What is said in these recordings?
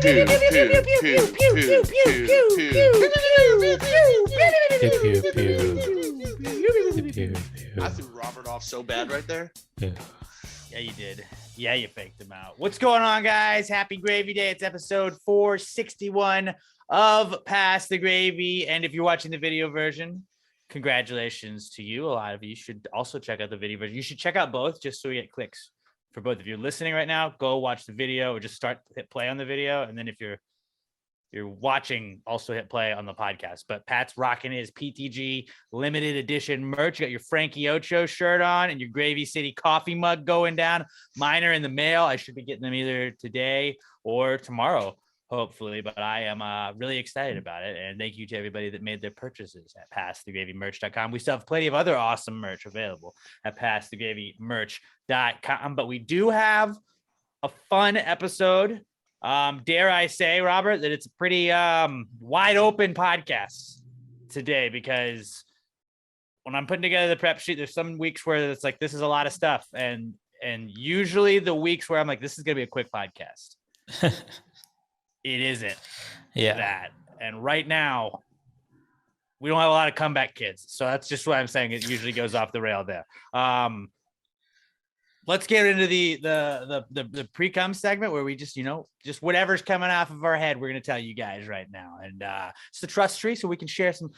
I threw Robert off so bad right there. Yeah, you did. Yeah, you faked him out. What's going on, guys? Happy Gravy Day. It's episode 461 of Pass the Gravy. And if you're watching the video version, congratulations to you. A lot of you should also check out the video version. You should check out both just so we get clicks for both. If you're listening right now, go watch the video or just hit play on the video. And then if you're watching, also hit play on the podcast. But Pat's rocking his PTG limited edition merch. You got your Frankie Ocho shirt on and your Gravy City coffee mug going down. Mine are in the mail. I should be getting them either today or tomorrow, hopefully. But I am really excited about it. And thank you to everybody that made their purchases at PassTheGravyMerch.com. We still have plenty of other awesome merch available at PassTheGravyMerch.com. But we do have a fun episode. Dare I say, Robert, that it's a pretty wide open podcast today, because when I'm putting together the prep sheet, there's some weeks where it's like, this is a lot of stuff. And usually the weeks where I'm like, this is going to be a quick podcast. It isn't that. And right now we don't have a lot of comeback kids. So that's just what I'm saying. It usually goes off the rail there. Let's get into the Precome segment where we just whatever's coming off of our head, we're going to tell you guys right now. And it's the trust tree, so we can share some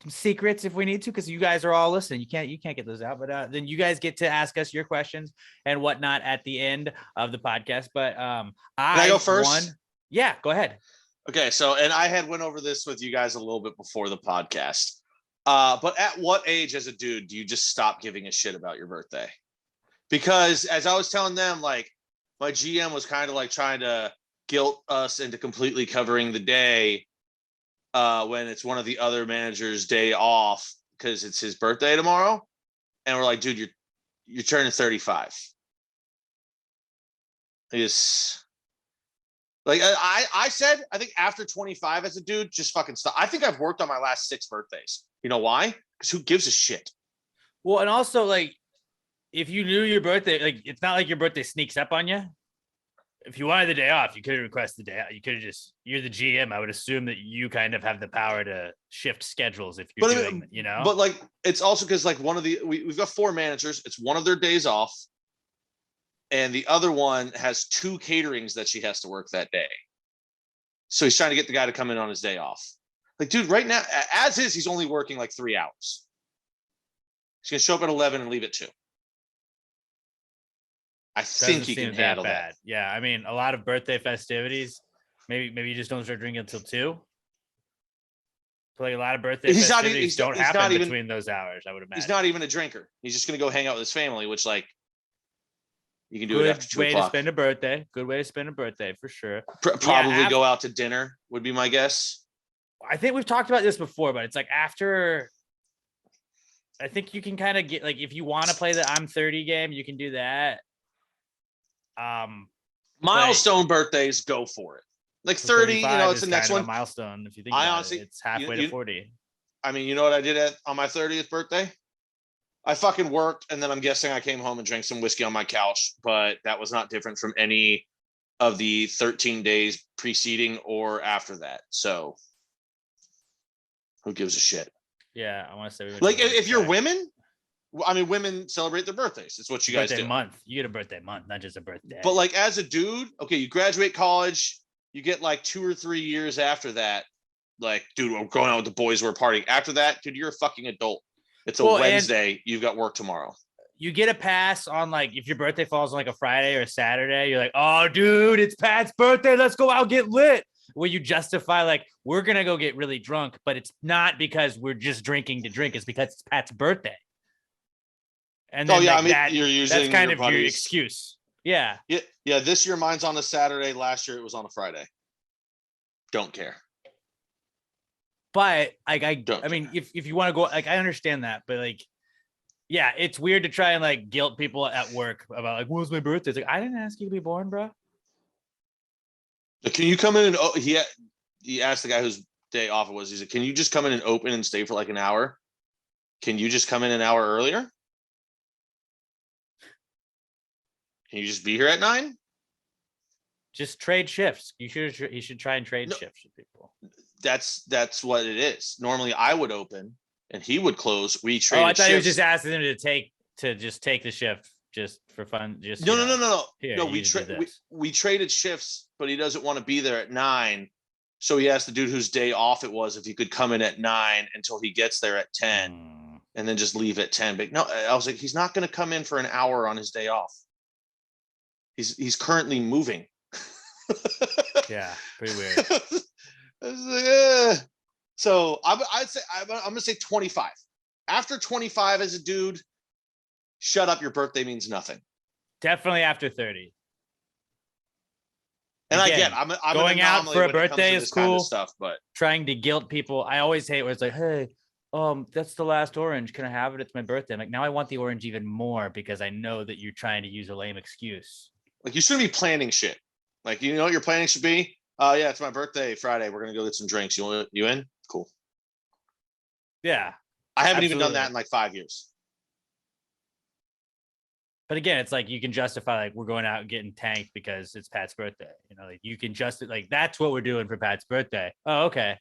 secrets if we need to, because you guys are all listening. You can't get those out, but then you guys get to ask us your questions and whatnot at the end of the podcast. But Can I go first? Yeah, go ahead. Okay, so and I had went over this with you guys a little bit before the podcast. But at what age as a dude do you just stop giving a shit about your birthday? Because as I was telling them, like, my GM was kind of like trying to guilt us into completely covering the day when it's one of the other managers' day off because it's his birthday tomorrow. And we're like, dude, you're turning 35. I said, I think after 25 as a dude, just fucking stop. I think I've worked on my last 6 birthdays. You know why? Because who gives a shit? Well, and also, like, if you knew your birthday, like, it's not like your birthday sneaks up on you. If you wanted the day off, you could have requested the day out. You could have you're the GM. I would assume that you kind of have the power to shift schedules if you're doing, But like, it's also because like we've got 4 managers. It's one of their days off. And the other one has 2 caterings that she has to work that day. So he's trying to get the guy to come in on his day off. Like, dude, right now, as is, he's only working like 3 hours. He's going to show up at 11 and leave at 2. I think he can handle that. Yeah, I mean, a lot of birthday festivities, maybe you just don't start drinking until 2. But like a lot of birthday festivities don't happen between those hours, I would imagine. He's not even a drinker. He's just going to go hang out with his family, which, like, you can do it after 2 o'clock. Good way to spend a birthday. Good way to spend a birthday, for sure. Probably go out to dinner would be my guess. I think we've talked about this before, but it's like after, I think you can kind of get, like, if you want to play the I'm 30 game, you can do that. Milestone birthdays, go for it. Like 30, it's the next one. Milestone, if you think about it. It's halfway to 40. I mean, you know what I did on my 30th birthday? I fucking worked, and then I'm guessing I came home and drank some whiskey on my couch, but that was not different from any of the 13 days preceding or after that. So who gives a shit? Yeah, I want to say, like, if you're women, I mean, women celebrate their birthdays. It's what you guys do. Month. You get a birthday month, not just a birthday. But like, as a dude, okay, you graduate college, you get like 2 or 3 years after that. Like, dude, we're going out with the boys, we're partying. After that, dude, you're a fucking adult. It's a Wednesday. You've got work tomorrow. You get a pass on, like, if your birthday falls on like a Friday or a Saturday, you're like, oh, dude, it's Pat's birthday. Let's go out, get lit. Where you justify, like, we're going to go get really drunk, but it's not because we're just drinking to drink. It's because it's Pat's birthday. And then you're using that's kind of your excuse. Yeah. Yeah. This year, mine's on a Saturday. Last year, it was on a Friday. Don't care. But I mean, if you want to go, like, I understand that, but like, yeah, it's weird to try and like guilt people at work about like, what was my birthday? It's like, I didn't ask you to be born, bro. Can you come in and he asked the guy whose day off it was. He said, can you just come in and open and stay for like an hour? Can you just come in an hour earlier? Can you just be here at 9? Just trade shifts. You should try and trade No. shifts with people. That's what it is. Normally I would open and he would close. We traded I thought shifts. he was just asking him to take the shift just for fun. Just No. Here, No, we traded shifts, but he doesn't want to be there at 9. So he asked the dude whose day off it was if he could come in at 9 until he gets there at 10 and then just leave at 10. But no, I was like, he's not going to come in for an hour on his day off. He's currently moving. Yeah, pretty weird. I was like, So I'm going to say 25. After 25 as a dude, shut up. Your birthday means nothing. Definitely after 30. And again, I'm going out for a birthday is cool. Kind of stuff, but trying to guilt people, I always hate where it's like, hey, that's the last orange. Can I have it? It's my birthday. I'm like, now I want the orange even more because I know that you're trying to use a lame excuse. Like, you shouldn't be planning shit. Like, you know what your planning should be? Yeah, it's my birthday Friday. We're gonna go get some drinks. You in? Cool. Yeah. I haven't even done that in like 5 years. But again, it's like you can justify like we're going out and getting tanked because it's Pat's birthday. Like you can like that's what we're doing for Pat's birthday. Oh, okay.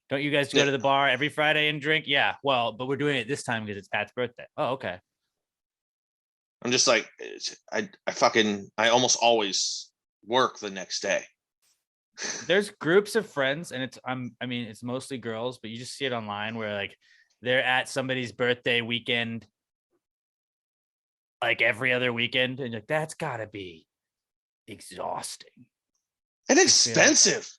Don't you guys go to the bar every Friday and drink? Yeah. Well, but we're doing it this time because it's Pat's birthday. Oh, okay. I'm just like, I almost always work the next day. There's groups of friends and it's mostly girls, but you just see it online where like they're at somebody's birthday weekend like every other weekend, and like that's gotta be exhausting and expensive.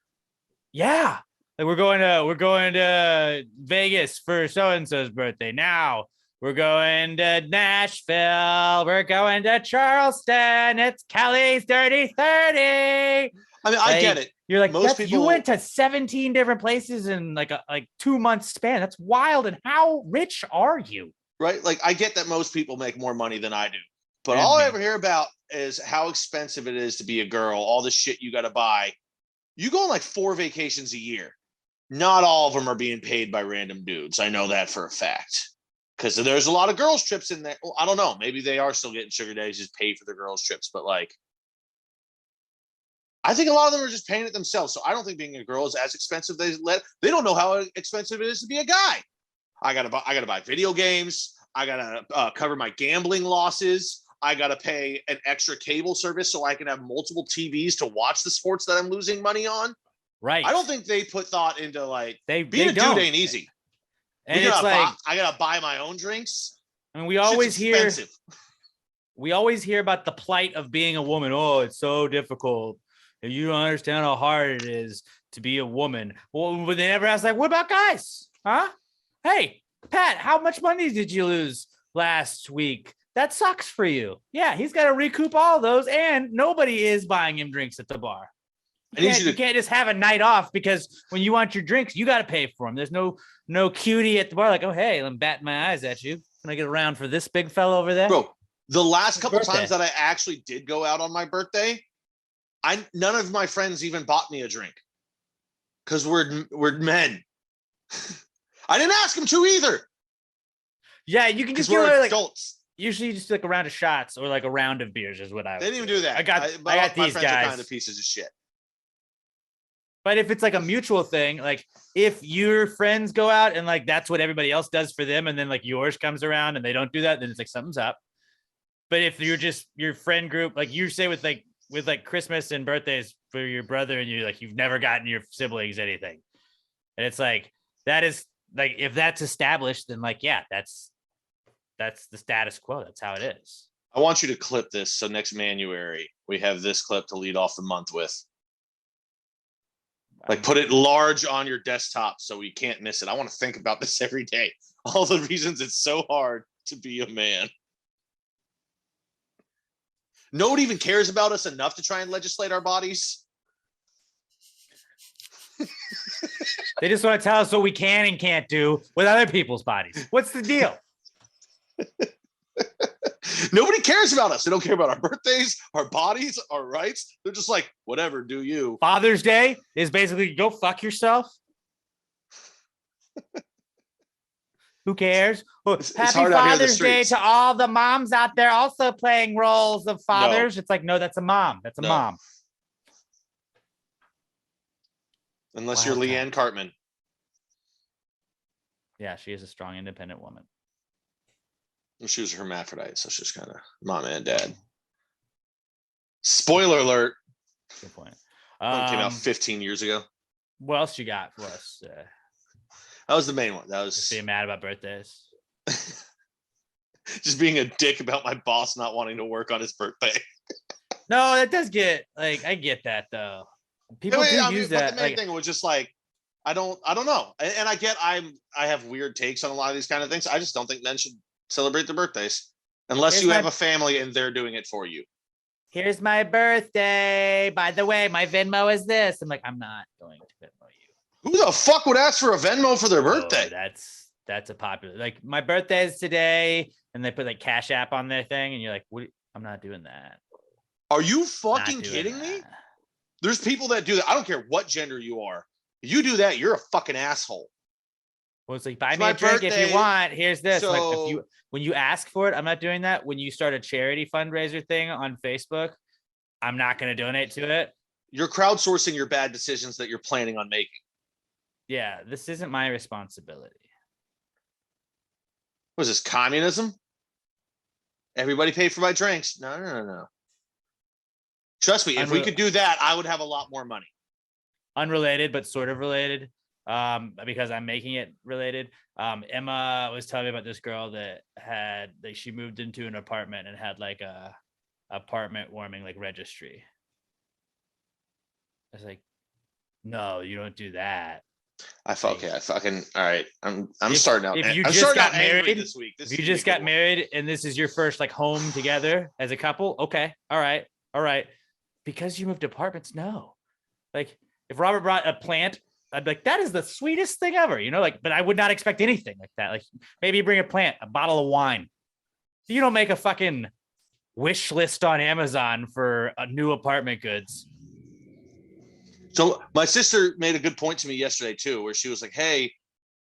Yeah, like we're going to Vegas for so and so's birthday. Now we're going to Nashville. We're going to Charleston. It's Kelly's Dirty 30. I mean, I get it. You're like, you went to 17 different places in like a 2 month span. That's wild. And how rich are you? Right? Like, I get that most people make more money than I do, but all I ever hear about is how expensive it is to be a girl, all the shit you got to buy. You go on like 4 vacations a year. Not all of them are being paid by random dudes. I know that for a fact. Because there's a lot of girls' trips in there. Well, I don't know. Maybe they are still getting sugar daddies just pay for the girls' trips. But like, I think a lot of them are just paying it themselves. So I don't think being a girl is as expensive. They don't know how expensive it is to be a guy. I gotta buy video games. I gotta cover my gambling losses. I gotta pay an extra cable service so I can have multiple TVs to watch the sports that I'm losing money on. Right. I don't think they put thought into like being a dude ain't easy. And it's like I gotta buy my own drinks. I mean, we always hear about the plight of being a woman. Oh, it's so difficult. You don't understand how hard it is to be a woman. Well, but they never ask, like, what about guys? Huh? Hey, Pat, how much money did you lose last week? That sucks for you. Yeah, he's got to recoup all those, and nobody is buying him drinks at the bar. You can't just have a night off because when you want your drinks, you got to pay for them. There's no cutie at the bar like, oh, hey, I'm batting my eyes at you. Can I get around for this big fellow over there? Bro, the last couple times that I actually did go out on my birthday, none of my friends even bought me a drink because we're men. I didn't ask them to either. Yeah, you can just we're get adults. Usually, you just like a round of shots or like a round of beers is what I. They didn't even do that. I got these my friends guys. Are kind of pieces of shit. But if it's like a mutual thing, like if your friends go out and like that's what everybody else does for them, and then like yours comes around and they don't do that, then it's like something's up. But if you're just your friend group, like you say with Christmas and birthdays for your brother, and you've never gotten your siblings anything, and it's like that is like if that's established, then like yeah, that's the status quo. That's how it is. I want you to clip this so next Manuary we have this clip to lead off the month with. Like put it large on your desktop so we can't miss it. I want to think about this every day. All the reasons it's so hard to be a man. Nobody even cares about us enough to try and legislate our bodies. They just want to tell us what we can and can't do with other people's bodies. What's the deal? Nobody cares about us. They don't care about our birthdays, our bodies, our rights. They're just like, whatever, do you. Father's Day is basically go fuck yourself. Who cares? Well, happy Father's Day to all the moms out there also playing roles of fathers. No. It's like, no, that's a mom. That's a mom. Unless you're Leanne Cartman. Yeah, she is a strong, independent woman. She was a hermaphrodite, so she's kind of mom and dad. Spoiler alert. Good point. One came out 15 years ago. What else you got for us? That was the main one. That was just being mad about birthdays. Just being a dick about my boss not wanting to work on his birthday. No, that does get like, I get that though. People use that. But the main thing was just like, I don't know. And I get I have weird takes on a lot of these kind of things. I just don't think men should celebrate their birthdays unless you have a family and they're doing it for you. Here's my birthday. By the way, my Venmo is this. I'm like, I'm not going to Venmo you. Who the fuck would ask for a Venmo for their birthday? That's a popular, like my birthday is today, and they put like Cash App on their thing, and you're like, what? I'm not doing that. Are you fucking kidding me? There's people that do that. I don't care what gender you are. You do that, you're a fucking asshole. Well, it's like, buy me a drink if you want. Here's this. So, like, when you ask for it, I'm not doing that. When you start a charity fundraiser thing on Facebook, I'm not going to donate to it. You're crowdsourcing your bad decisions that you're planning on making. Yeah, this isn't my responsibility. Was this communism? Everybody pay for my drinks. No. Trust me, if we could do that, I would have a lot more money. Unrelated, but sort of related. Because I'm making it related. Emma was telling me about this girl that had, like, she moved into an apartment and had like a apartment warming like registry. I was like, no, you don't do that. I fucking all right. I'm starting out. If you just got married this week, if you just got married and this is your first like home together as a couple, okay, all right. Because you moved apartments, no. Like if Robert brought a plant, I'd be like, that is the sweetest thing ever, you know, like, but I would not expect anything like that. Like maybe bring a plant, a bottle of wine. You don't make a fucking wish list on Amazon for a new apartment goods. So my sister made a good point to me yesterday too, where she was like, hey,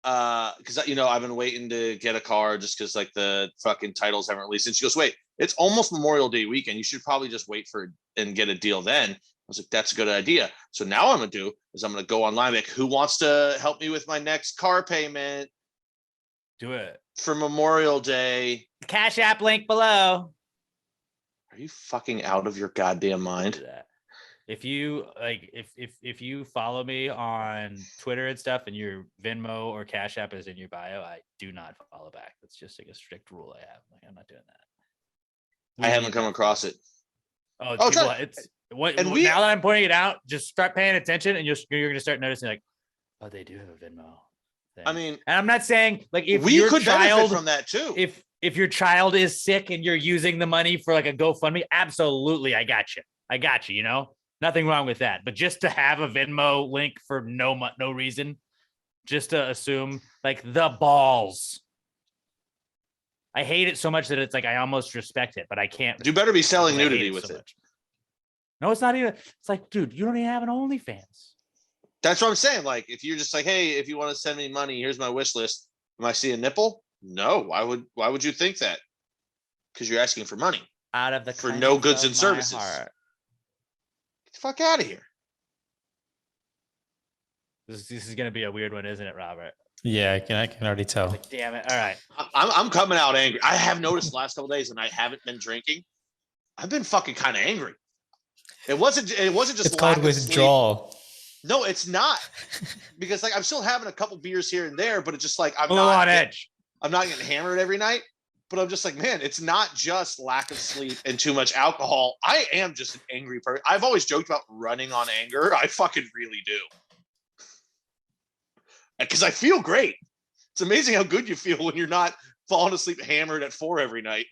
because, you know, I've been waiting to get a car just because like the fucking titles haven't released. And she goes, wait, it's almost Memorial Day weekend. You should probably just wait for it and get a deal then. I was like, that's a good idea. So now what I'm going to do is I'm going to go online, like, who wants to help me with my next car payment? Do it. For Memorial Day. Cash App link below. Are you fucking out of your goddamn mind? If you like, if you follow me on Twitter and stuff and your Venmo or Cash App is in your bio, I do not follow back. That's just like a strict rule I have. Like, I'm not doing that. I haven't come across it. Now that I'm pointing it out, just start paying attention and you're going to start noticing like, oh, they do have a Venmo thing. I mean, and I'm not saying like if we your could child benefit from that too. If your child is sick and you're using the money for like a GoFundMe, absolutely, I got you, you know? Nothing wrong with that, but just to have a Venmo link for no reason, just to assume like the balls. I hate it so much that it's like I almost respect it, but I can't. You better be selling nudity with it. No, it's not even. It's like, dude, you don't even have an OnlyFans. That's what I'm saying. Like, if you're just like, hey, if you want to send me money, here's my wish list. Am I see a nipple? No. Why would you think that? Because you're asking for money. Out of the for no goods and services. Get the fuck out of here. This is gonna be a weird one, isn't it, Robert? Yeah, I can already tell. Like, damn it! All right, I'm coming out angry. I have noticed the last couple of days, and I haven't been drinking. I've been fucking kind of angry. It wasn't just. It's called withdrawal. No, it's not, because like I'm still having a couple beers here and there, but it's just like I'm not on edge. I'm not getting hammered every night. But I'm just like, man, it's not just lack of sleep and too much alcohol. I am just an angry person. I've always joked about running on anger. I fucking really do. Because I feel great. It's amazing how good you feel when you're not falling asleep hammered at 4 every night.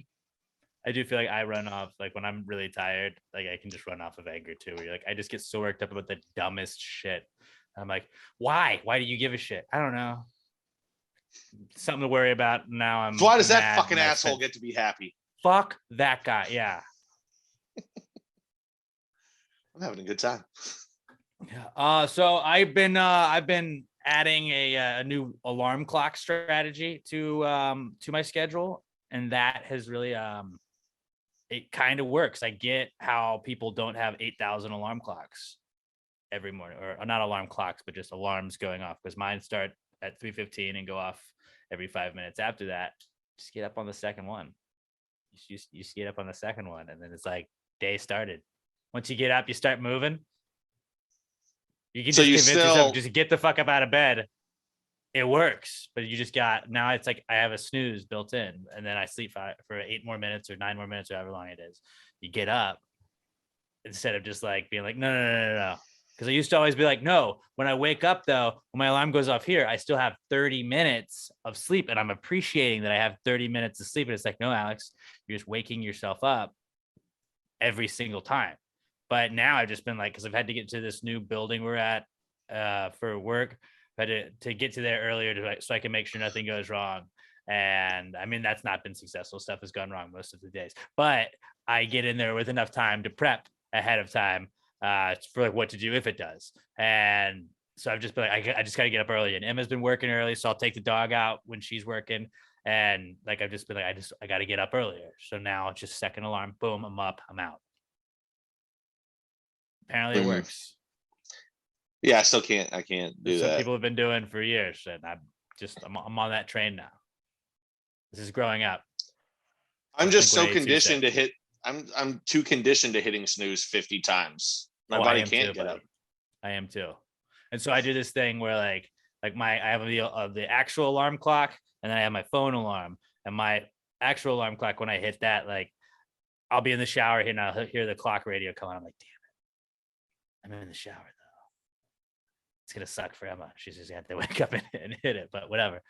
I do feel like I run off, like when I'm really tired, like I can just run off of anger too. Where you're like, I just get so worked up about the dumbest shit. I'm like, why? Why do you give a shit? I don't know. Something to worry about now. So why does that fucking asshole get to be happy? Fuck that guy. Yeah. I'm having a good time. Yeah. So I've been adding a new alarm clock strategy to my schedule, and that has really it kind of works. I get how people don't have 8,000 alarm clocks. every morning, or not alarm clocks, but just alarms going off, because mine start at 3:15 and go off every 5 minutes after that. Just get up on the second one. You just get up on the second one, and then it's like day started. Once you get up, you start moving. You can So just you convince still- yourself, just get the fuck up out of bed. It works, but you just got, now it's like I have a snooze built in, and then I sleep for 8 more minutes or 9 more minutes or however long it is. You get up instead of just like being like, no. Because I used to always be like, no, when I wake up though, when my alarm goes off here, I still have 30 minutes of sleep, and I'm appreciating that I have 30 minutes of sleep. And it's like, no, Alex, you're just waking yourself up every single time. But now I've just been like, because I've had to get to this new building we're at for work, but to get to there earlier so I can make sure nothing goes wrong. And I mean, that's not been successful. Stuff has gone wrong most of the days, but I get in there with enough time to prep ahead of time for like what to do if it does. And so I've just been like, I just got to get up early, and Emma's been working early, so I'll take the dog out when she's working. And like, I've just been like, I got to get up earlier. So now it's just second alarm, boom, I'm up, I'm out. Apparently it works. Yeah, I still can't do Some that. people have been doing for years, and I'm on that train now. This is growing up. I'm just so Blink-182 conditioned to set. hit. I'm too conditioned to hitting snooze 50 times. My Oh, I body am can't too, get buddy. up. I am too. And so I do this thing where I have the actual alarm clock, and then I have my phone alarm, and my actual alarm clock, when I hit that, like I'll be in the shower here and I'll hear the clock radio come on. I'm like, damn it, I'm in the shower though. It's gonna suck for Emma. She's just gonna have to wake up and hit it, but whatever.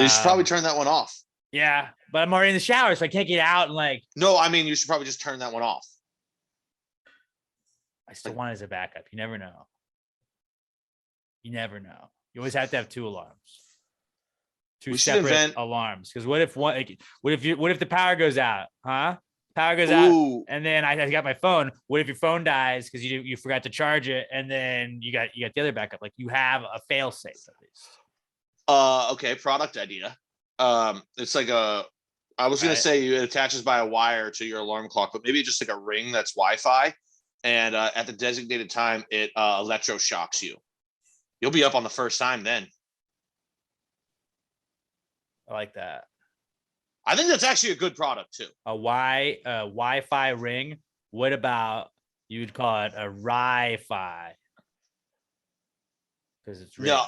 You should probably turn that one off. Yeah, but I'm already in the shower, so I can't get out and like. No, I mean, you should probably just turn that one off. I still want it as a backup. You never know. You never know. You always have to have 2 alarms. 2 We should separate invent- alarms. Because what if the power goes out? Huh? Power goes out, Ooh, and then I got my phone. What if your phone dies because you forgot to charge it, and then you got the other backup? Like, you have a fail safe at least. okay, product idea. It's like I was gonna Right. say it attaches by a wire to your alarm clock, but maybe just like a ring that's Wi-Fi, and at the designated time, it electroshocks you. You'll be up on the first time then. I like that. I think that's actually a good product too. A Wi-Fi ring. What about you'd call it a Ri-Fi? Because it's ring. No,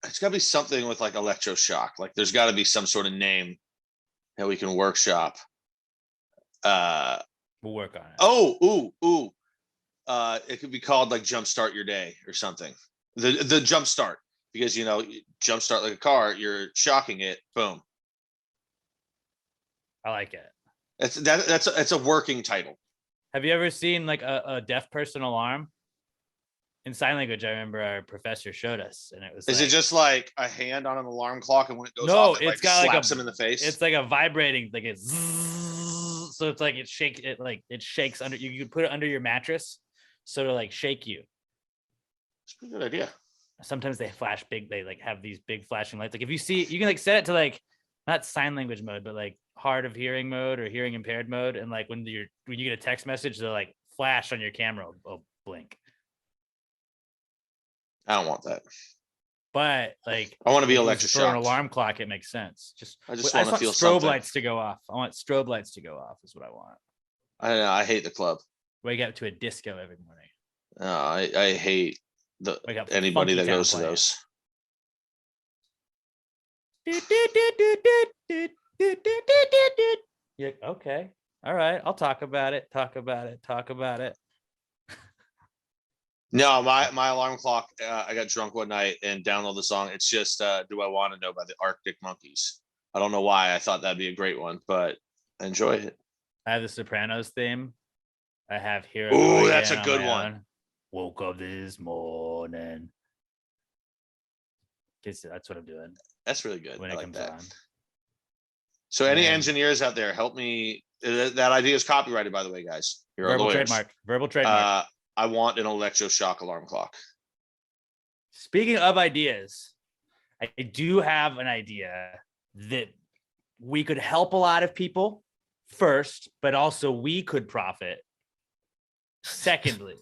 it's got to be something with like electroshock. Like, there's got to be some sort of name that we can workshop. We'll work on it. Oh, it could be called like Jumpstart Your Day or something. The jump start, because you jumpstart like a car, you're shocking it, boom. I like it. That's a working title. Have you ever seen like a deaf person alarm? In sign language, I remember our professor showed us, and it was. Is it just like a hand on an alarm clock, and when it goes No, off, it it's like got like slaps a- him in the face? It's like a vibrating, like it's. So it's like it shakes under. You could put it under your mattress, so to like shake you. It's a pretty good idea. Sometimes they flash big. They like have these big flashing lights. Like if you see, you can like set it to like not sign language mode, but like hard of hearing mode or hearing impaired mode. And like when you get a text message, they'll like flash on your camera, will blink. I don't want that. But like I want to be for an electroshocked. alarm clock, it makes sense. I just I want to want feel strobe something. lights to go off. I want strobe lights to go off. Is what I want. I don't know. I hate the club. Wake up to a disco every morning. I hate Wake up anybody Funky that Town goes to playing. those. Yeah, okay. All right. I'll talk about it. No, my alarm clock. I got drunk one night and downloaded the song. It's just "Do I Want to Know" by the Arctic Monkeys. I don't know why I thought that'd be a great one, but I enjoy it. I have the Sopranos theme. I have Here. Ooh, that's a good one. Woke up this morning. That's what I'm doing That's really good. when I it like comes that. on. So, any And- engineers out there, help me. That idea is copyrighted, by the way, guys. You're our Verbal lawyers. trademark. Verbal trademark. I want an electroshock alarm clock. Speaking of ideas, I do have an idea that we could help a lot of people first, but also we could profit Secondly,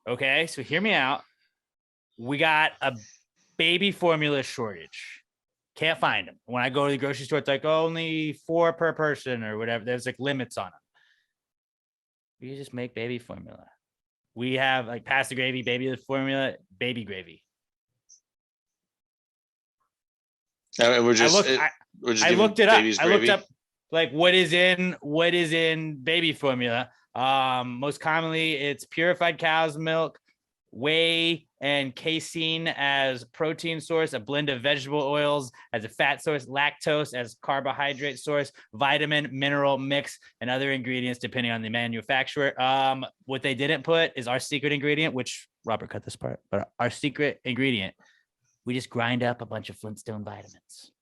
okay, so hear me out. We got a baby formula shortage. Can't find them. When I go to the grocery store, it's like only 4 per person or whatever. There's like limits on them. We just make baby formula. We have like pasta gravy, baby formula, baby gravy. We're just, I looked it up. I looked up like what is in baby formula. Most commonly it's purified cow's milk, whey and casein as protein source, a blend of vegetable oils as a fat source, lactose as carbohydrate source, vitamin, mineral mix, and other ingredients depending on the manufacturer. What they didn't put is our secret ingredient, which Robert cut this part, but our secret ingredient, we just grind up a bunch of Flintstone vitamins.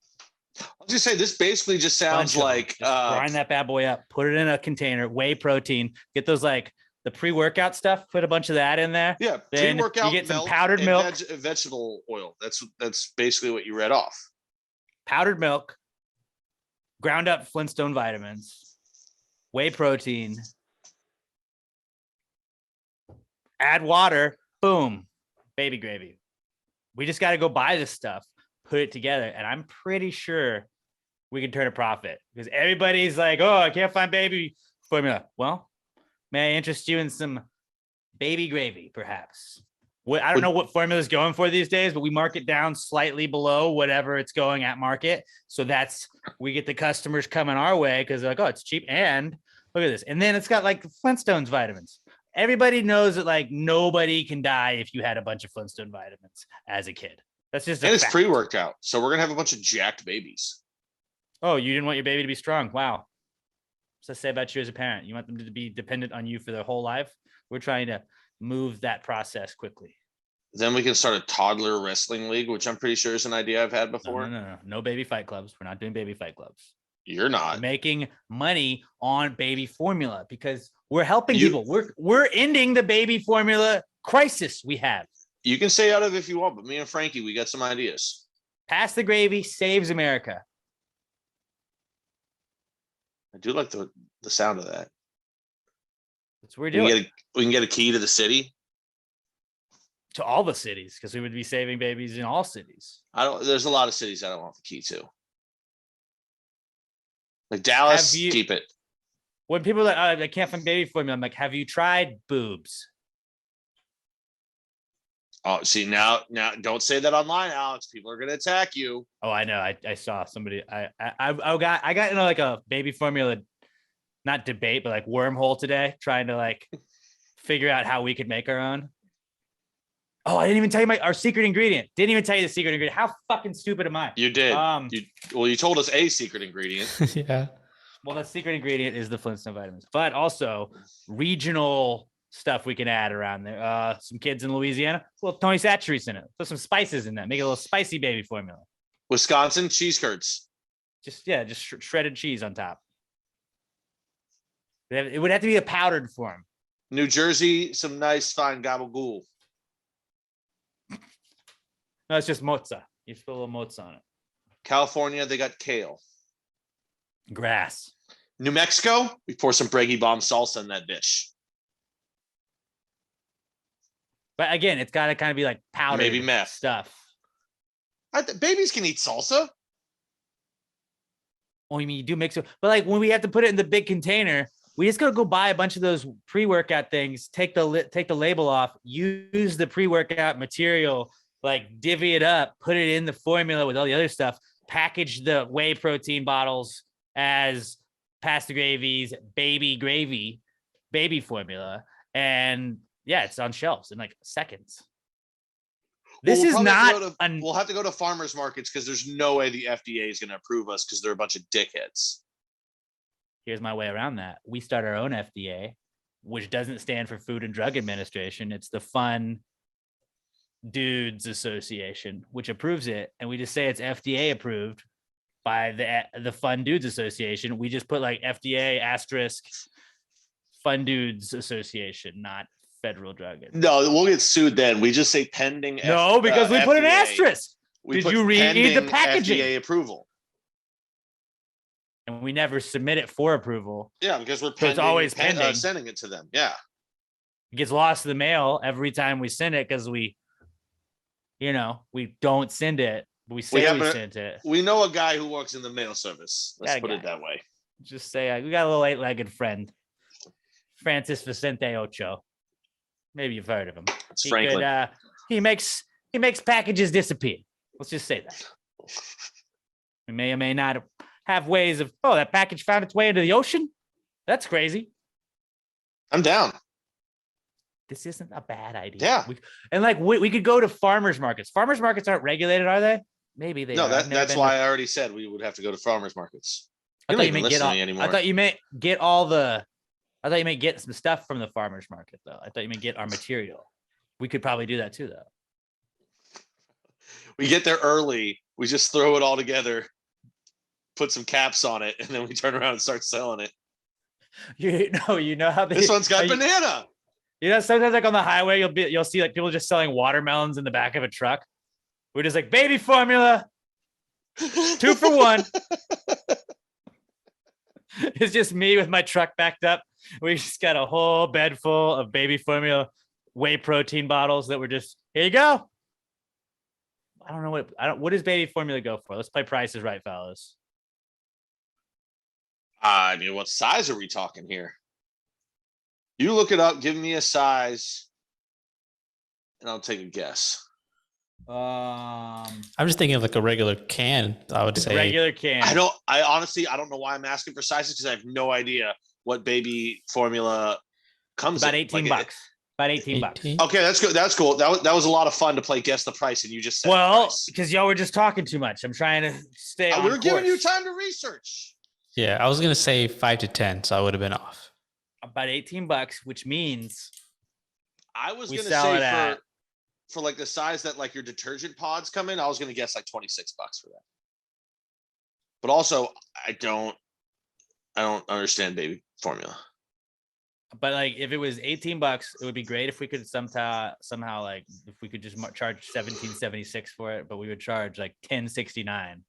I'll just say this basically just sounds like grind that bad boy up, put it in a container, whey protein, get those like the pre-workout stuff, put a bunch of that in there. Yeah, then pre-workout you get some powdered milk, vegetable oil. That's basically what you read off. Powdered milk, ground up Flintstone vitamins, whey protein, add water, boom, baby gravy. We just got to go buy this stuff, put it together, and I'm pretty sure we can turn a profit because everybody's like, oh, I can't find baby formula. Well, may I interest you in some baby gravy, perhaps? I don't know what formula is going for these days, but we mark it down slightly below whatever it's going at market. So we get the customers coming our way because they're like, oh, it's cheap. And look at this. And then it's got like Flintstones vitamins. Everybody knows that like nobody can die if you had a bunch of Flintstone vitamins as a kid. That's just and it's pre-workout. So we're going to have a bunch of jacked babies. Oh, you didn't want your baby to be strong. Wow. What's that say about you as a parent? You want them to be dependent on you for their whole life? We're trying to move that process quickly. Then we can start a toddler wrestling league, which I'm pretty sure is an idea I've had before. No baby fight clubs. We're not doing baby fight clubs. You're not. We're making money on baby formula because we're helping people. We're ending the baby formula crisis we have. You can stay out of it if you want, but me and Frankie, we got some ideas. Pass the gravy saves America. I do like the sound of that. That's what we're doing. We can get a key to the city. To all the cities, because we would be saving babies in all cities. There's a lot of cities I don't want the key to. Like Dallas, keep it. When people are like, oh, I can't find baby formula, I'm like, have you tried boobs? Oh, see, now don't say that online, Alex. People are gonna attack you. Oh, I know. I saw somebody. I got into like a baby formula, not debate, but like wormhole today, trying to like figure out how we could make our own. Oh, I didn't even tell you our secret ingredient. Didn't even tell you the secret ingredient. How fucking stupid am I? You did. You told us a secret ingredient. Yeah. Well, the secret ingredient is the Flintstone vitamins, but also regional stuff we can add around there. Some kids in Louisiana, well, Tony Chachere's in it. Put some spices in that. Make it a little spicy baby formula. Wisconsin, cheese curds. Just shredded cheese on top. It would have to be a powdered form. New Jersey, some nice fine gabagool. No, it's just mozza. You put a little mozza on it. California, they got kale. Grass. New Mexico, we pour some Breggy Bomb salsa in that dish. But again, it's got to kind of be like powdered maybe meth stuff. Babies can eat salsa. Oh, you mean you do mix it? But like when we have to put it in the big container, we just gotta go buy a bunch of those pre-workout things, take the label off, use the pre-workout material, like divvy it up, put it in the formula with all the other stuff, package the whey protein bottles as pasta gravies, baby gravy, baby formula, and yeah, it's on shelves in like seconds. This is not. We'll have to go to farmers markets because there's no way the FDA is going to approve us because they're a bunch of dickheads. Here's my way around that. We start our own FDA, which doesn't stand for Food and Drug Administration. It's the Fun Dudes Association, which approves it, and we just say it's FDA approved by the Fun Dudes Association. We just put like FDA asterisk Fun Dudes Association, not Federal Drug. No, we'll get sued then. We just say pending. No, because we put an asterisk. Did you read the packaging? FDA approval. And we never submit it for approval. Yeah, because we're pending, it's always pending. Sending it to them. Yeah. It gets lost in the mail every time we send it because we don't send it. But we say we sent it. We know a guy who works in the mail service. Let's put it that way. Just say we got a little 8-legged friend, Francis Vicente Ocho. Maybe you've heard of him. He makes packages disappear. Let's just say that. We may or may not have ways of. Oh, that package found its way into the ocean. That's crazy. I'm down. This isn't a bad idea. Yeah. We could go to farmers markets. Farmers markets aren't regulated, are they? Maybe they are. No, that's why I already said we would have to go to farmers markets. I thought you may get some stuff from the farmers market, though. I thought you may get our material. We could probably do that too, though. We get there early. We just throw it all together, put some caps on it, and then we turn around and start selling it. You know how this one's got banana. Sometimes like on the highway, you'll see like people just selling watermelons in the back of a truck. We're just like baby formula, 2 for 1. It's just me with my truck backed up. We just got a whole bed full of baby formula whey protein bottles that we're just, here you go. I don't know what does baby formula go for? Let's play Price is Right, fellas. I mean, what size are we talking here? You look it up, give me a size, and I'll take a guess. I'm just thinking of like a regular can. I would say regular can. I honestly don't know why I'm asking for sizes because I have no idea what baby formula comes about in. $18. About $18. Okay, that's good. That's cool. That was a lot of fun to play guess the price, and you just said because y'all were just talking too much. I'm trying to stay on we were course. giving you time to research. Yeah, I was gonna say 5 to 10, so I would have been off. About $18, which means I was gonna say for like the size that like your detergent pods come in, I was gonna guess like $26 for that. But also, I don't understand baby formula. But like, if it was $18, it would be great if we could somehow like if we could just charge $17.76 for it, but we would charge like $10.69,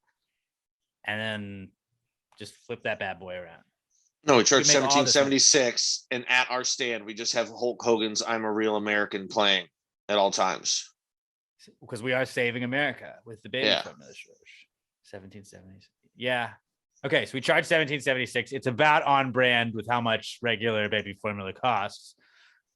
and then just flip that bad boy around. No, we charge $17.76, and at our stand, we just have Hulk Hogan's "I'm a Real American" playing at all times. Because we are saving America with the baby formula. $17.70. Yeah. Okay, so we charge $17.76. It's about on brand with how much regular baby formula costs,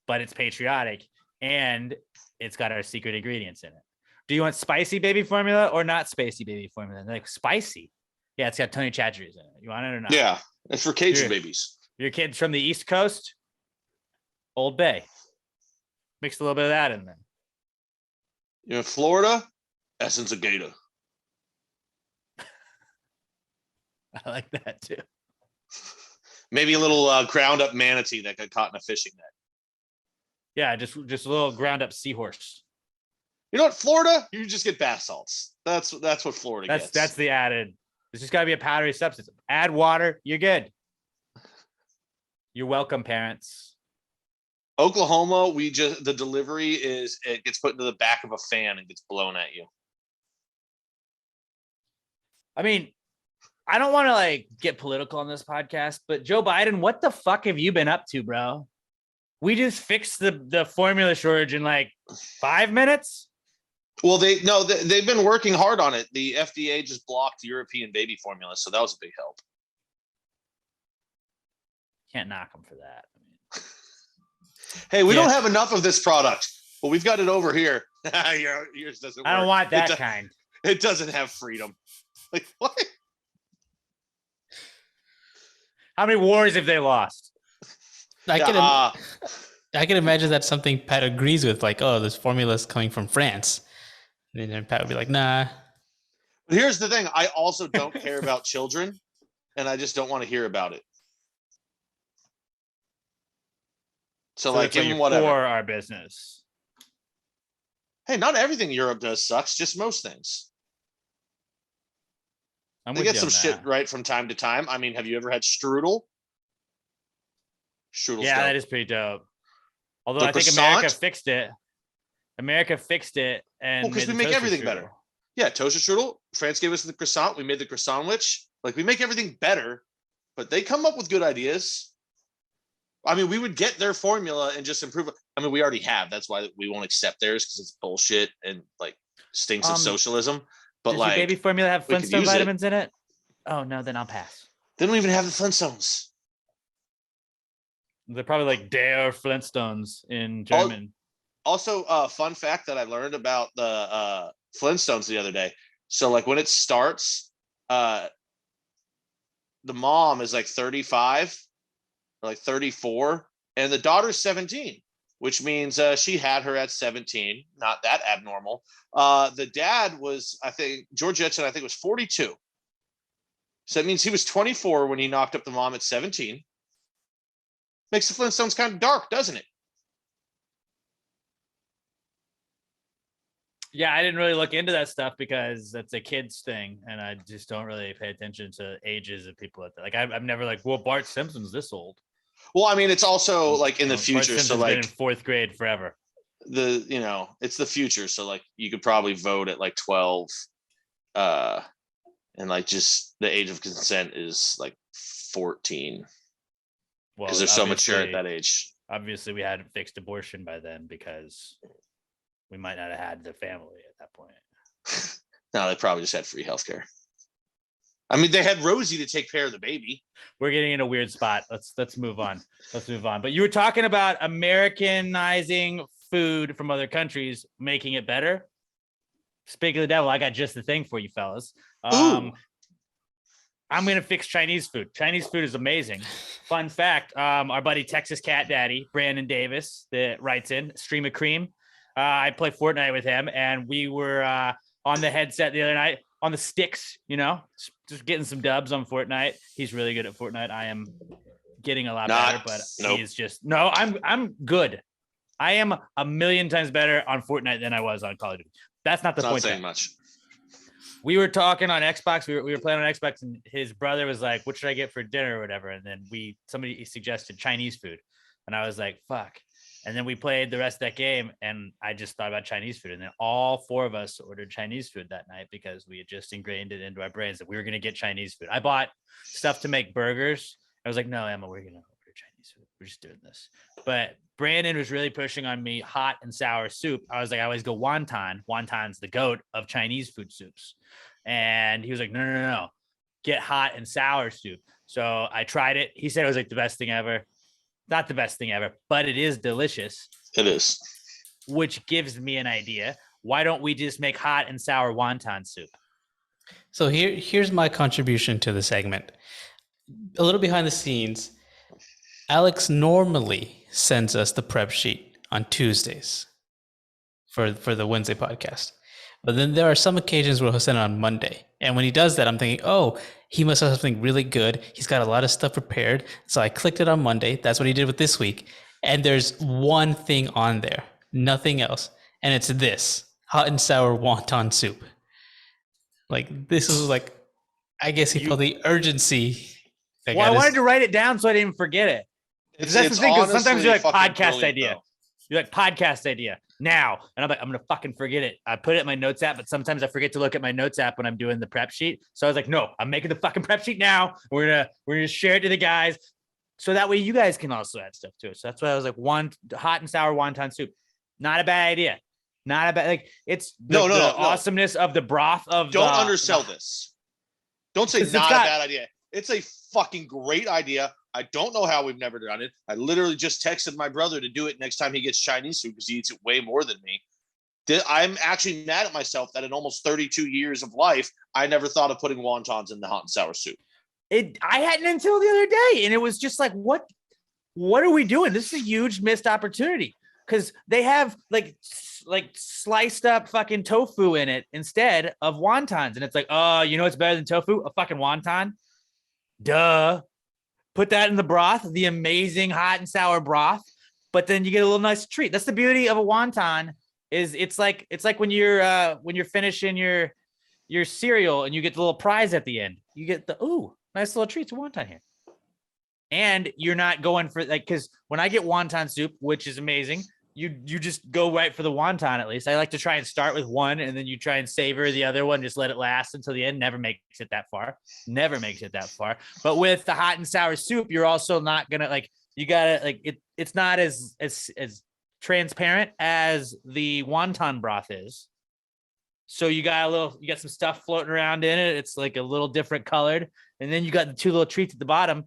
but it's patriotic and it's got our secret ingredients in it. Do you want spicy baby formula or not spicy baby formula? And they're like, spicy. Yeah, it's got Tony Chachere's in it. You want it or not? Yeah, it's for Cajun babies. Your kids from the East Coast, Old Bay. Mix a little bit of that in there. You're in Florida, Essence of Gator. I like that too. Maybe a little ground up manatee that got caught in a fishing net. Yeah, just a little ground up seahorse. You know what, Florida, you just get bath salts. That's what Florida gets. That's the added. It's just got to be a powdery substance. Add water, you're good. You're welcome, parents. Oklahoma, the delivery is it gets put into the back of a fan and gets blown at you. I mean, I don't want to like get political on this podcast, but Joe Biden, what the fuck have you been up to, bro? We just fixed the formula shortage in like 5 minutes. Well, they've been working hard on it. The FDA just blocked European baby formula, so that was a big help. Can't knock them for that. Hey, we don't have enough of this product, but we've got it over here. Yours doesn't work. I don't want that kind. It doesn't have freedom. Like what? How many wars have they lost? I can imagine that's something Pat agrees with, like, oh, this formula is coming from France. And then Pat would be like, nah. But here's the thing. I also don't care about children, and I just don't want to hear about it. So like, give them whatever. For our business. Hey, not everything Europe does sucks, just most things. They get some shit right from time to time. I mean, have you ever had strudel? Strudel's dope. That is pretty dope. Although I think America fixed it. And because we make everything better. Yeah, toaster strudel. France gave us the croissant. We made the croissant witch. Like, we make everything better, but they come up with good ideas. I mean, we would get their formula and just improve it. I mean, we already have. That's why we won't accept theirs because it's bullshit and like stinks of socialism. But does like, your baby formula have we could Flintstone use it. vitamins in it? Oh no, then I'll pass. They don't even have the Flintstones. They're probably like Der Flintstones in German. Also, fun fact that I learned about the Flintstones the other day. So like when it starts, the mom is like 35 or like 34, and the daughter's 17, which means she had her at 17. Not that abnormal. The dad was, I think, George Jetson, I think, was 42. So that means he was 24 when he knocked up the mom at 17. Makes the Flintstones kind of dark, doesn't it? Yeah, I didn't really look into that stuff because that's a kid's thing, and I just don't really pay attention to ages of people like that. Like I'm never like, well, Bart Simpson's this old. Well, I mean, it's also like in the future, so like been in 4th grade forever. It's the future, so like you could probably vote at like 12, and like just the age of consent is like 14 because they're so mature at that age. Obviously, we hadn't fixed abortion by then because we might not have had the family at that point. No, they probably just had free healthcare. I mean, they had Rosie to take care of the baby. We're getting in a weird spot. Let's move on. Let's move on. But you were talking about Americanizing food from other countries, making it better. Speaking of the devil, I got just the thing for you fellas. I'm going to fix Chinese food. Chinese food is amazing. Fun fact, our buddy Texas Cat Daddy, Brandon Davis, that writes in, Stream of Cream. I play Fortnite with him, and we were on the headset the other night, on the sticks, just getting some dubs on Fortnite. He's really good at Fortnite. I am getting a lot better, but he is just I'm good. I am a million times better on Fortnite than I was on Call of Duty. That's not the point. Not saying much. We were talking on Xbox. We were playing on Xbox, and his brother was like, "What should I get for dinner or whatever?" And then somebody suggested Chinese food, and I was like, "Fuck." And then we played the rest of that game, and I just thought about Chinese food. And then all 4 of us ordered Chinese food that night because we had just ingrained it into our brains that we were going to get Chinese food. I bought stuff to make burgers. I was like, no, Emma, we're going to order Chinese food. We're just doing this. But Brandon was really pushing on me hot and sour soup. I was like, I always go wonton. Wonton's the goat of Chinese food soups. And he was like, no. Get hot and sour soup. So I tried it. He said it was like the best thing ever. Not the best thing ever, but it is delicious. It is. Which gives me an idea. Why don't we just make hot and sour wonton soup? So here's my contribution to the segment. A little behind the scenes, Alex normally sends us the prep sheet on Tuesdays for the Wednesday podcast. But then there are some occasions where he'll send it on Monday. And when he does that, I'm thinking, oh, he must have something really good. He's got a lot of stuff prepared. So I clicked it on Monday. That's what he did with this week. And there's one thing on there, nothing else. And it's this hot and sour wonton soup. Like, this is like, I guess he felt the urgency. Well, I wanted to write it down so I didn't forget it. That's the thing, because sometimes you're like, podcast idea. You're like, podcast idea now. And I'm like, I'm going to fucking forget it. I put it in my notes app, but sometimes I forget to look at my notes app when I'm doing the prep sheet. So I was like, no, I'm making the fucking prep sheet now. We're going to share it to the guys. So that way you guys can also add stuff to it. So that's why I was like, hot and sour wonton soup. Not a bad idea. Not a bad, like, it's the awesomeness of the broth of Don't undersell this. Don't say not a bad idea. It's a fucking great idea. I don't know how we've never done it. I literally just texted my brother to do it next time he gets Chinese food because he eats it way more than me. I'm actually mad at myself that in almost 32 years of life, I never thought of putting wontons in the hot and sour soup. I hadn't until the other day, and it was just like, what are we doing? This is a huge missed opportunity because they have like sliced up fucking tofu in it instead of wontons, and it's like, oh, you know what's better than tofu? A fucking wonton. Duh. Put that in the broth, the amazing hot and sour broth, but then you get a little nice treat. That's the beauty of a wonton. Is it's like when you're finishing your cereal and you get the little prize at the end. You get the nice little treats, a wonton here. And you're not going for like, because when I get wonton soup, which is amazing, you just go right for the wonton. At least I like to try and start with one, and then you try and savor the other one. Just let it last until the end. Never makes it that far. But with the hot and sour soup, you're also not gonna like You gotta like it. It's not as transparent as the wonton broth is. So you got some stuff floating around in it. It's like a little different colored, and then you got the two little treats at the bottom.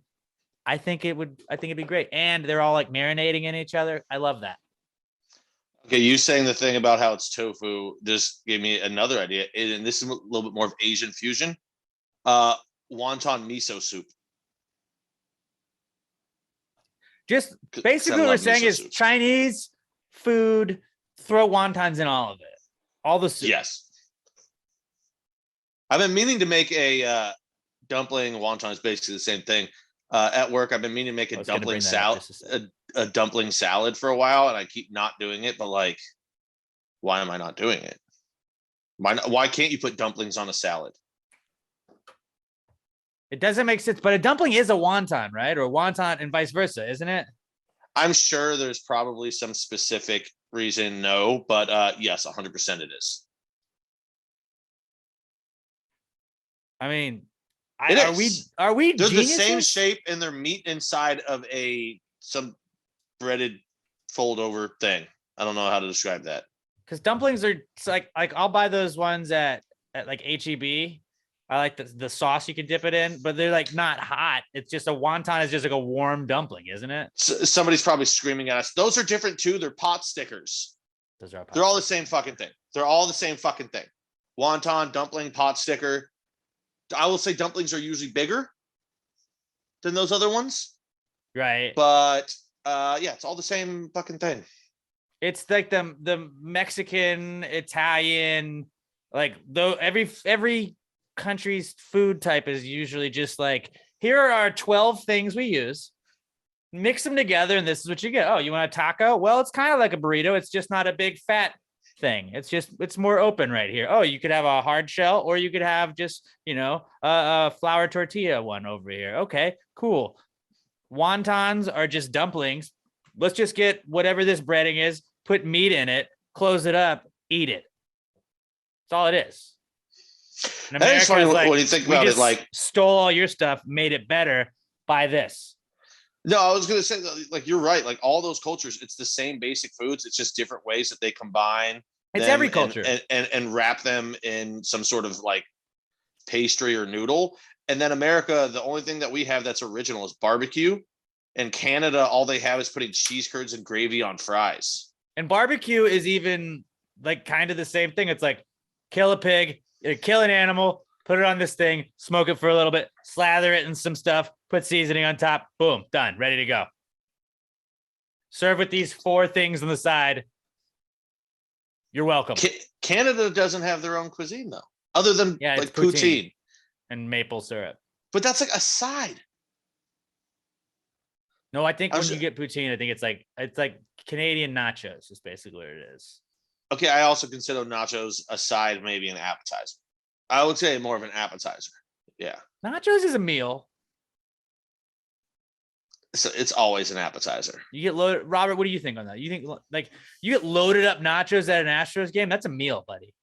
I think it'd be great, and they're all like marinating in each other. I love that. Okay, you saying the thing about how it's tofu just gave me another idea, and this is a little bit more of Asian fusion. Wonton miso soup. Just 'Cause basically I what we're love saying miso is soups. Chinese food, throw wontons in all of it. All the soup. Yes. I've been meaning to make a dumpling wonton is basically the same thing. At work, I've been meaning to make I a was gonna dumpling bring that up salad, just a second. a dumpling salad for a while, and I keep not doing it. But like, why am I not doing it? Why can't you put dumplings on a salad? It doesn't make sense, but a dumpling is a wonton, right? Or a wonton and vice versa, isn't it? I'm sure there's probably some specific reason, no, but yes, 100% it is. I mean, It are we is. are we They're geniuses? the same shape, and they're meat inside of some breaded fold over thing. I don't know how to describe that. Because dumplings are it's like I'll buy those ones at like HEB. I like the sauce you can dip it in, but they're like not hot. It's just a wonton is just like a warm dumpling, isn't it? Somebody's probably screaming at us. Those are different too. They're pot stickers. Those are They're all the same fucking thing. They're all the same fucking thing. Wonton, dumpling, pot sticker. I will say dumplings are usually bigger than those other ones, right. but yeah, it's all the same fucking thing. It's like the Mexican, Italian, like though every country's food type is usually just like, here are our 12 things we use, mix them together, and this is what you get. Oh, you want a taco? Well, it's kind of like a burrito. It's just not a big fat thing. It's more open right here. Oh, you could have a hard shell, or you could have just, a flour tortilla one over here. Okay, cool. Wontons are just dumplings. Let's just get whatever this breading is, put meat in it, close it up, eat it. That's all it is. And And it's funny America's when you think we about it, just like, stole all your stuff, made it better by this. no, I was gonna say, like, you're right. Like all those cultures, it's the same basic foods. It's just different ways that they combine. It's them every culture. and wrap them in some sort of like pastry or noodle. And then America, the only thing that we have that's original is barbecue. In Canada, all they have is putting cheese curds and gravy on fries. And barbecue is even like kind of the same thing. It's like kill a pig, kill an animal, put it on this thing, smoke it for a little bit, slather it in some stuff, put seasoning on top, boom, done, ready to go. Serve with these 4 things on the side. You're welcome. Canada doesn't have their own cuisine though, other than like poutine and maple syrup. But that's like a side. No, I think when you get poutine, I think it's like Canadian nachos is basically what it is. Okay, I also consider nachos a side, maybe an appetizer. I would say more of an appetizer. Yeah. Nachos is a meal. So it's always an appetizer. You get loaded. Robert, what do you think on that? You think like you get loaded up nachos at an Astros game? That's a meal, buddy.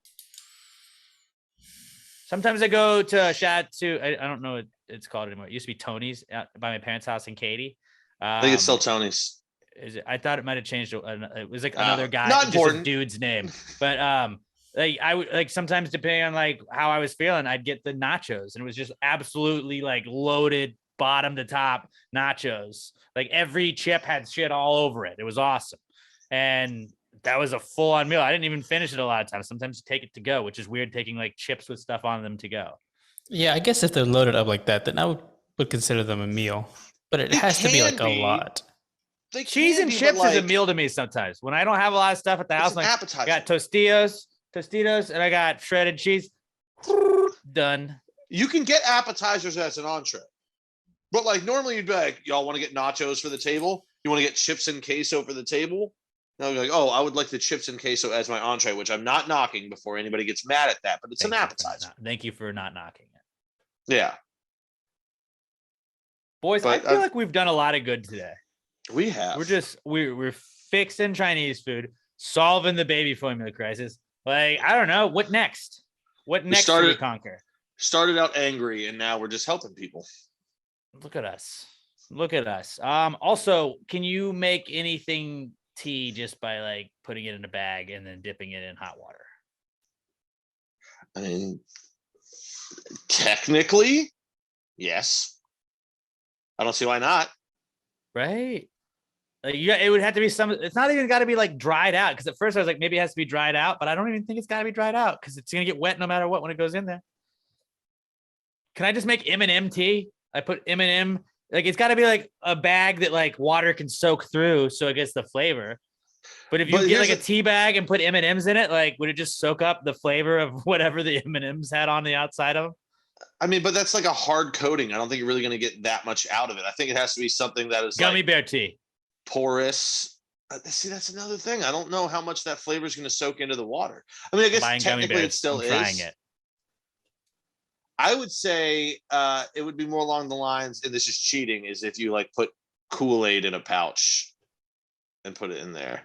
Sometimes I go to I don't know what it's called anymore. It used to be Tony's by my parents' house in Katy. I think it's still Tony's. Is it? I thought it might have changed. It was like another guy, not just important. a dude's name. But like I would like sometimes depending on like how I was feeling, I'd get the nachos, and it was just absolutely like loaded bottom to top nachos. Like every chip had shit all over it. It was awesome, and that was a full-on meal. I didn't even finish it a lot of times. Sometimes you take it to go, which is weird, taking like chips with stuff on them to go. Yeah, I guess if they're loaded up like that, then I would consider them a meal. But it has to be like a lot. Cheese and chips is a meal to me sometimes. When I don't have a lot of stuff at the house, like appetizer. I got Tostitos, and I got shredded cheese. Done. You can get appetizers as an entree. But like normally you'd be like, y'all want to get nachos for the table? You want to get chips and queso for the table? And I'll be like, oh, I would like the chips and queso as my entree, which I'm not knocking before anybody gets mad at that, but it's an appetizer. Thank you for not knocking it. Yeah. Boys, I feel like we've done a lot of good today. We have. We're fixing Chinese food, solving the baby formula crisis. Like, I don't know. What next? What next do we conquer? Started out angry, and now we're just helping people. Look at us. Look at us. Also, can you make anything tea just by like putting it in a bag and then dipping it in hot water? I mean, technically, yes. I don't see why not. Right? Like it would have to be some. It's not even got to be like dried out. Because at first I was like, maybe it has to be dried out, but I don't even think it's got to be dried out because it's gonna get wet no matter what when it goes in there. Can I just make M&M tea? I put M&M. Like it's got to be like a bag that like water can soak through, so it gets the flavor. But if you get like a tea bag and put M&Ms in it, like would it just soak up the flavor of whatever the M&Ms had on the outside of them? I mean, but that's like a hard coating. I don't think you're really going to get that much out of it. I think it has to be something that is Gummy like bear tea. porous. See, that's another thing. I don't know how much that flavor is going to soak into the water. I mean, I guess Buying gummy technically it bears. still I'm is. trying it. I would say it would be more along the lines, and this is cheating, is if you like put Kool-Aid in a pouch and put it in there.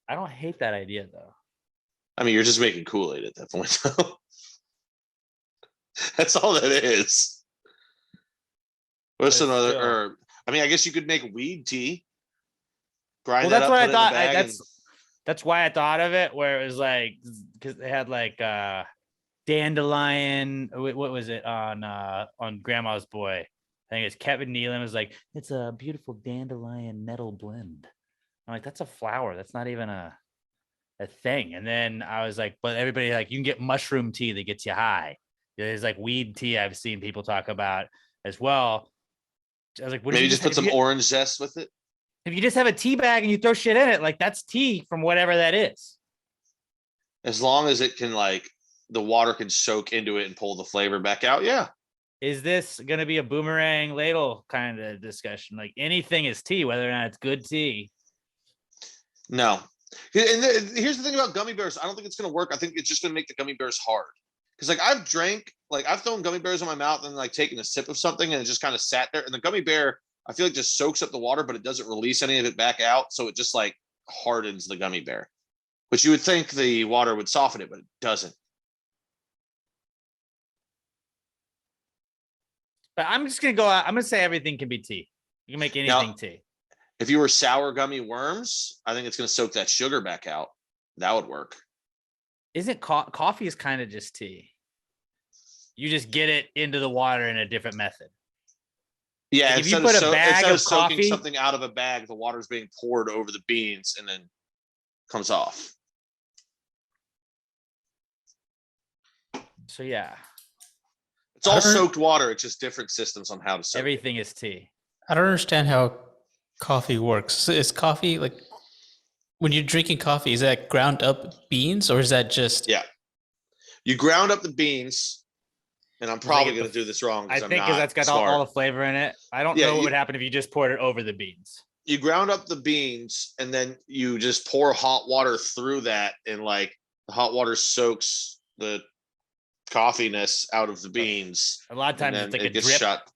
I don't hate that idea though. I mean, you're just making Kool-Aid at that point. That's all that is. What's But another still. herb? I mean, I guess you could make weed tea. Grind Well, that that's up, what I put it in a thought. bag, and That's why I thought of it, where it was like because they had like dandelion. What was it on Grandma's Boy? I think it's Kevin Nealon was like, it's a beautiful dandelion nettle blend. I'm like, that's a flower. That's not even a thing. And then I was like, but everybody like you can get mushroom tea that gets you high. There's like weed tea I've seen people talk about as well. I was like, what maybe just put some orange zest with it. if you just have a tea bag and you throw shit in it, like that's tea from whatever that is. As long as it can like the water can soak into it and pull the flavor back out. Yeah. Is this going to be a boomerang ladle kind of discussion? Like anything is tea, whether or not it's good tea. No. And here's the thing about gummy bears. I don't think it's going to work. I think it's just going to make the gummy bears hard. Because like I've thrown gummy bears in my mouth and like taken a sip of something and it just kind of sat there. And the gummy bear, I feel like just soaks up the water, but it doesn't release any of it back out. So it just like hardens the gummy bear, which you would think the water would soften it, but it doesn't. But I'm just going to go out. I'm going to say everything can be tea. You can make anything tea. If you were sour gummy worms, I think it's going to soak that sugar back out. That would work. Isn't coffee is kind of just tea? You just get it into the water in a different method. Yeah, like if you put a bag of soaking coffee, something out of a bag, the water's being poured over the beans and then comes off. So yeah, it's all soaked water. It's just different systems on how to soak. Everything is tea. I don't understand how coffee works. So is coffee like when you're drinking coffee? Is that ground up beans or is that just? Yeah, you ground up the beans. And I'm probably going to do this wrong. I think because that's got all the flavor in it. I don't know what would happen if you just poured it over the beans. You ground up the beans and then you just pour hot water through that. And like the hot water soaks the coffeeness out of the beans. A lot of times it's like a drip shot.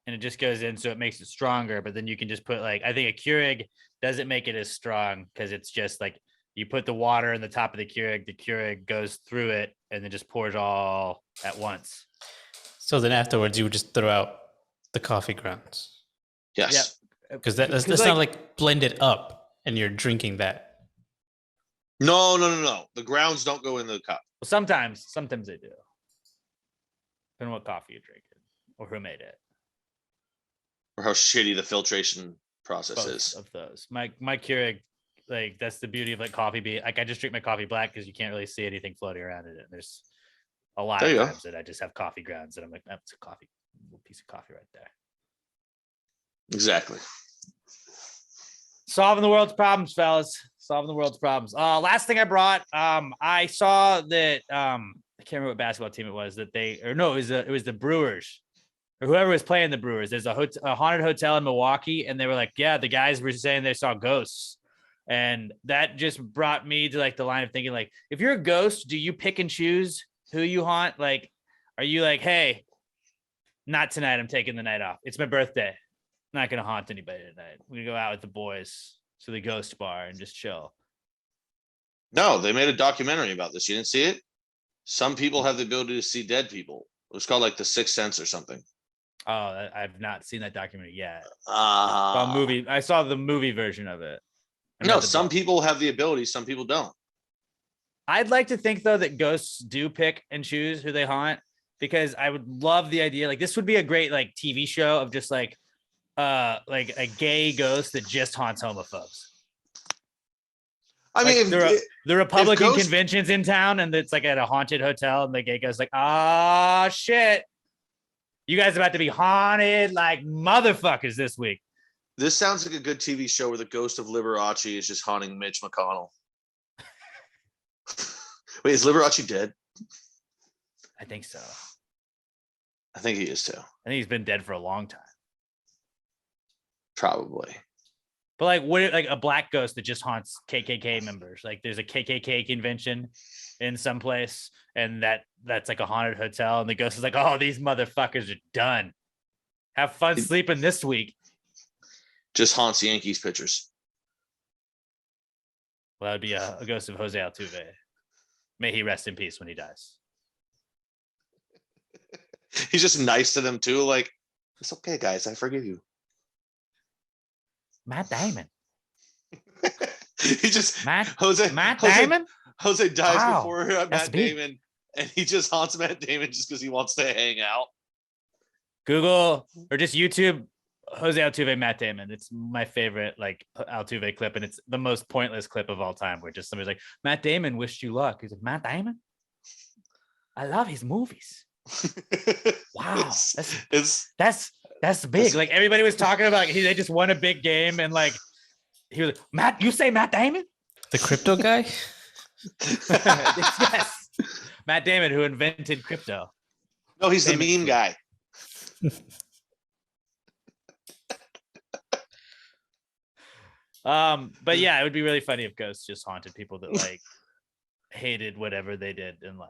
And it just goes in. So it makes it stronger. But then you can just put like, I think a Keurig doesn't make it as strong because it's just like you put the water in the top of the Keurig goes through it and then just pours all at once. So then afterwards you would just throw out the coffee grounds. Yes. Because that's not like blended up and you're drinking that. No. The grounds don't go in the cup. Well, sometimes they do. Depending on what coffee you're drinking or who made it. Or how shitty the filtration process Both is. of those. My Keurig, like that's the beauty of like coffee bean. Like I just drink my coffee black because you can't really see anything floating around in it. There's a lot of times that I just have coffee grounds and I'm like, that's a little piece of coffee right there. Exactly. Solving the world's problems, fellas. Solving the world's problems. Last thing I brought, I saw that I can't remember what basketball team it was it was the Brewers. Or whoever was playing the Brewers. There's a haunted hotel in Milwaukee, and they were like, yeah, the guys were saying they saw ghosts. And that just brought me to like the line of thinking, like, if you're a ghost, do you pick and choose who you haunt? Like, are you like, hey, not tonight, I'm taking the night off. It's my birthday. I'm not going to haunt anybody tonight. We're going to go out with the boys to the ghost bar and just chill. No, they made a documentary about this. You didn't see it? Some people have the ability to see dead people. It was called like The Sixth Sense or something. I've not seen that documentary yet. Uh, I saw the movie version of it. No, some people have the ability, some people don't. I'd like to think though that ghosts do pick and choose who they haunt, because I would love the idea. Like this would be a great like TV show of just like a gay ghost that just haunts homophobes. I mean, like the Republican ghost... convention's in town and it's like at a haunted hotel and the gay guy's like, ah, shit. You guys are about to be haunted like motherfuckers this week. This sounds like a good TV show where the ghost of Liberace is just haunting Mitch McConnell. Wait, is Liberace dead? I think so. I think he is too. I think he's been dead for a long time. Probably. But like, what, like a black ghost that just haunts KKK members? Like, there's a KKK convention in some place, and that's like a haunted hotel, and the ghost is like, "Oh, these motherfuckers are done. Have fun sleeping this week." Just haunts Yankees pitchers. Well, that would be a ghost of Jose Altuve. May he rest in peace when he dies. He's just nice to them too. Like, it's okay, guys. I forgive you. Matt Damon. He just Matt Damon. Jose dies before Matt Damon, and he just haunts Matt Damon just because he wants to hang out. Google or just YouTube Jose Altuve, Matt Damon. It's my favorite like Altuve clip, and it's the most pointless clip of all time. Where just somebody's like, "Matt Damon wished you luck." He's like, "Matt Damon, I love his movies." Wow, that's big. Like everybody was talking about, they just won a big game, and like he was like, "Matt, you say Matt Damon, the crypto guy?" Yes, Matt Damon, who invented crypto. No, he's the meme guy. But yeah, it would be really funny if ghosts just haunted people that like hated whatever they did in life.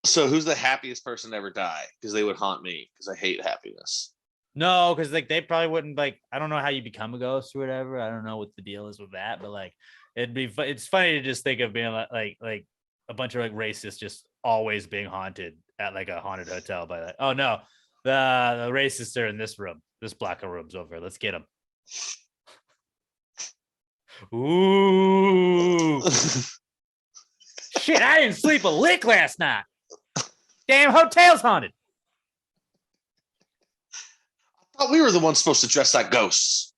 So who's the happiest person to ever die? Because they would haunt me because I hate happiness. No, because like they probably wouldn't like. I don't know how you become a ghost or whatever. I don't know what the deal is with that, but like it's funny to just think of being like a bunch of like racists just always being haunted at like a haunted hotel by like, oh no, the racists are in this room. This black room's over. Let's get them. Ooh. Shit, I didn't sleep a lick last night. Damn hotel's haunted. I thought we were the ones supposed to dress like ghosts.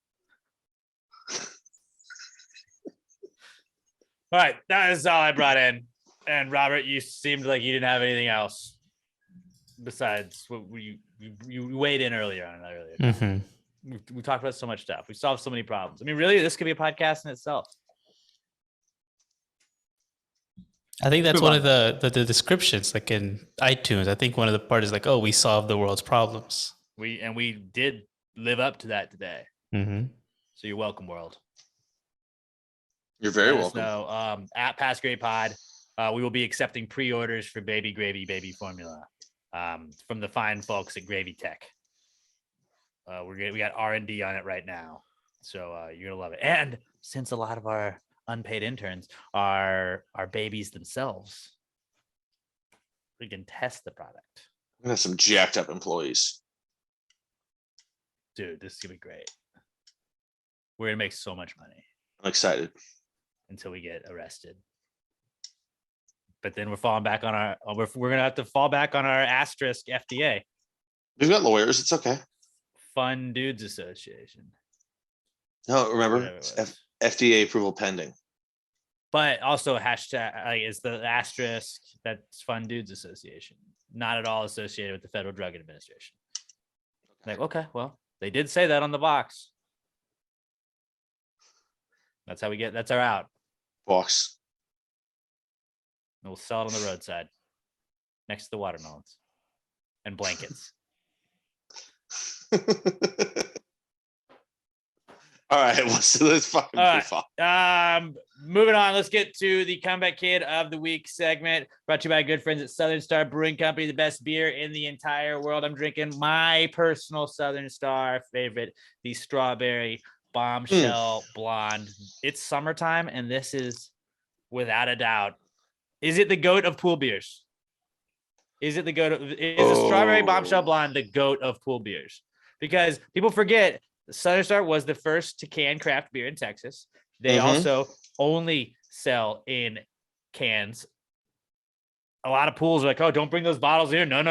All right, that is all I brought in. And Robert, you seemed like you didn't have anything else besides what you weighed in earlier on it earlier. Mm-hmm. We talked about so much stuff. We solved so many problems. I mean, really, this could be a podcast in itself. I think that's one of the descriptions, like in iTunes. I think one of the part is like, "Oh, we solved the world's problems." We did live up to that today. Mm-hmm. So you're welcome, world. You're very welcome. So at Past Gray Pod, we will be accepting pre-orders for Baby Gravy Baby Formula from the fine folks at Gravy Tech. We got R&D on it right now, so you're gonna love it. And since a lot of our unpaid interns are babies themselves, we can test the product. We have some jacked up employees. Dude, this is gonna be great. We're gonna make so much money. I'm excited. Until we get arrested. But then we're falling back on our we're gonna have to fall back on our asterisk FDA. We've got lawyers. It's okay. Fun Dudes Association. No, remember, FDA approval pending. But also hashtag like is the asterisk that's Fun Dudes Association, not at all associated with the Federal Drug Administration. Like, okay, well, they did say that on the box. That's our out. Box. And we'll sell it on the roadside next to the watermelons and blankets. All right, let's fucking move on. Moving on, let's get to the Comeback Kid of the Week segment, brought to you by good friends at Southern Star Brewing Company, the best beer in the entire world. I'm drinking my personal Southern Star favorite, the Strawberry Bombshell Blonde. It's summertime, and this is, without a doubt, is it the GOAT of pool beers? Is it the goat? Is a strawberry bombshell blonde the goat of pool beers? Because people forget Southern Star was the first to can craft beer in Texas. They also only sell in cans. A lot of pools are like, oh, don't bring those bottles here. No.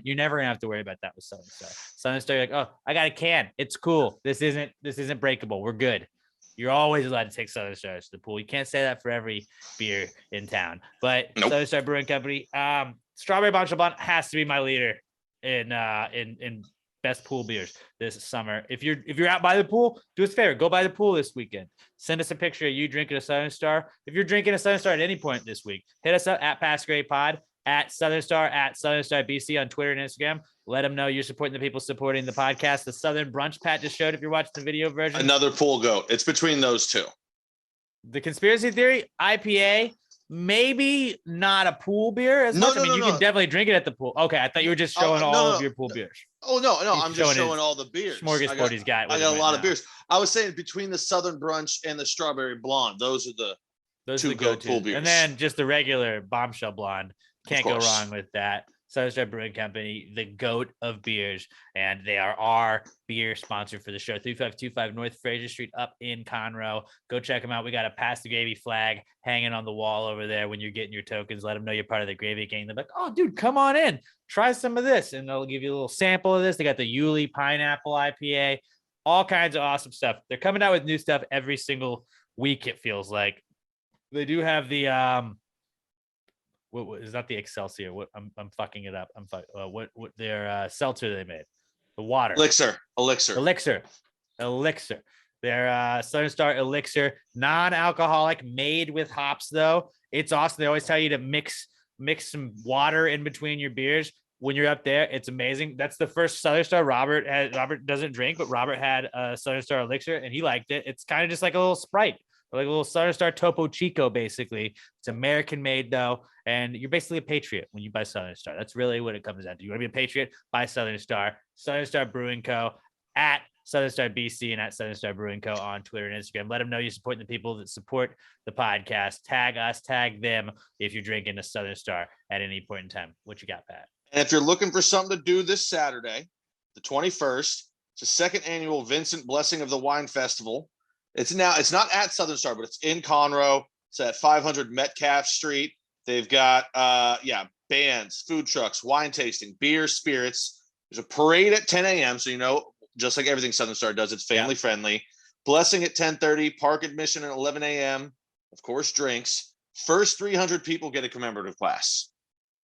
You're never gonna have to worry about that with Southern Star. Southern Star, you're like, oh, I got a can. It's cool. This isn't breakable. We're good. You're always allowed to take Southern Star to the pool. You can't say that for every beer in town. But Southern Star Brewing Company, Strawberry Bombshell Blonde has to be my leader in best pool beers this summer. If you're out by the pool, do us a favor. Go by the pool this weekend. Send us a picture of you drinking a Southern Star. If you're drinking a Southern Star at any point this week, hit us up at Past Grade Pod, at Southern Star BC on Twitter and Instagram. Let them know you're supporting the people supporting the podcast. The Southern Brunch Pat just showed if you're watching the video version. Another pool goat. It's between those two. The conspiracy theory, IPA, maybe not a pool beer as much. I mean, you can definitely drink it at the pool. Okay, I thought you were just showing all of your pool beers. Oh, no, I'm just showing all the beers. Smorgasbord he's got. I got a lot of beers. I was saying between the Southern Brunch and the Strawberry Blonde, those are the two goat pool beers. And then just the regular Bombshell Blonde. Can't go wrong with that. Southern Star Brewing Company, the goat of beers, and they are our beer sponsor for the show. 3525 North Fraser Street up in Conroe. Go check them out. We got a Pass the Gravy flag hanging on the wall over there when you're getting your tokens. Let them know you're part of the Gravy Gang. They're like, oh, dude, come on in. Try some of this. And they'll give you a little sample of this. They got the Yulee Pineapple IPA, all kinds of awesome stuff. They're coming out with new stuff every single week, it feels like. They do have the what is not the Excelsior? What I'm fucking it up. What their seltzer they made, the water elixir. Their Southern Star Elixir, non-alcoholic, made with hops though. It's awesome. They always tell you to mix some water in between your beers when you're up there. It's amazing. That's the first Southern Star Robert doesn't drink, but Robert had a Southern Star Elixir and he liked it. It's kind of just like a little Sprite. Like a little Southern Star Topo Chico, basically. It's American made though, and you're basically a patriot when you buy Southern Star. That's really what it comes down to. You want to be a patriot? Buy Southern Star. Southern Star Brewing Co. at Southern Star BC and at Southern Star Brewing Co. on Twitter and Instagram. Let them know you're supporting the people that support the podcast. Tag us, tag them if you're drinking a Southern Star at any point in time. What you got, Pat? And if you're looking for something to do this Saturday, the 21st, it's the second annual Vincent Blessing of the Wine Festival. It's not at Southern Star, but it's in Conroe. It's at 500 Metcalf Street. They've got bands, food trucks, wine tasting, beer, spirits. There's a parade at 10 a.m. So just like everything Southern Star does, it's family friendly. Blessing at 10:30, park admission at 11 a.m. Of course, drinks. First 300 people get a commemorative glass.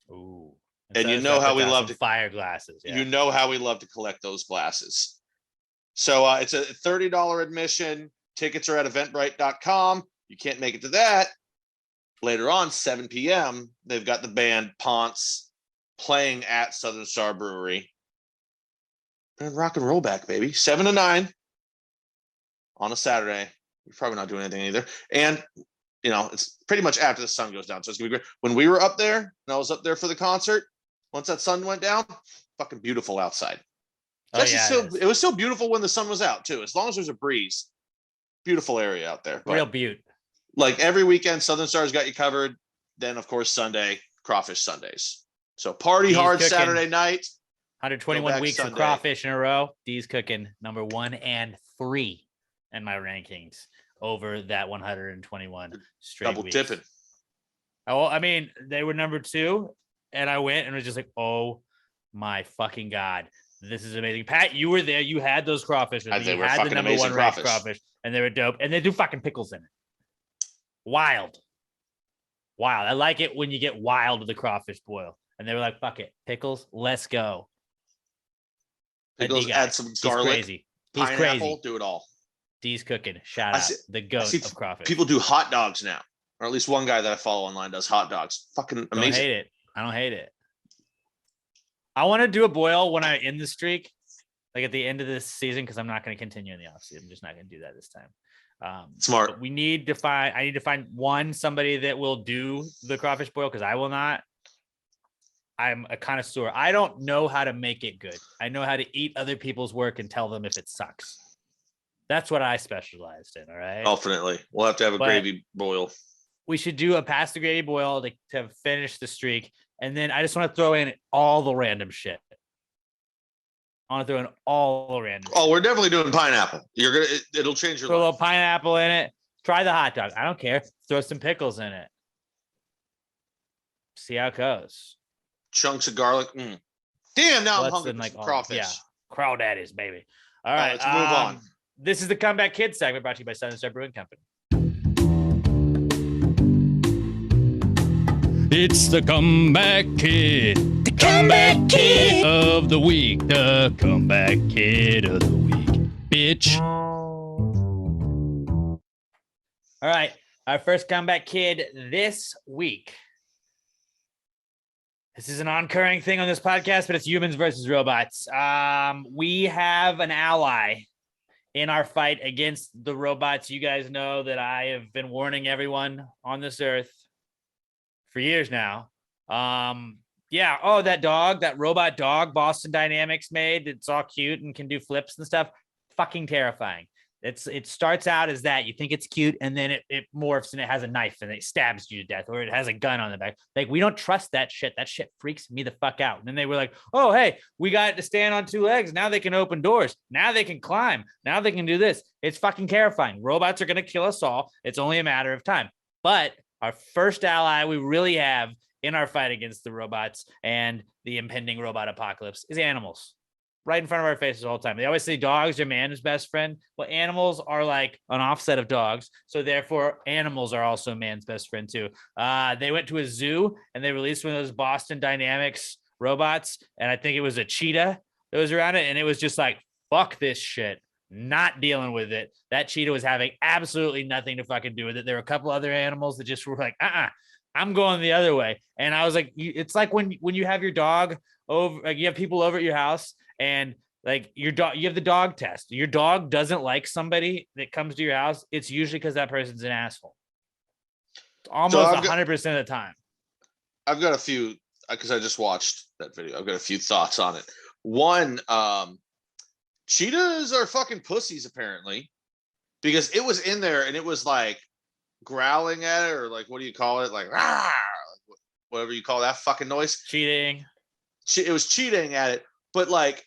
Ooh. And you know how we love to fire glasses. Yeah. You know how we love to collect those glasses. So it's a $30 admission. Tickets are at eventbrite.com. You can't make it to that. Later on, 7 p.m., they've got the band Ponce playing at Southern Star Brewery. And rock and roll back, baby. 7 to 9 on a Saturday. You're probably not doing anything either. And, it's pretty much after the sun goes down. So it's going to be great. When we were up there, and I was up there for the concert, once that sun went down, fucking beautiful outside. It was so beautiful when the sun was out, too. As long as there's a breeze. Beautiful area out there. Real beaut. Like every weekend, Southern Star's got you covered. Then, of course, Sunday, Crawfish Sundays. So party hard cooking. Saturday night. 121 weeks Sunday. Of crawfish in a row. D's cooking number 1 and 3 in my rankings over that 121 straight Double weeks. dipping. Oh, I mean, they were number 2, and I went and was just like, oh my fucking God. This is amazing. Pat, you were there. You had those crawfish. You had the number 1 ranked crawfish, and they were dope. And they do fucking pickles in it. Wild. I like it when you get wild with the crawfish boil. And they were like, fuck it. Pickles, let's go. Pickles, add some garlic. He's crazy. Pineapple, do it all. D's cooking. Shout out. The goat of crawfish. People do hot dogs now. Or at least one guy that I follow online does hot dogs. Fucking amazing. I don't hate it. I want to do a boil when I end the streak, like at the end of this season, because I'm not going to continue in the offseason. I'm just not going to do that this time. Smart. I need to find somebody that will do the crawfish boil, because I will not. I'm a connoisseur. I don't know how to make it good. I know how to eat other people's work and tell them if it sucks. That's what I specialized in. All right. Definitely. We'll have to have a gravy boil. We should do a past the gravy boil to finish the streak. And then I just want to throw in all the random shit. I want to throw in all the random. Oh, we're definitely doing pineapple. It'll change your Throw a life. little pineapple in it. Try the hot dog. I don't care. Throw some pickles in it. See how it goes. Chunks of garlic. Damn, now I'm Less hungry than for like some crawfish. Yeah, crawdaddies, baby. All right, let's move on. This is the Comeback Kids segment brought to you by Southern Star Brewing Company. It's the Comeback Kid. The Comeback Kid of the week. The Comeback Kid of the week. Bitch. All right, our first Comeback Kid this week. This is an oncurring thing on this podcast, but it's humans versus robots. We have an ally in our fight against the robots. You guys know that I have been warning everyone on this earth for years now. That robot dog Boston Dynamics made. It's all cute and can do flips and stuff. Fucking terrifying. It starts out as that. You think it's cute, and then it morphs and it has a knife and it stabs you to death, or it has a gun on the back. Like, we don't trust that shit. That shit freaks me the fuck out. And then they were like, oh, hey, we got it to stand on two legs. Now they can open doors. Now they can climb. Now they can do this. It's fucking terrifying. Robots are going to kill us all. It's only a matter of time. But our first ally we really have in our fight against the robots and the impending robot apocalypse is animals. Right in front of our faces all the time. They always say dogs are man's best friend. Well, animals are like an offset of dogs. So therefore, animals are also man's best friend too. They went to a zoo and they released one of those Boston Dynamics robots. And I think it was a cheetah that was around it. And it was just like, fuck this shit. Not dealing with it. That cheetah was having absolutely nothing to fucking do with it. There were a couple other animals that just were like, I'm going the other way. And I was like, it's like when you have your dog over, like you have people over at your house and like your dog, you have the dog test. Your dog doesn't like somebody that comes to your house. It's usually because that person's an asshole. It's almost 100% of the time. I've got a few, because I just watched that video. I've got a few thoughts on it. One, cheetahs are fucking pussies apparently, because it was in there and it was like growling at it, or like, what do you call it? Like, rah, whatever you call that fucking noise. Cheating. It was cheating at it, but like,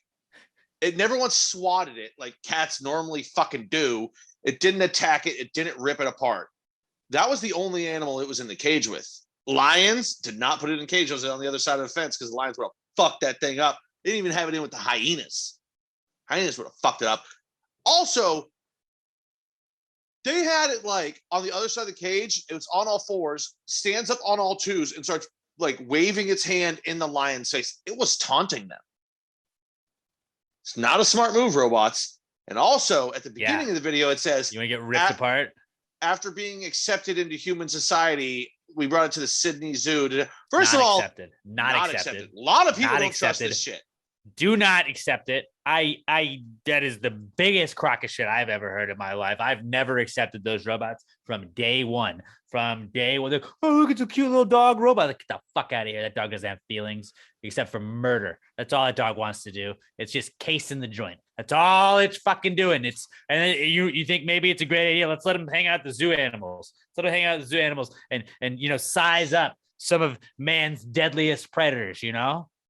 it never once swatted it like cats normally fucking do. It didn't attack it. It didn't rip it apart. That was the only animal it was in the cage with. Lions did not put it in cage. It was on the other side of the fence because the lions would have fucked that thing up. They didn't even have it in with the hyenas. Hyenas would have fucked it up. Also, they had it like on the other side of the cage. It was on all fours, stands up on all twos, and starts like waving its hand in the lion's face. It was taunting them. It's not a smart move, robots. And also, at the beginning of the video, it says, you want to get ripped apart? After being accepted into human society, we brought it to the Sydney Zoo. First not of all, accepted. Not accepted. A lot of people not don't accepted. trust this shit. Do not accept it. That is the biggest crock of shit I've ever heard in my life. I've never accepted those robots from day one. From day one, oh, look, it's a cute little dog robot. Like, get the fuck out of here. That dog doesn't have feelings except for murder. That's all that dog wants to do. It's just casing the joint. That's all it's fucking doing. You think maybe it's a great idea. Let's let them hang out with the zoo animals. Let's let them hang out with the zoo animals and size up some of man's deadliest predators,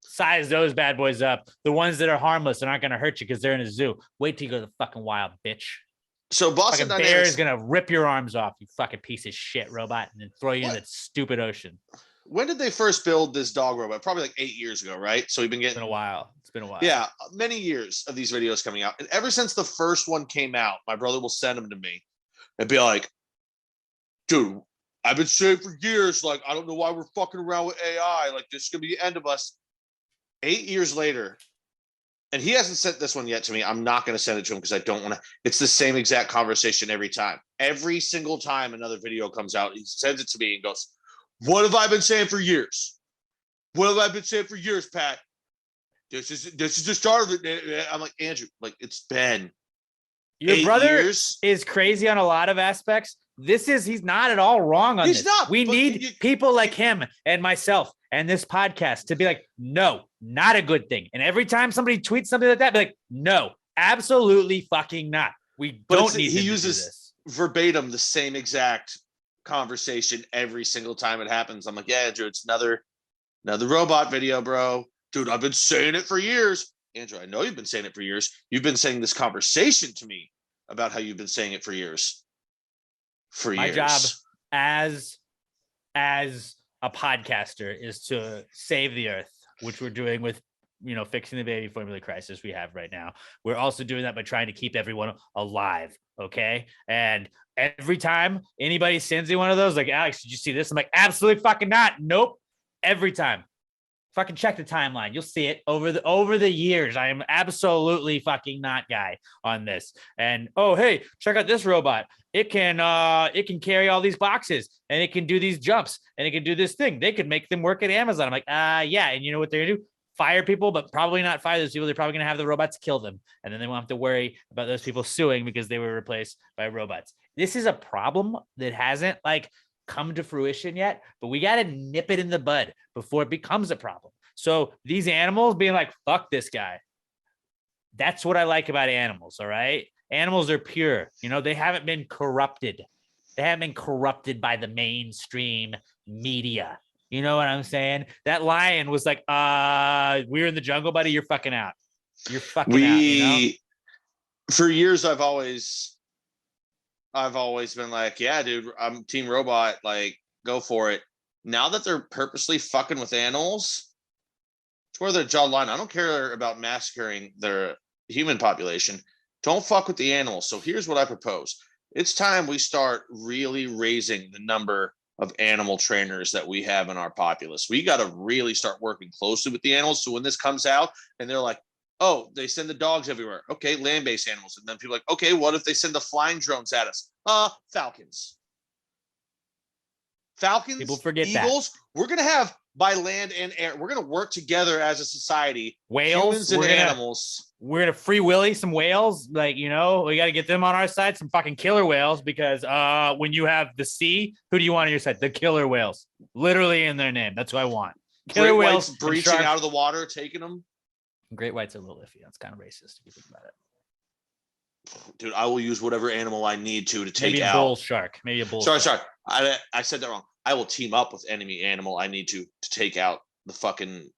Size those bad boys up. The ones that are harmless and aren't going to hurt you because they're in a zoo. Wait till you go to the fucking wild, bitch. So Boston fucking Dynamics bear is going to rip your arms off, you fucking piece of shit robot, and then throw you in that stupid ocean. When did they first build this dog robot? Probably like 8 years ago, right? So we've been getting... It's been a while. Yeah, many years of these videos coming out. And ever since the first one came out, my brother will send them to me and be like, dude, I've been saying for years, like, I don't know why we're fucking around with AI. Like, this is going to be the end of us. 8 years later, and he hasn't sent this one yet to me. I'm not going to send it to him because I don't want to. It's the same exact conversation every time. Every single time another video comes out, he sends it to me and goes, what have I been saying for years? What have I been saying for years, Pat? This is the start of it. I'm like, Andrew, like, it's been your brother years. Is crazy on a lot of aspects. He's not at all wrong on this. Not. We need people like him and myself and this podcast to be like, no, not a good thing. And every time somebody tweets something like that, be like, no, absolutely fucking not. We don't need. He uses verbatim the same exact conversation every single time it happens. I'm like, yeah, Andrew, it's another Now the robot video, bro. Dude, I've been saying it for years. Andrew, I know you've been saying it for years. You've been saying this conversation to me about how you've been saying it for years. My job as a podcaster is to save the earth, which we're doing with, fixing the baby formula crisis we have right now. We're also doing that by trying to keep everyone alive. Okay. And every time anybody sends me one of those, like, Alex, did you see this? I'm like, absolutely fucking not. Nope. Every time. Fucking check the timeline. You'll see it over the years. I am absolutely fucking not guy on this. And oh, hey, check out this robot. It can carry all these boxes and it can do these jumps and it can do this thing. They could make them work at Amazon. I'm like, yeah. And you know what they're gonna do? Fire people, but probably not fire those people. They're probably gonna have the robots kill them, and then they won't have to worry about those people suing because they were replaced by robots. This is a problem that hasn't come to fruition yet, but we got to nip it in the bud before it becomes a problem. So these animals being like, fuck this guy. That's what I like about animals. All right. Animals are pure. They haven't been corrupted. They haven't been corrupted by the mainstream media. You know what I'm saying? That lion was like, we're in the jungle, buddy. You're fucking out. You're fucking out. For years, I've always been like, yeah, dude, I'm Team Robot. Like, go for it. Now that they're purposely fucking with animals, it's where they're draw the line. I don't care about massacring their human population. Don't fuck with the animals. So here's what I propose. It's time we start really raising the number of animal trainers that we have in our populace. We got to really start working closely with the animals. So when this comes out and they're like, oh, they send the dogs everywhere. Okay, land-based animals. And then people are like, okay, what if they send the flying drones at us? Falcons. People forget eagles. We're going to have by land and air. We're going to work together as a society. Whales and animals. We're going to free willy some whales. We got to get them on our side, some fucking killer whales, because when you have the sea, who do you want on your side? The killer whales. Literally in their name. That's what I want. Killer whales breaching out of the water, taking them. Great white's a little iffy. That's kind of racist if you think about it. Dude, I will use whatever animal I need to take maybe out. Bull shark. Maybe a bull. Sorry. I said that wrong. I will team up with enemy animal I need to take out the fucking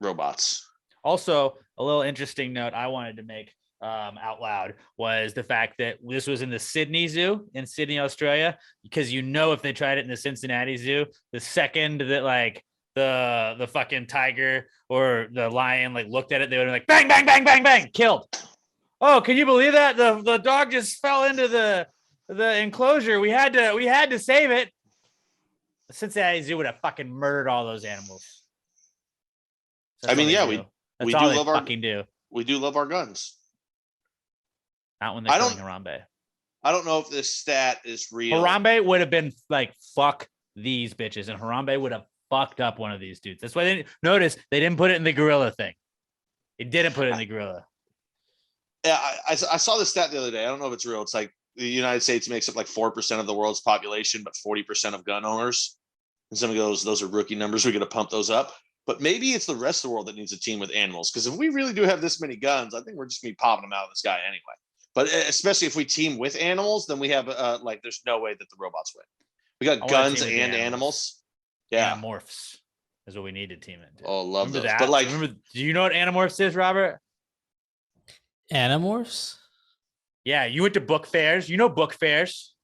robots. Also, a little interesting note I wanted to make out loud was the fact that this was in the Sydney Zoo in Sydney, Australia, because if they tried it in the Cincinnati Zoo, the second that the fucking tiger or the lion looked at it, they would have bang, bang, bang, bang, bang, killed. Oh, can you believe that? The dog just fell into the enclosure. We had to save it. The Cincinnati Zoo would have fucking murdered all those animals. That's we do love we do love our guns. Not when they're killing Harambe. I don't know if this stat is real. Harambe would have been like, fuck these bitches, and Harambe would have fucked up one of these dudes. That's why they didn't put it in the gorilla thing. It didn't put it in the gorilla. Yeah, I saw this stat the other day. I don't know if it's real. It's like the United States makes up 4% of the world's population, but 40% of gun owners. And some of those are rookie numbers. We're going to pump those up. But maybe it's the rest of the world that needs a team with animals. Because if we really do have this many guns, I think we're just going to be popping them out of the sky anyway. But especially if we team with animals, then we have there's no way that the robots win. We got guns and animals. Yeah. Animorphs is what we need to team into. Oh, love those. That? But do you know what Animorphs is, Robert? Animorphs? Yeah, you went to book fairs. You know book fairs.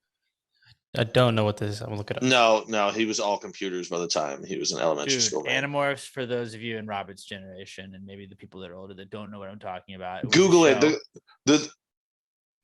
I don't know what this is. I'm gonna look it up. No, he was all computers by the time he was in elementary school. Right? Animorphs, for those of you in Robert's generation, and maybe the people that are older that don't know what I'm talking about. Google it.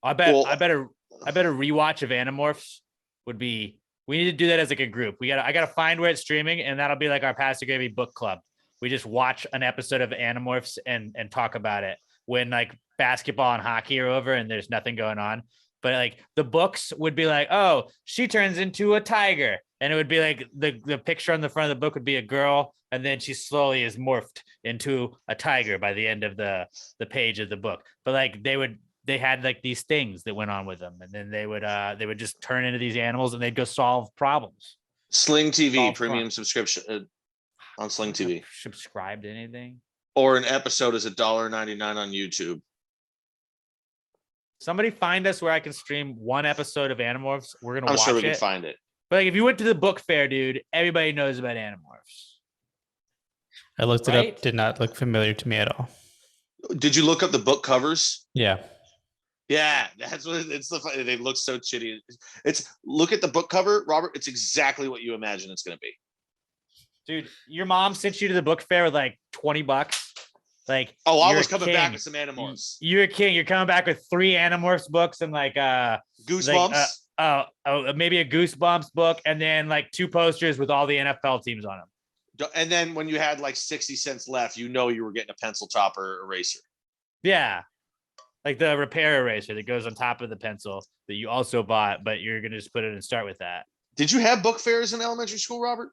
I bet a rewatch of Animorphs would be. We need to do that as a group. I gotta find where it's streaming, and that'll be our Pastor Gravy book club. We just watch an episode of Animorphs and talk about it when basketball and hockey are over and there's nothing going on. But the books would be oh, she turns into a tiger. And it would be the picture on the front of the book would be a girl. And then she slowly is morphed into a tiger by the end of the page of the book. But they had these things that went on with them. And then they would just turn into these animals and they'd go solve problems. Sling TV premium subscription on Sling TV. Subscribe to anything? Or an episode is $1.99 on YouTube. Somebody find us where I can stream one episode of Animorphs. We're gonna watch it. I'm sure we can find it. But if you went to the book fair, dude, everybody knows about Animorphs. I looked it Right? up. Did not look familiar to me at all. Did you look up the book covers? Yeah. Yeah, that's what it's they look so shitty. It's look at the book cover, Robert. It's exactly what you imagine it's going to be. Dude, your mom sent you to the book fair with like $20. Like, Oh, I you're was a coming back king. with some Animorphs. You're a king. You're coming back with 3 Animorphs books and like Goosebumps. maybe a Goosebumps book, and then like 2 posters with all the NFL teams on them. And then when you had like 60 cents left, you know you were getting a pencil topper eraser. Yeah. Like the repair eraser that goes on top of the pencil that you also bought, but you're going to just put it and start with that. Did you have book fairs in elementary school, Robert?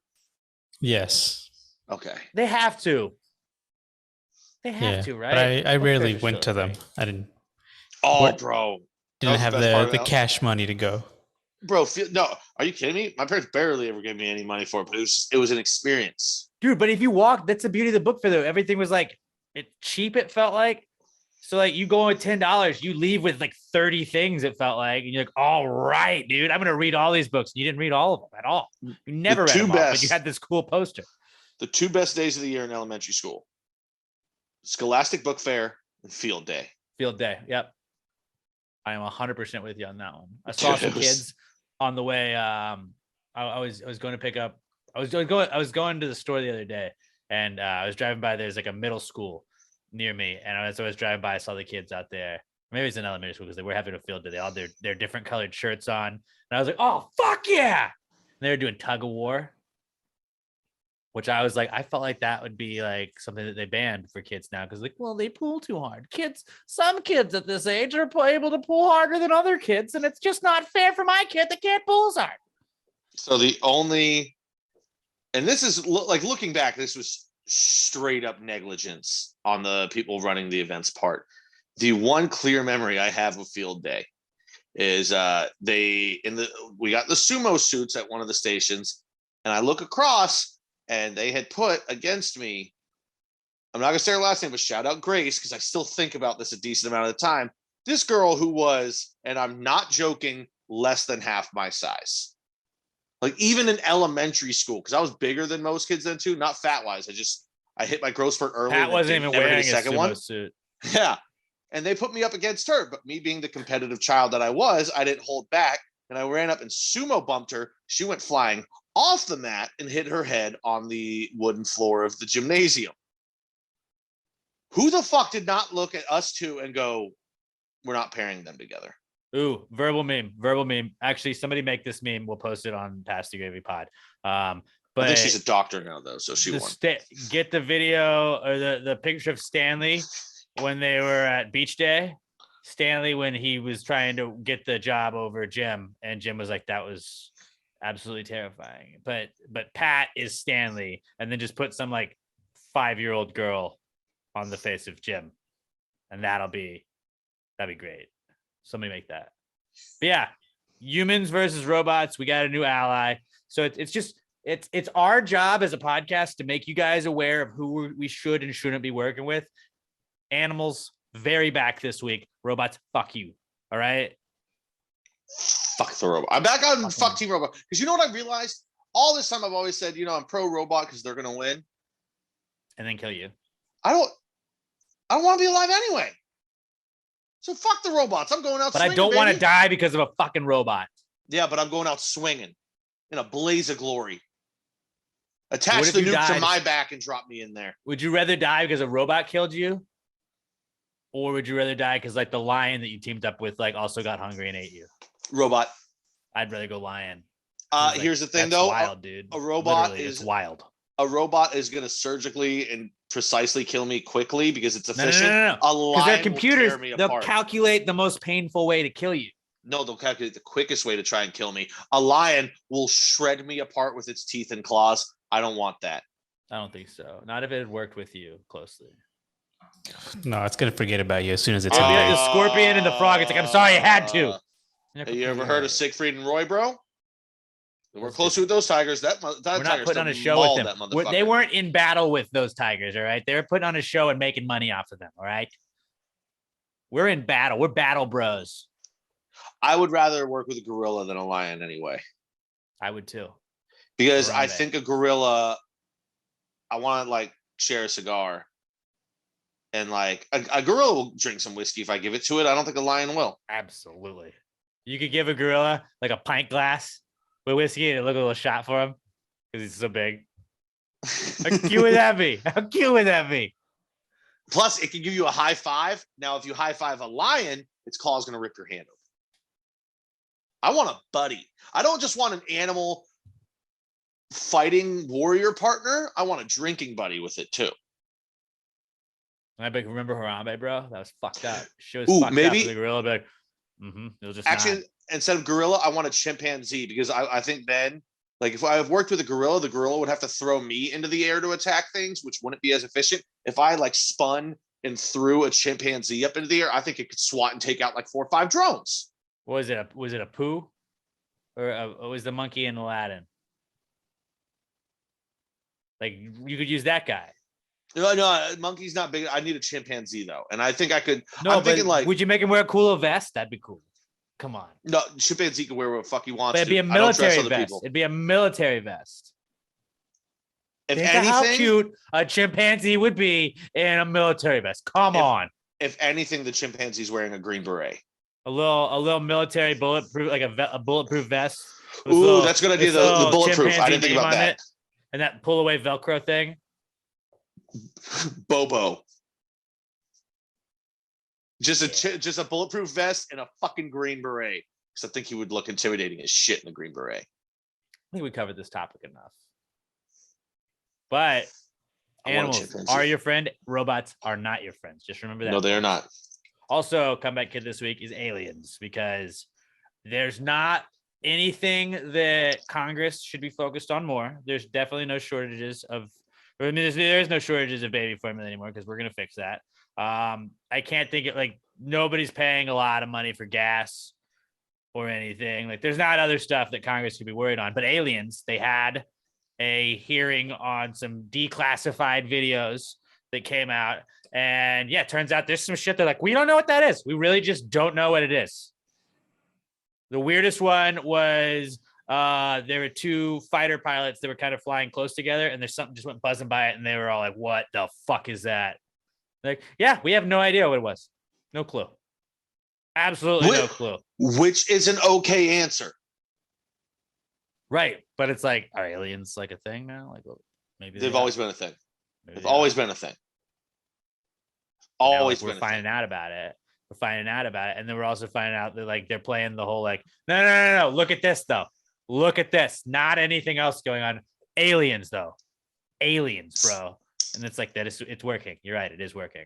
Yes. Okay. They have to. They have to, right? But I Book rarely fairs are went so to them. great. I didn't Oh, bro. didn't That have was the best part the of it. cash money to go. Bro, no. Are you kidding me? My parents barely ever gave me any money for it, but it was an experience. Dude, but if you walk, that's the beauty of the book fair though. Everything was like cheap, it felt like. So like you go with $10, you leave with like 30 things, it felt like, and you're like, all right, dude, I'm gonna read all these books. You didn't read all of them at all. You never read them all, but you had this cool poster. The 2 best days of the year in elementary school: Scholastic Book Fair and Field Day. Field day. Yep. I am 100% with you on that one. I saw some kids on the way. I was going to pick up. I was going to the store the other day, and I was driving by. There's like a middle school near me, and as I was driving by, I saw the kids out there. Maybe it's an elementary school because they were having a field day. They all had their different colored shirts on, and I was like, "Oh fuck yeah!" And they were doing tug of war, which I was like, I felt like that would be like something that they banned for kids now because like, well, they pull too hard. Some kids at this age are able to pull harder than other kids, and it's just not fair for my kid that can't pull as hard. So and this is like looking back, this was straight up negligence on the people running the events part. The one clear memory I have of Field Day is we got the sumo suits at one of the stations, and I look across and they had put against me, I'm not gonna say her last name, but shout out Grace, because I still think about this a decent amount of the time. This girl who was, and I'm not joking, less than half my size. Like even in elementary school, because I was bigger than most kids then too, not fat wise. I hit my growth spurt early. Pat wasn't even wearing a sumo suit. Yeah. And they put me up against her, but me being the competitive child that I was, I didn't hold back. And I ran up and sumo bumped her. She went flying off the mat and hit her head on the wooden floor of the gymnasium. Who the fuck did not look at us two and go, we're not pairing them together? Ooh, verbal meme. Actually, somebody make this meme. We'll post it on Pass the Gravy Pod. But I think she's a doctor now, though, so she won. Get the video or the picture of Stanley when they were at Beach Day. Stanley when he was trying to get the job over Jim, and Jim was like, "That was absolutely terrifying." But Pat is Stanley, and then just put some like 5-year-old girl on the face of Jim, and that'd be great. Somebody make that. But yeah, humans versus robots. We got a new ally. So it's our job as a podcast to make you guys aware of who we should and shouldn't be working with. Animals, very back this week. Robots, fuck you. All right. Fuck the robot. I'm back on fuck Team Robot. Because you know what I realized? All this time I've always said, I'm pro robot because they're gonna win. And then kill you. I don't want to be alive anyway. So fuck the robots. I'm going out but swinging, I don't want to baby. die because of a fucking robot. Yeah, but I'm going out swinging in a blaze of glory. Attach the nuke to my back and drop me in there. Would you rather die because a robot killed you? Or would you rather die because like the lion that you teamed up with like also got hungry and ate you? Robot. I'd rather go lion. Here's the thing though. Wild, dude. A robot Literally, is wild. A robot is going to surgically and precisely kill me quickly because it's efficient. No. Because they're computers. They'll calculate the most painful way to kill you. No, they'll calculate the quickest way to try and kill me. A lion will shred me apart with its teeth and claws. I don't want that. I don't think so. Not if it had worked with you closely. No, it's going to forget about you as soon as it's It'll be like the scorpion and the frog. It's like, I'm sorry, I had to. Have you ever heard of Siegfried and Roy, bro? We're closer with those tigers. We're not putting on a show with them. They weren't in battle with those tigers, all right? They were putting on a show and making money off of them, all right? We're in battle. We're battle bros. I would rather work with a gorilla than a lion anyway. I would too. Because I think a gorilla, I want to like share a cigar. And like a gorilla will drink some whiskey if I give it to it. I don't think a lion will. Absolutely. You could give a gorilla like a pint glass with whiskey and look a little shot for him because he's so big. How cute would that be? How cute would that be? Plus, it can give you a high five. Now, if you high five a lion, its claw is going to rip your hand open. I want a buddy. I don't just want an animal fighting warrior partner. I want a drinking buddy with it too. I remember Harambe, bro. That was fucked up. She was Ooh, fucked maybe- up for the gorilla, but it was just Actually, not. instead of gorilla, I want a chimpanzee because I think then, like, if I've worked with a gorilla, the gorilla would have to throw me into the air to attack things, which wouldn't be as efficient. If I like spun and threw a chimpanzee up into the air, I think it could swat and take out like 4 or 5 drones. What was it? Was it a poo? Or was the monkey in Aladdin? Like, you could use that guy. No, monkey's not big. I need a chimpanzee though, and I think I could. No, I'm thinking like, would you make him wear a cooler vest? That'd be cool. Come on. no, chimpanzee can wear what the fuck he wants. But it'd be a to. I don't trust military other vest. people. It'd be a military vest. If Think of how anything, cute a chimpanzee would be in a military vest. Come on. if anything, the chimpanzee's wearing a green beret. A little military bulletproof, like a bulletproof vest. with Ooh, little- that's a good idea. with The little bulletproof. I chimpanzee didn't think name about on that. it, and that pull away Velcro thing. Bobo. Just a bulletproof vest and a fucking green beret. Because I think he would look intimidating as shit in the green beret. I think we covered this topic enough. But I want a animals chimpanzee. are your friend. Robots are not your friends. Just remember that. No, they are not. Also, comeback kid this week is aliens, because there's not anything that Congress should be focused on more. There's definitely no shortages of, I mean, there's no shortages of baby formula anymore because we're going to fix that. I can't think of, like, nobody's paying a lot of money for gas or anything. Like, there's not other stuff that Congress could be worried on. But aliens, they had a hearing on some declassified videos that came out. And yeah, it turns out there's some shit. They're like, we don't know what that is. We really just don't know what it is. The weirdest one was there were 2 fighter pilots that were kind of flying close together, and there's something just went buzzing by it, and they were all like, what the fuck is that? Like, yeah, we have no idea what it was. No clue. Absolutely no clue. Which is an okay answer. Right. But it's like, are aliens like a thing now? Like, well, maybe They've always been a thing. maybe They've they always are. been a thing. Now, like, Always we're been a thing. finding out about it. We're finding out about it. And then we're also finding out that, like, they're playing the whole, like, no. Look at this, though. Look at this. Not anything else going on. Aliens, though. Aliens, bro. And it's like, it's working. You're right. It is working.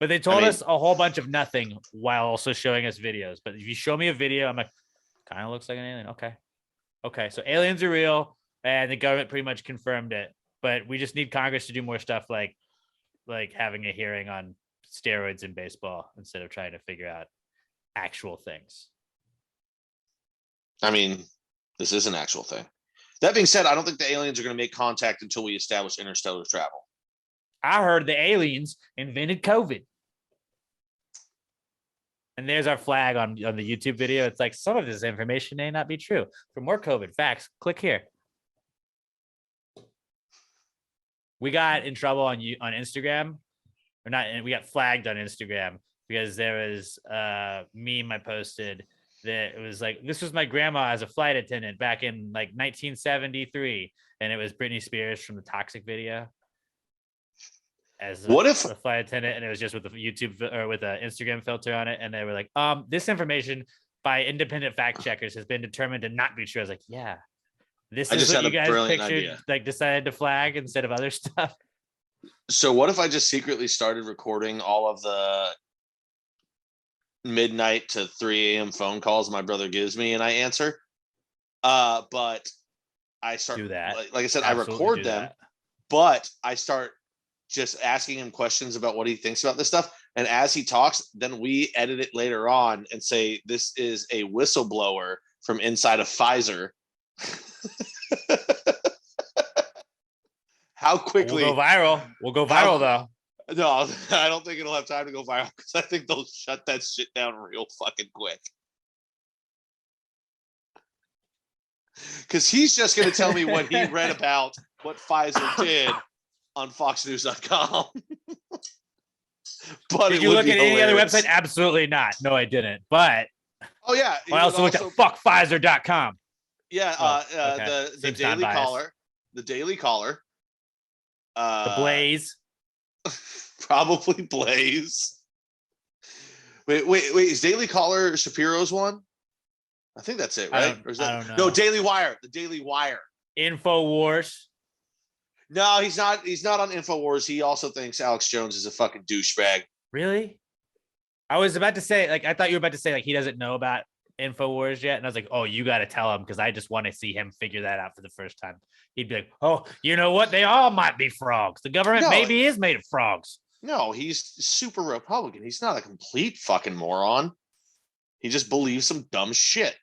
But they told us a whole bunch of nothing while also showing us videos. But if you show me a video, I'm like, kind of looks like an alien. Okay. So aliens are real, and the government pretty much confirmed it. But we just need Congress to do more stuff like having a hearing on steroids in baseball instead of trying to figure out actual things. I mean, this is an actual thing. That being said, I don't think the aliens are going to make contact until we establish interstellar travel. I heard the aliens invented COVID. And there's our flag on the YouTube video. It's like, some of this information may not be true. For more COVID facts, click here. We got in trouble on Instagram, or not, and we got flagged on Instagram because there was a meme I posted that it was like, this was my grandma as a flight attendant back in like 1973, and it was Britney Spears from the Toxic video as What if- a flight attendant, and it was just with the YouTube or with an Instagram filter on it, and they were like, this information by independent fact checkers has been determined to not be true. I was like, yeah. This I is just what had you a guys brilliant pictured, idea. like decided to flag instead of other stuff. So what if I just secretly started recording all of the midnight to 3 a.m. phone calls my brother gives me and I answer? But I start Do that. Like I said, Absolutely I record do them, that. but I start just asking him questions about what he thinks about this stuff. And as he talks, then we edit it later on and say, this is a whistleblower from inside of Pfizer. How quickly? We'll go viral. We'll go viral though. No, I don't think it'll have time to go viral because I think they'll shut that shit down real fucking quick. Because he's just going to tell me what he read about what Pfizer did on FoxNews.com. But Did it you would look be at any other hilarious. website? Absolutely not. No, I didn't. But Oh yeah, I also looked at fuckpfizer.com. Yeah, okay. the Seems Daily non-biased. Caller, the Daily Caller, The Blaze. probably Blaze. Wait, is Daily Caller Shapiro's one? I think that's it, right? Or is that, I don't know. No, Daily Wire. The Daily Wire. InfoWars. No, he's not. He's not on Infowars. He also thinks Alex Jones is a fucking douchebag. Really? I was about to say, like, I thought you were about to say, like, he doesn't know about InfoWars yet. And I was like, oh, you got to tell him because I just want to see him figure that out for the first time. He'd be like, oh, you know what? They all might be frogs. The government maybe is made of frogs. No, he's super Republican. He's not a complete fucking moron. He just believes some dumb shit,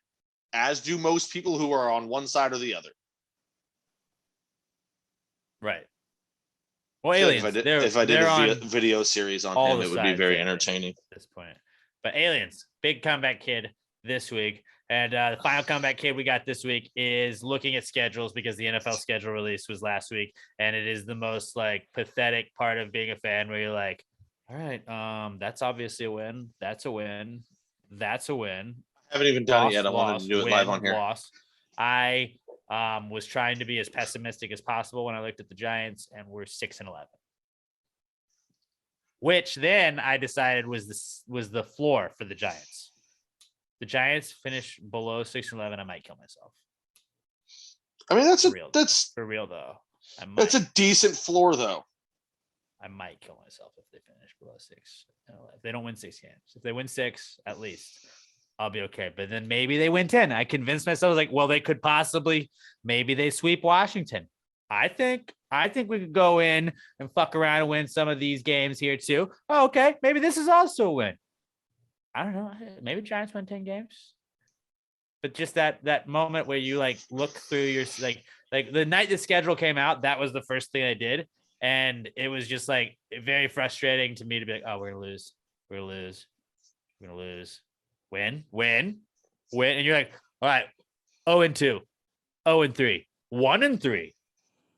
as do most people who are on one side or the other. Right. Well, aliens. If I did a video series on him, it would be very entertaining at this point. But aliens, big comeback kid this week. And the final comeback kid we got this week is looking at schedules because the NFL schedule release was last week. And it is the most like pathetic part of being a fan where you're like, all right, that's obviously a win. That's a win. That's a win. I haven't even done it yet. I wanted to do it live on here. Loss. I was trying to be as pessimistic as possible when I looked at the Giants, and we're 6-11. Which then I decided was the floor for the Giants. The Giants finish below 6-11. I might kill myself. I mean, that's for real though. That's a decent floor though. I might kill myself if they finish below 6. If they don't win 6 games, if they win 6 at least, I'll be okay. But then maybe they win 10. I convinced myself like, well, they could possibly, maybe they sweep Washington. I think we could go in and fuck around and win some of these games here too. Oh, okay. Maybe this is also a win. I don't know. Maybe Giants win 10 games. But just that moment where you like look through your like the night the schedule came out, that was the first thing I did. And it was just like very frustrating to me to be like, oh, we're gonna lose. We're gonna lose. We're gonna lose. Win. And you're like, all right, 0-2, 0-3, 1-3,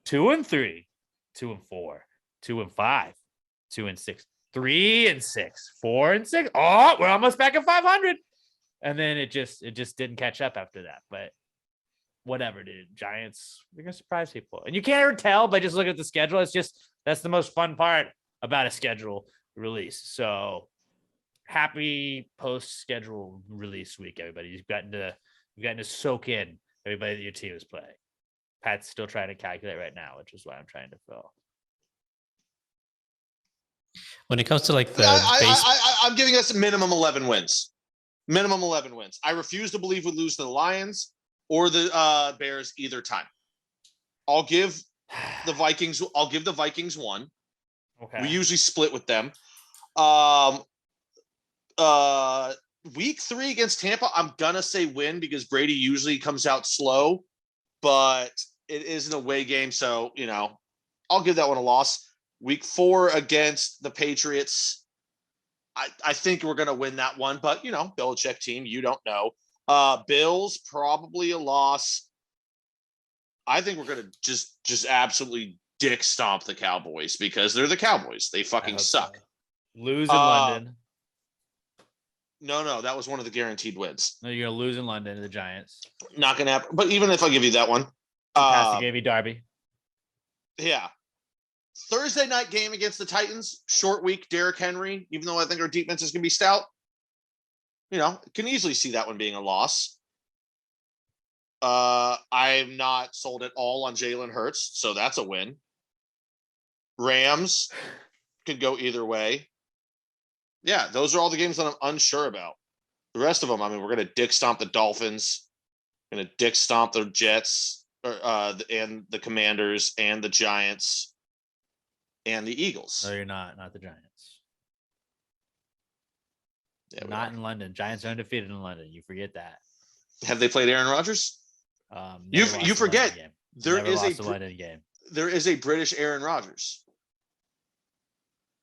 2-3, 2-4, 2-5, 2-6, 3-6, 4-6. Oh, we're almost back at 500. And then it just didn't catch up after that. But whatever, dude. Giants, they're gonna surprise people. And you can't ever tell by just looking at the schedule. It's just that's the most fun part about a schedule release. So happy post-schedule release week, everybody. You've gotten to soak in everybody that your team is playing. Pat's still trying to calculate right now, which is why I'm trying to fill. When it comes to like the I'm giving us minimum 11 wins. Minimum 11 wins. I refuse to believe we lose to the Lions or the Bears either time. I'll give the Vikings one. Okay. We usually split with them. Week 3 against Tampa, I'm gonna say win because Brady usually comes out slow, but it is an away game, so I'll give that one a loss. Week 4 against the Patriots, I think we're gonna win that one, but Belichick team, you don't know. Bills, probably a loss. I think we're gonna just absolutely dick stomp the Cowboys because they're the Cowboys. They fucking suck. So. Lose in London. No, that was one of the guaranteed wins. No, you're gonna lose in London to the Giants. Not gonna happen. But even if I give you that one, gave you Derby. Yeah. Thursday night game against the Titans, short week, Derrick Henry, even though I think our defense is gonna be stout. Can easily see that one being a loss. I'm not sold at all on Jalen Hurts, so that's a win. Rams could go either way. Yeah, those are all the games that I'm unsure about. The rest of them, I mean, we're going to dick stomp the Dolphins, going to dick stomp the Jets, and the Commanders, and the Giants, and the Eagles. No, you're not. Not the Giants. Yeah, not in London. Giants are undefeated in London. You forget that. Have they played Aaron Rodgers? You forget there is a British Aaron Rodgers.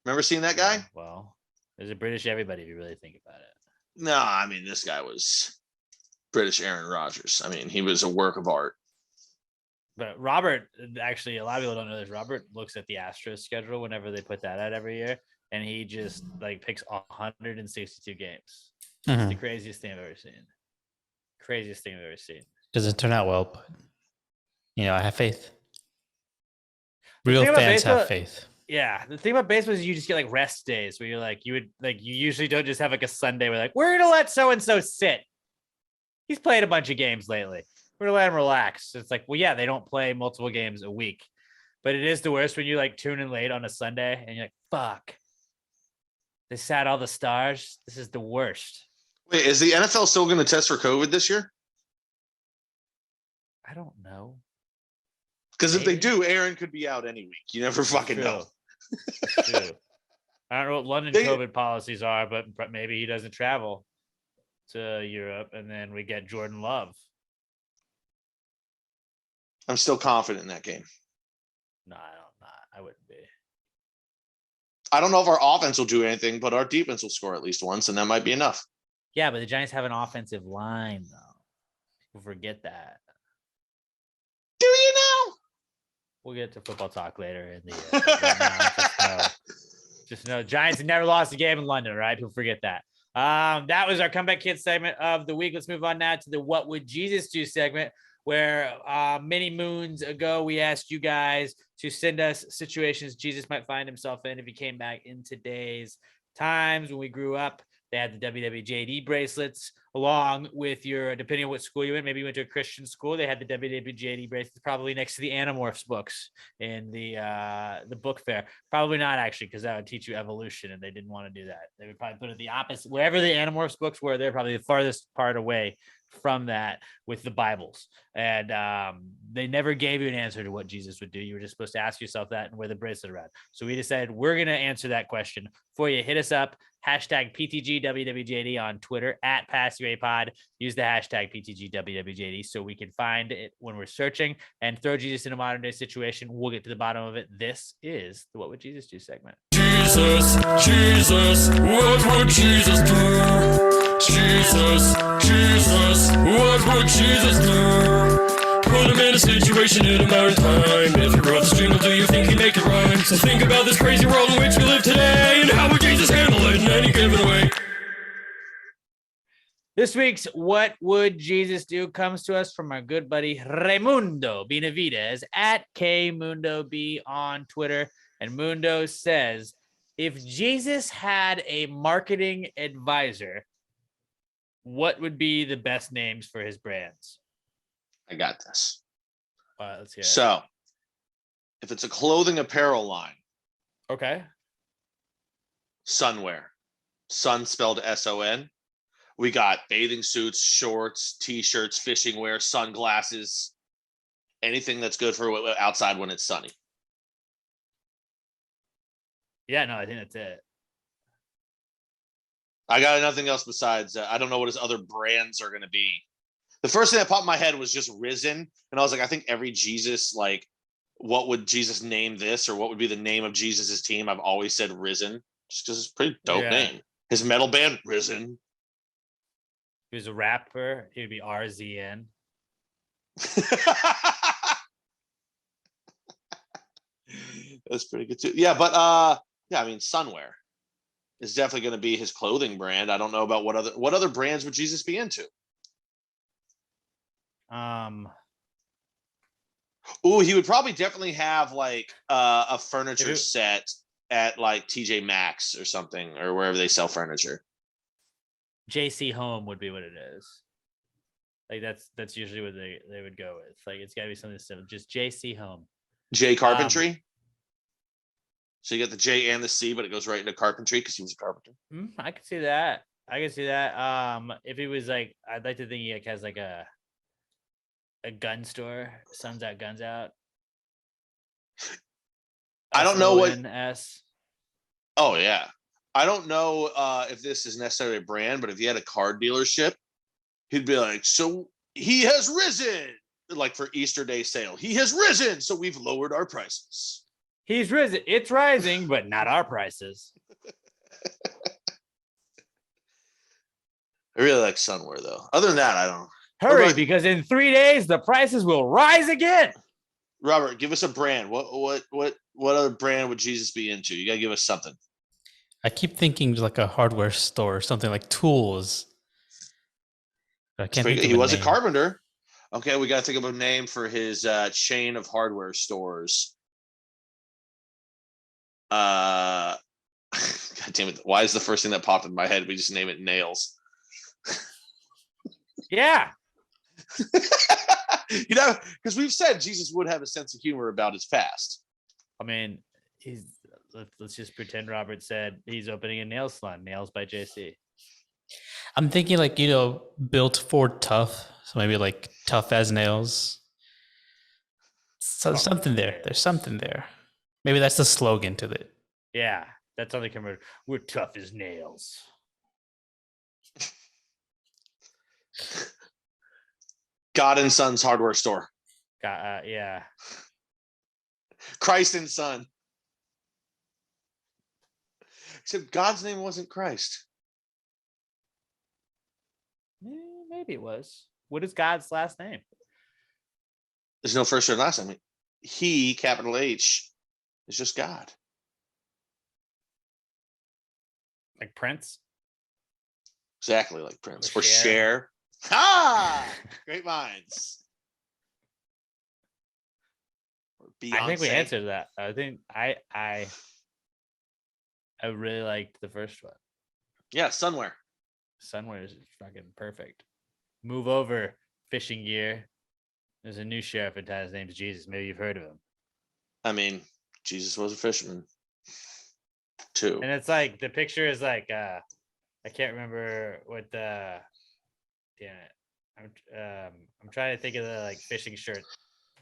Remember seeing that guy? Well, there's a British everybody if you really think about it. No, I mean this guy was British Aaron Rodgers. I mean he was a work of art. But Robert, actually, a lot of people don't know this. Robert looks at the Astros schedule whenever they put that out every year, and he just like picks 162 games. It's the craziest thing I've ever seen. Craziest thing I've ever seen. Doesn't turn out well, but I have faith. The Real thing about fans baseball- have faith. Yeah, the thing about baseball is you just get like rest days where you usually don't just have like a Sunday where like we're gonna let so and so sit. He's played a bunch of games lately. We're gonna let him relax. It's like, well, yeah, they don't play multiple games a week, but it is the worst when you like tune in late on a Sunday and you're like, fuck, they sat all the stars. This is the worst. Wait, is the NFL still going to test for COVID this year? I don't know. Because if they Maybe. do, Aaron could be out any week. You never fucking True. know. It's true. I don't know what London They- COVID policies are, but maybe he doesn't travel to Europe, and then we get Jordan Love. I'm still confident in that game. No, I wouldn't be. I don't know if our offense will do anything, but our defense will score at least once, and that might be enough. Yeah, but the Giants have an offensive line, though. People forget that. Do you know? We'll get to football talk later in the year. Right now, just know Giants never lost a game in London, right? People forget that. That was our comeback kid segment of the week. Let's move on now to the What Would Jesus Do segment, where many moons ago we asked you guys to send us situations Jesus might find himself in if he came back in today's times. When we grew up, they had the WWJD bracelets along with your, depending on what school you went, maybe you went to a Christian school, they had the WWJD bracelets probably next to the Animorphs books in the book fair. Probably not, actually, because that would teach you evolution, and they didn't want to do that. They would probably put it the opposite. Wherever the Animorphs books were, they're probably the farthest part away from that with the Bibles. And they never gave you an answer to what Jesus would do. You were just supposed to ask yourself that and wear the bracelet around. So we decided we're going to answer that question for you. Hit us up, hashtag PTGWWJD on Twitter, at PassYouAPod. Use the hashtag PTGWWJD so we can find it when we're searching and throw Jesus in a modern day situation. We'll get to the bottom of it. This is the What Would Jesus Do segment. Jesus, what would Jesus do? Jesus, what would Jesus do? Put him in a situation in a matter of time. If you wrote this jingle, do you think he'd make it rhyme? So think about this crazy world in which we live today, and how would Jesus handle it in any given way? This week's What Would Jesus Do comes to us from our good buddy Raimundo Benavidez at KMundoB on Twitter. And Mundo says, if Jesus had a marketing advisor, what would be the best names for his brands? I got this. Let's hear it. So, if it's a clothing apparel line, Okay. Sunwear, Sun spelled S-O-N. We got bathing suits, shorts, t-shirts, fishing wear, sunglasses, anything that's good for outside when it's sunny. Yeah, no, I think that's it. I got nothing else besides I don't know what his other brands are going to be. The first thing that popped in my head was just Risen, and I was like, I think every Jesus, like, what would Jesus name this, or what would be the name of Jesus's team? I've always said Risen, just because it's a pretty dope name. His metal band, Risen. He was a rapper. He would be RZN. That's pretty good too. Yeah, but yeah, I mean, Sunwear is definitely going to be his clothing brand. I don't know about what other brands would Jesus be into. Oh, he would probably definitely have like a furniture set at like TJ Maxx or something, or wherever they sell furniture. JC Home would be what it is. Like that's usually what they would go with. Like it's gotta be something simple. Just JC Home. J Carpentry. So you got the J and the C, but it goes right into carpentry because he was a carpenter. I could see that. I could see that. If he was like, I'd like to think he like has like a gun store. Suns Out, Guns Out. I don't know what. S. Oh yeah, I don't know if this is necessarily a brand, but if he had a car dealership, he'd be like, so he has risen, like for Easter Day sale. He has risen, so we've lowered our prices. He's risen. It's rising, but not our prices. I really like Sunwear though. Other than that, I don't. Hurry, because in 3 days the prices will rise again. Robert, give us a brand. What other brand would Jesus be into? You gotta give us something. I keep thinking like a hardware store, something like tools. But I can't think of He was a name. carpenter. Okay, we gotta think of a name for his chain of hardware stores. God damn it! Why is the first thing that popped in my head? We just name it Nails. Yeah. You know, because we've said Jesus would have a sense of humor about his past. I mean, let's just pretend Robert said he's opening a nail salon, Nails by JC. I'm thinking like, built for tough. So maybe like tough as nails. So something there. There's something there. Maybe that's the slogan to it. Yeah, that's on the commercial. We're tough as nails. God and Son's hardware store. Yeah. Christ and Son. Except God's name wasn't Christ. Maybe it was. What is God's last name? There's no first or last name. He, capital H, is just God. Like Prince? Exactly like Prince. Or Cher. Cher. Ha! Great minds. Or Beyonce. I think we answered that. I think I really liked the first one. Yeah, Sunwear. Sunwear is fucking perfect. Move over, fishing gear. There's a new sheriff in town. His name's Jesus. Maybe you've heard of him. I mean, Jesus was a fisherman too. And it's like the picture is like I can't remember what the damn it. I'm trying to think of the like fishing shirt,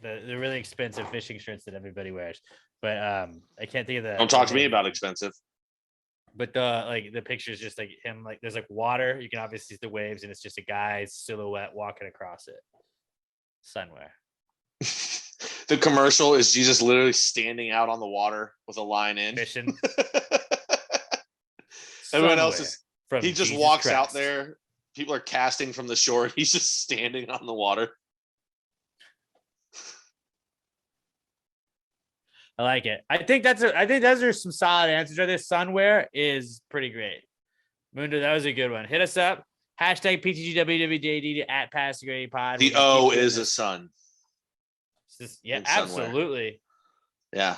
the really expensive fishing shirts that everybody wears. But I can't think of the. Don't talk to me about expensive. But the picture is just like him, like there's like water. You can obviously see the waves, and it's just a guy's silhouette walking across it. Sunwear. The commercial is Jesus literally standing out on the water with a line in. Fishing. Everyone else is. From He just Jesus walks Christ. out there. People are casting from the shore. He's just standing on the water. I like it. I think those are some solid answers. Right there. Sunwear is pretty great. Mundo, that was a good one. Hit us up. Hashtag PTG WWJD to at Pass the Grade Pod. The O is a sun. Yeah, in Sunwear. absolutely. Yeah.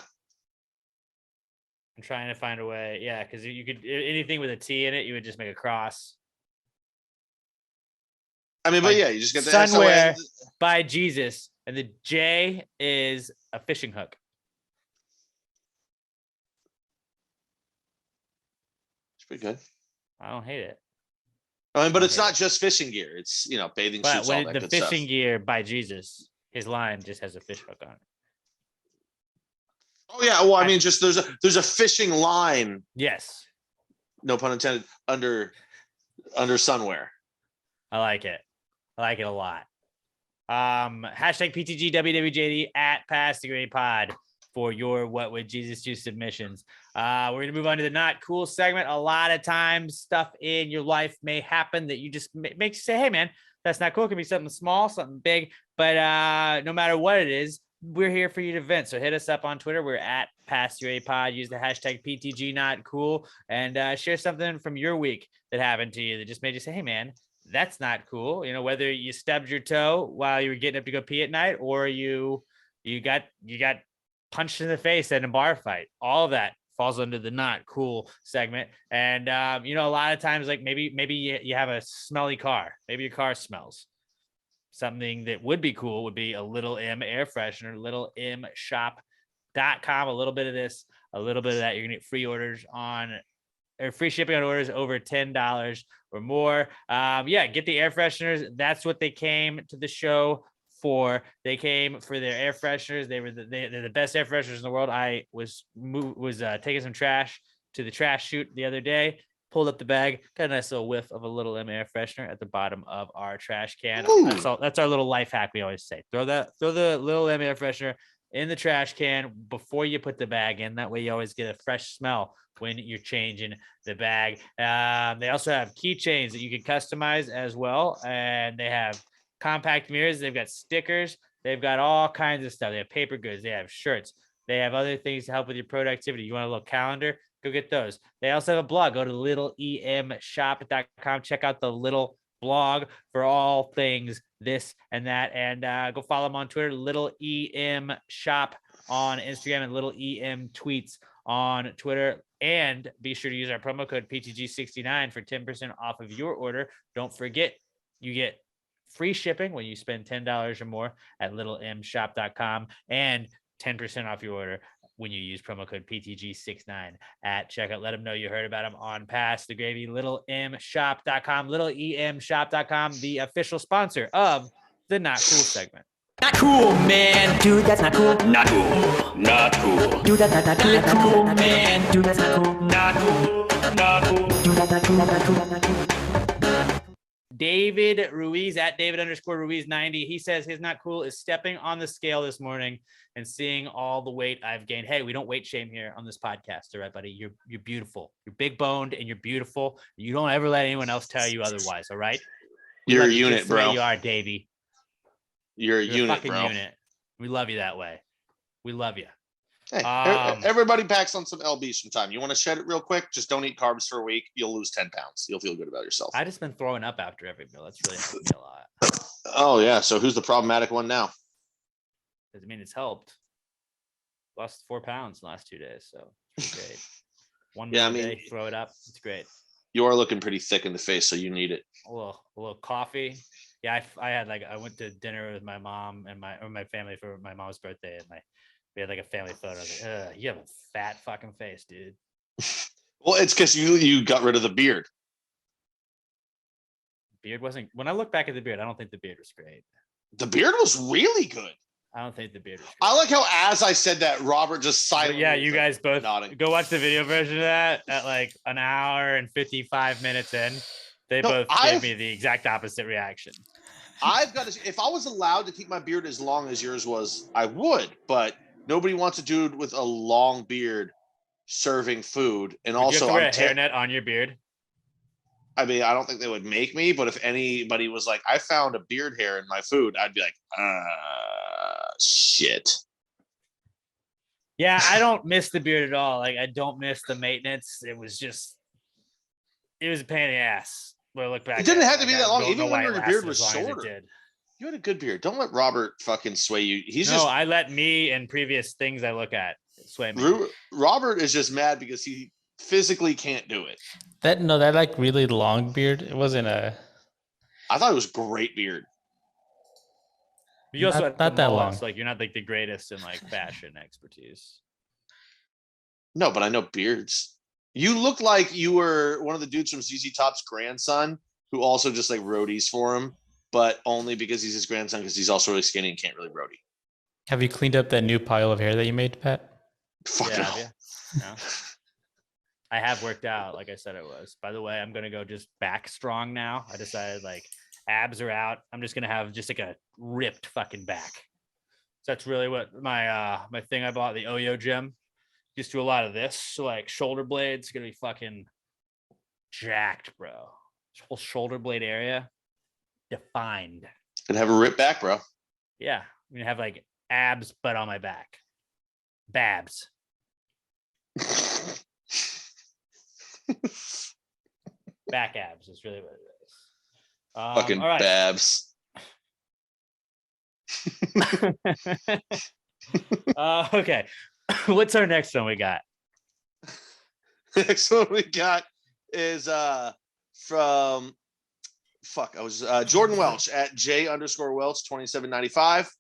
I'm trying to find a way. Yeah, because you could anything with a T in it, you would just make a cross. I mean, but yeah, you just get the Sunwear SON. by Jesus, and the J is a fishing hook. It's pretty good. I don't hate it. I mean, but it's Okay. not just fishing gear. It's, bathing But suits, all when that the good fishing stuff. gear by Jesus, his line just has a fish hook on it. Oh yeah, well, I mean, just there's a fishing line, Yes, no pun intended, under Sunwear. I like it. I like it a lot. Hashtag PTG WWJD at Pass the Grade Pod for your What Would Jesus Do submissions. We're gonna move on to the Not Cool segment. A lot of times, stuff in your life may happen that you just makes you say, "Hey, man, that's not cool." It can be something small, something big, but no matter what it is, we're here for you to vent. So hit us up on Twitter. We're at Pass Your A Pod. Use the hashtag PTG Not Cool and share something from your week that happened to you that just made you say, "Hey, man, that's not cool." Whether you stubbed your toe while you were getting up to go pee at night, or you got punched in the face in a bar fight. All of that falls under the Not Cool segment. And a lot of times, like maybe you have a smelly car. Maybe your car smells. Something that would be cool would be a Little M air freshener, littlemshop.com. A little bit of this, a little bit of that. You're gonna get free shipping on orders over $10 or more. Get the air fresheners. That's what they came to the show for. They came for their air fresheners. They're the best air fresheners in the world. I was taking some trash to the trash chute the other day. Pulled up the bag, got a nice little whiff of a Little M air freshener at the bottom of our trash can. That's our little life hack we always say. Throw the Little M air freshener in the trash can before you put the bag in. That way you always get a fresh smell when you're changing the bag. They also have keychains that you can customize as well. And they have compact mirrors. They've got stickers. They've got all kinds of stuff. They have paper goods. They have shirts. They have other things to help with your productivity. You want a little calendar? Go get those. They also have a blog. Go to littleemshop.com. Check out the Little blog for all things this and that. And go follow them on Twitter, Little EM Shop on Instagram, and Little EM Tweets on Twitter. And be sure to use our promo code PTG69 for 10% off of your order. Don't forget, you get free shipping when you spend $10 or more at littleemshop.com, and 10% off your order when you use promo code PTG69 at checkout. Let them know you heard about them on Pass the Gravy. littleemshop.com, littleemshop.com, the official sponsor of the Not Cool segment. Not cool, man. Dude, that's not cool. Not cool. Not cool. Dude, that's not cool. Not cool, man. Dude, that's not cool. Not cool. Not cool. Dude, that's not cool. That's not cool. That's not cool. David Ruiz at David_Ruiz90. He says his not cool is stepping on the scale this morning and seeing all the weight I've gained. Hey, we don't weight shame here on this podcast. All right, buddy. You're beautiful. You're big boned and you're beautiful. You don't ever let anyone else tell you otherwise. All right. You're a unit, bro. You are, Davey. You're a unit, fucking bro. unit. We love you that way. We love you. Hey, everybody packs on some LB sometime. You want to shed it real quick? Just don't eat carbs for a week. You'll lose 10 pounds. You'll feel good about yourself. I just been throwing up after every meal. That's really helped me a lot. Oh, yeah. So who's the problematic one now? I mean, it's helped. Lost 4 pounds in the last 2 days. So it's great. One meal a day, throw it up. It's great. You are looking pretty thick in the face, so you need it. A little coffee. Yeah, I went to dinner with my mom and my family for my mom's birthday, and we had like a family photo. I was like, you have a fat fucking face, dude. Well, it's because you got rid of the beard. Beard wasn't. When I look back at the beard, I don't think the beard was great. The beard was really good. I don't think the beard was great. I like how, as I said that, Robert just silently. Yeah, you guys both nodding. Go watch the video version of that at like an hour and 55 minutes in. They both gave me the exact opposite reaction. I've got to. If I was allowed to keep my beard as long as yours was, I would. But nobody wants a dude with a long beard serving food, and Would also you have to wear a hairnet on your beard. I mean, I don't think they would make me. But if anybody was like, "I found a beard hair in my food," I'd be like, shit. Yeah, I don't miss the beard at all. Like, I don't miss the maintenance. It was a pain in the ass. When I look back, it didn't have to be that long. Even when your beard was shorter. You had a good beard. Don't let Robert fucking sway you. I let me and previous things I look at sway me. Robert is just mad because he physically can't do it. That like really long beard. It wasn't a. I thought it was great beard. You also not that long. Like, you're not like the greatest in like fashion expertise. No, but I know beards. You look like you were one of the dudes from ZZ Top's grandson, who also just like roadies for him, but only because he's his grandson, because he's also really skinny and can't really roadie. Have you cleaned up that new pile of hair that you made, Pat? Fuck no. I have worked out, like I said it was. By the way, I'm gonna go just back strong now. I decided like abs are out. I'm just gonna have just like a ripped fucking back. So that's really what my thing I bought, the Oyo gym. Just do a lot of this. So like shoulder blades gonna be fucking jacked, bro. This whole shoulder blade area defined. Gonna have a rip back, bro. Yeah, I'm gonna have like abs, but on my back. Babs. Back abs is really what it is. Fucking all right. Babs. Okay. What's our next one we got? Next one we got is from Jordan Welch at J_Welch 2795.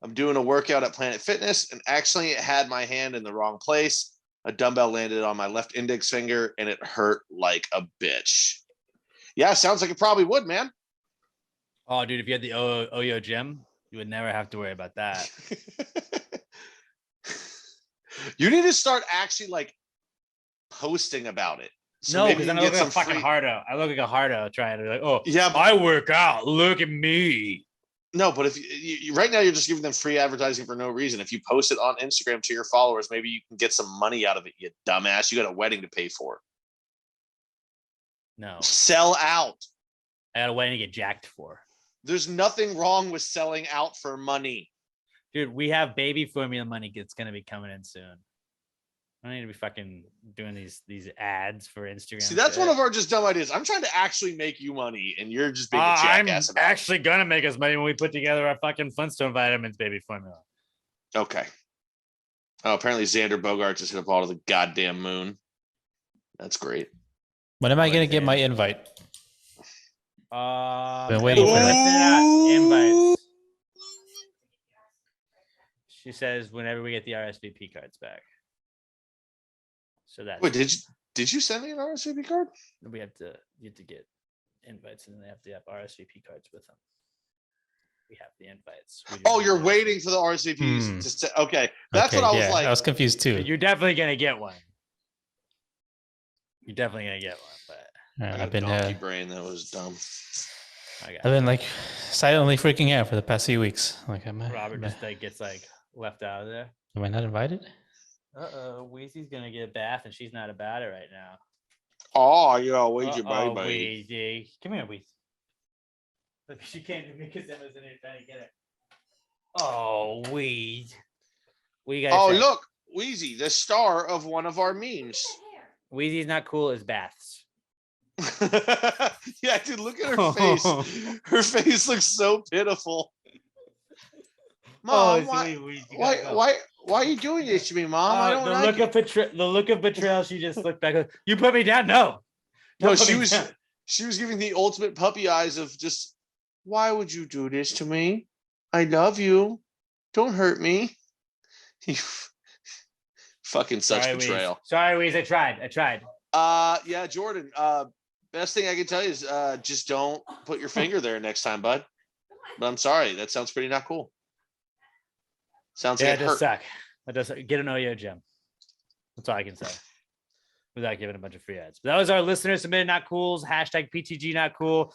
I'm doing a workout at Planet Fitness and actually it had my hand in the wrong place. A dumbbell landed on my left index finger and it hurt like a bitch. Yeah, sounds like it probably would, man. Oh, dude, if you had the Oyo gym, you would never have to worry about that. You need to start actually like posting about it. So no, because then I look like a fucking hardo. I look like a hardo trying to like, oh yeah, I work out. Look at me. No, but if you right now you're just giving them free advertising for no reason. If you post it on Instagram to your followers, maybe you can get some money out of it. You dumbass. You got a wedding to pay for. No. Sell out. I got a wedding to get jacked for. There's nothing wrong with selling out for money. Dude, we have baby formula money that's gonna be coming in soon. I don't need to be fucking doing these ads for Instagram. See, that's shit. one of our just dumb ideas. I'm trying to actually make you money, and you're just being a I'm jackass about it. actually gonna make us money when we put together our fucking Flintstone vitamins baby formula. Okay. Oh, apparently Xander Bogaerts just hit a ball to the goddamn moon. That's great. When am I going to get my invite? Been waiting for that. Invites. She says whenever we get the RSVP cards back. So that's Wait, did you send me an RSVP card? you have to get invites, and then they have to have RSVP cards with them. We have the invites. Oh, you're waiting for the RSVPs to say, okay. That's Okay, what I was yeah, like. I was confused too. You're definitely gonna get one. You're definitely gonna get one, but I got I've a been donkey brain that was dumb. I got I've been like silently freaking out for the past few weeks. Like, Robert just like gets like left out of there. am I not invited? Wheezy's gonna get a bath, and she's not about it right now. Oh, yeah, wait your baby. Wheezy, come here, Wheezy. Look, she came to me because Emma's in here trying to get it. Oh, Wheeze. What you got? Oh, look, Wheezy, the star of one of our memes. Wheezy's not cool as baths. Yeah, dude, look at her face. Her face looks so pitiful. Mom, why are you doing this to me, Mom? I don't like it. The look of betrayal. She just looked back. You put me down. No, No, put she me was down. she was giving the ultimate puppy eyes of just, why would you do this to me? I love you. Don't hurt me. You fucking such Sorry, betrayal. Wheeze. Sorry, Wheeze. I tried. Yeah, Jordan. Best thing I can tell you is just don't put your finger there next time, bud. But I'm sorry, that sounds pretty not cool. Sounds Yeah, like it it does hurt. suck. It does get an OYO gem. That's all I can say. Without giving a bunch of free ads. But that was our listener submitted not cools. Hashtag PTG not cool.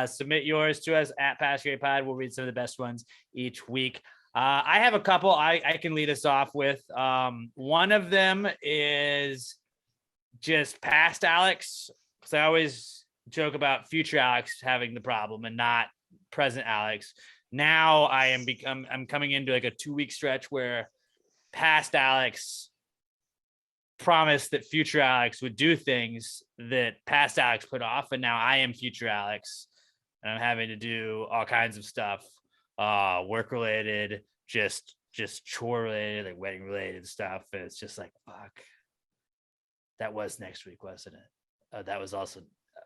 Submit yours to us at Past Grade Pod. We'll read some of the best ones each week. I have a couple I can lead us off with. One of them is just past Alex. Because I always joke about future Alex having the problem and not present Alex. Now I'm coming into like a 2-week stretch where past Alex promised that future Alex would do things that past Alex put off, and now I am future Alex, and I'm having to do all kinds of stuff, work related, just chore related, like wedding related stuff. And it's just like, fuck, that was next week, wasn't it? That was also,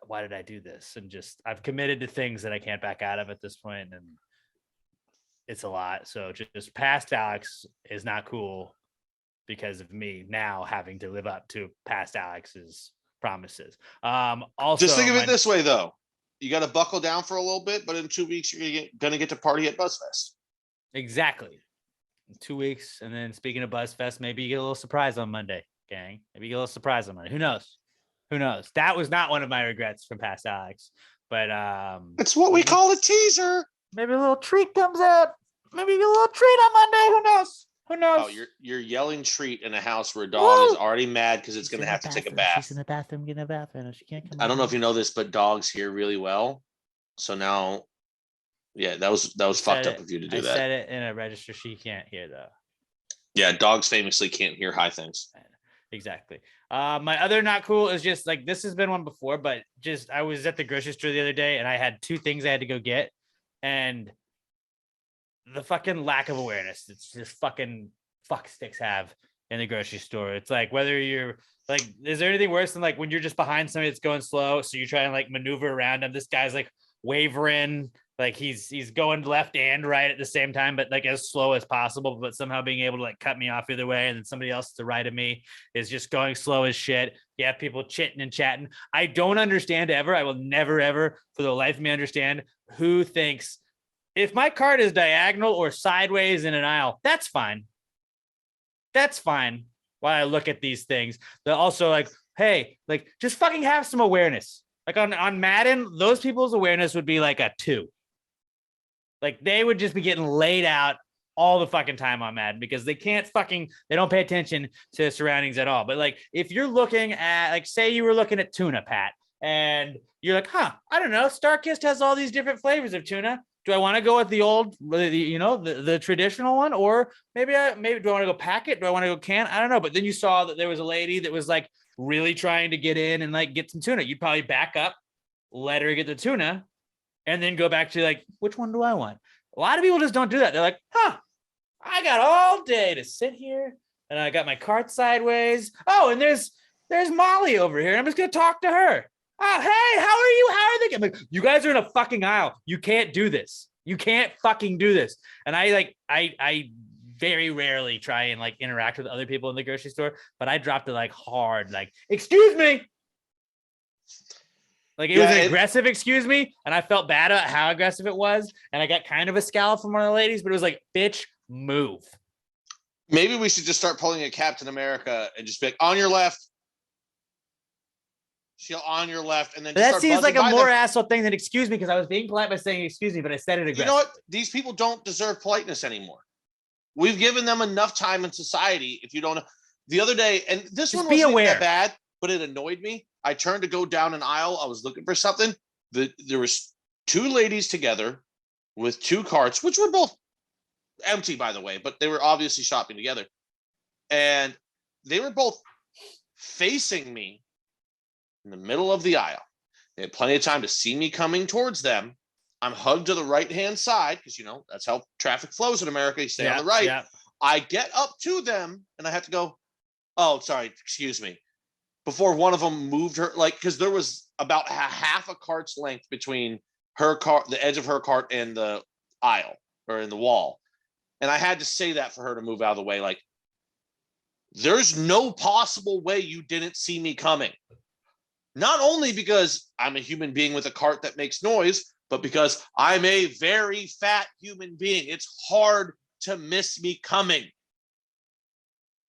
why did I do this? And just I've committed to things that I can't back out of at this point, and it's a lot. So just past Alex is not cool because of me now having to live up to past Alex's promises. Also, Just think of it this way, though. You got to buckle down for a little bit, but in 2 weeks, you're gonna get to party at BuzzFest. Exactly. 2 weeks. And then speaking of BuzzFest, maybe you get a little surprise on Monday, gang. Maybe you get a little surprise on Monday. Who knows? Who knows? That was not one of my regrets from past Alex. But It's what we call a teaser. maybe a little treat comes out. Maybe you get a little treat on Monday. Who knows? Who knows? Oh, you're yelling treat in a house where a dog is already mad because it's gonna have to take a bath. She's in the bathroom getting a bath, and she can't come. I don't know if you know this, but dogs hear really well. So now, yeah, that was fucked up of you to do I that. said it in a register she can't hear though. Yeah, dogs famously can't hear high things. Exactly. My other not cool is just like, this has been one before, but just I was at the grocery store the other day and I had 2 things I had to go get, and the fucking lack of awareness it's just fucking fuck sticks have in the grocery store. It's like, whether you're like, is there anything worse than like when you're just behind somebody that's going slow, so you're trying to like maneuver around him? This guy's like wavering, like he's going left and right at the same time, but like as slow as possible, but somehow being able to like cut me off either way. And then somebody else to the right of me is just going slow as shit. You have people chitting and chatting. I don't understand ever. I will never, ever for the life of me understand who thinks if my cart is diagonal or sideways in an aisle, that's fine. That's fine. While I look at these things, they're also like, hey, like just fucking have some awareness. Like on Madden, those people's awareness would be like a 2. Like they would just be getting laid out all the fucking time on Madden because they don't pay attention to the surroundings at all. But like, if you're looking at, like, say you were looking at tuna, Pat, and you're like, I don't know, Starkist has all these different flavors of tuna. Do I want to go with the old, the traditional one, or maybe do I want to go packet? Do I want to go can? I don't know. But then you saw that there was a lady that was like really trying to get in and like get some tuna. You'd probably back up, let her get the tuna, and then go back to like, which one do I want? A lot of people just don't do that. They're like, I got all day to sit here and I got my cart sideways. Oh, and there's Molly over here. I'm just going to talk to her. Oh, hey, how are you? How are they? I'm like, you guys are in a fucking aisle. You can't do this. You can't fucking do this. And I very rarely try and like interact with other people in the grocery store, but I dropped it like hard, like, excuse me. Like it was an aggressive excuse me. And I felt bad about how aggressive it was. And I got kind of a scowl from one of the ladies, but it was like, bitch, move. Maybe we should just start pulling a Captain America and just be like, on your left. She'll on your left, and then that seems like a more asshole thing than excuse me, because I was being polite by saying excuse me, but I said it aggressive. You know what? These people don't deserve politeness anymore. We've given them enough time in society. If you don't know, the other day, and this just one wasn't even that bad, but it annoyed me. I turned to go down an aisle. I was looking for something. There was two ladies together with two carts, which were both empty, by the way, but they were obviously shopping together, and they were both facing me in the middle of the aisle. They had plenty of time to see me coming towards them. I'm hugged to the right-hand side because, that's how traffic flows in America. You stay on the right. Yeah. I get up to them and I have to go, oh, sorry, excuse me. Before one of them moved her, like, because there was about half a cart's length between her cart, the edge of her cart, and the aisle or in the wall. And I had to say that for her to move out of the way. Like, there's no possible way you didn't see me coming. Not only because I'm a human being with a cart that makes noise, but because I'm a very fat human being. It's hard to miss me coming.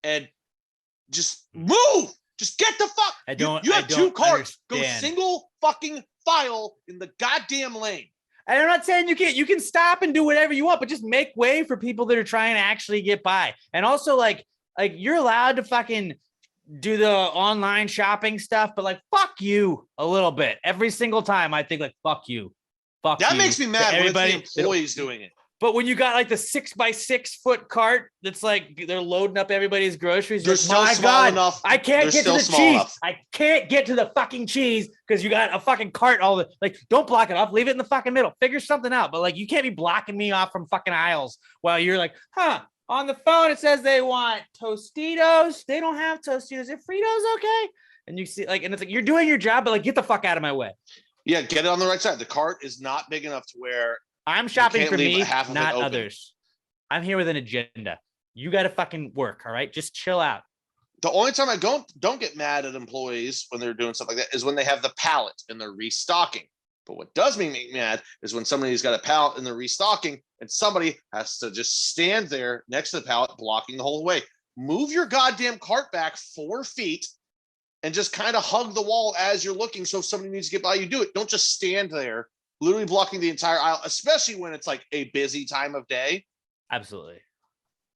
And just move. Just get the fuck. You have two carts. Go single fucking file in the goddamn lane. And I'm not saying you can stop and do whatever you want, but just make way for people that are trying to actually get by. And also like you're allowed to fucking do the online shopping stuff, but like, fuck you a little bit. Every single time I think like, fuck you. Fuck you. That makes me mad when it's the employees doing it. But when you got like the 6x6 foot cart that's like they're loading up everybody's groceries, they're still small enough. I can't get to the cheese. I can't get to the fucking cheese because you got a fucking cart. Don't block it off. Leave it in the fucking middle. Figure something out. But like, you can't be blocking me off from fucking aisles while you're like, on the phone it says they want Tostitos. They don't have Tostitos. Are Fritos okay? And you see, like, and it's like you're doing your job, but like, get the fuck out of my way. Yeah, get it on the right side. The cart is not big enough to where I'm shopping for me, not others. I'm here with an agenda. You got to fucking work, all right? Just chill out. The only time I don't get mad at employees when they're doing stuff like that is when they have the pallet and they're restocking. But what does make me mad is when somebody's got a pallet and they're restocking and somebody has to just stand there next to the pallet blocking the whole way. Move your goddamn cart back 4 feet and just kind of hug the wall as you're looking. So if somebody needs to get by, you do it. Don't just stand there literally blocking the entire aisle, especially when it's like a busy time of day. Absolutely.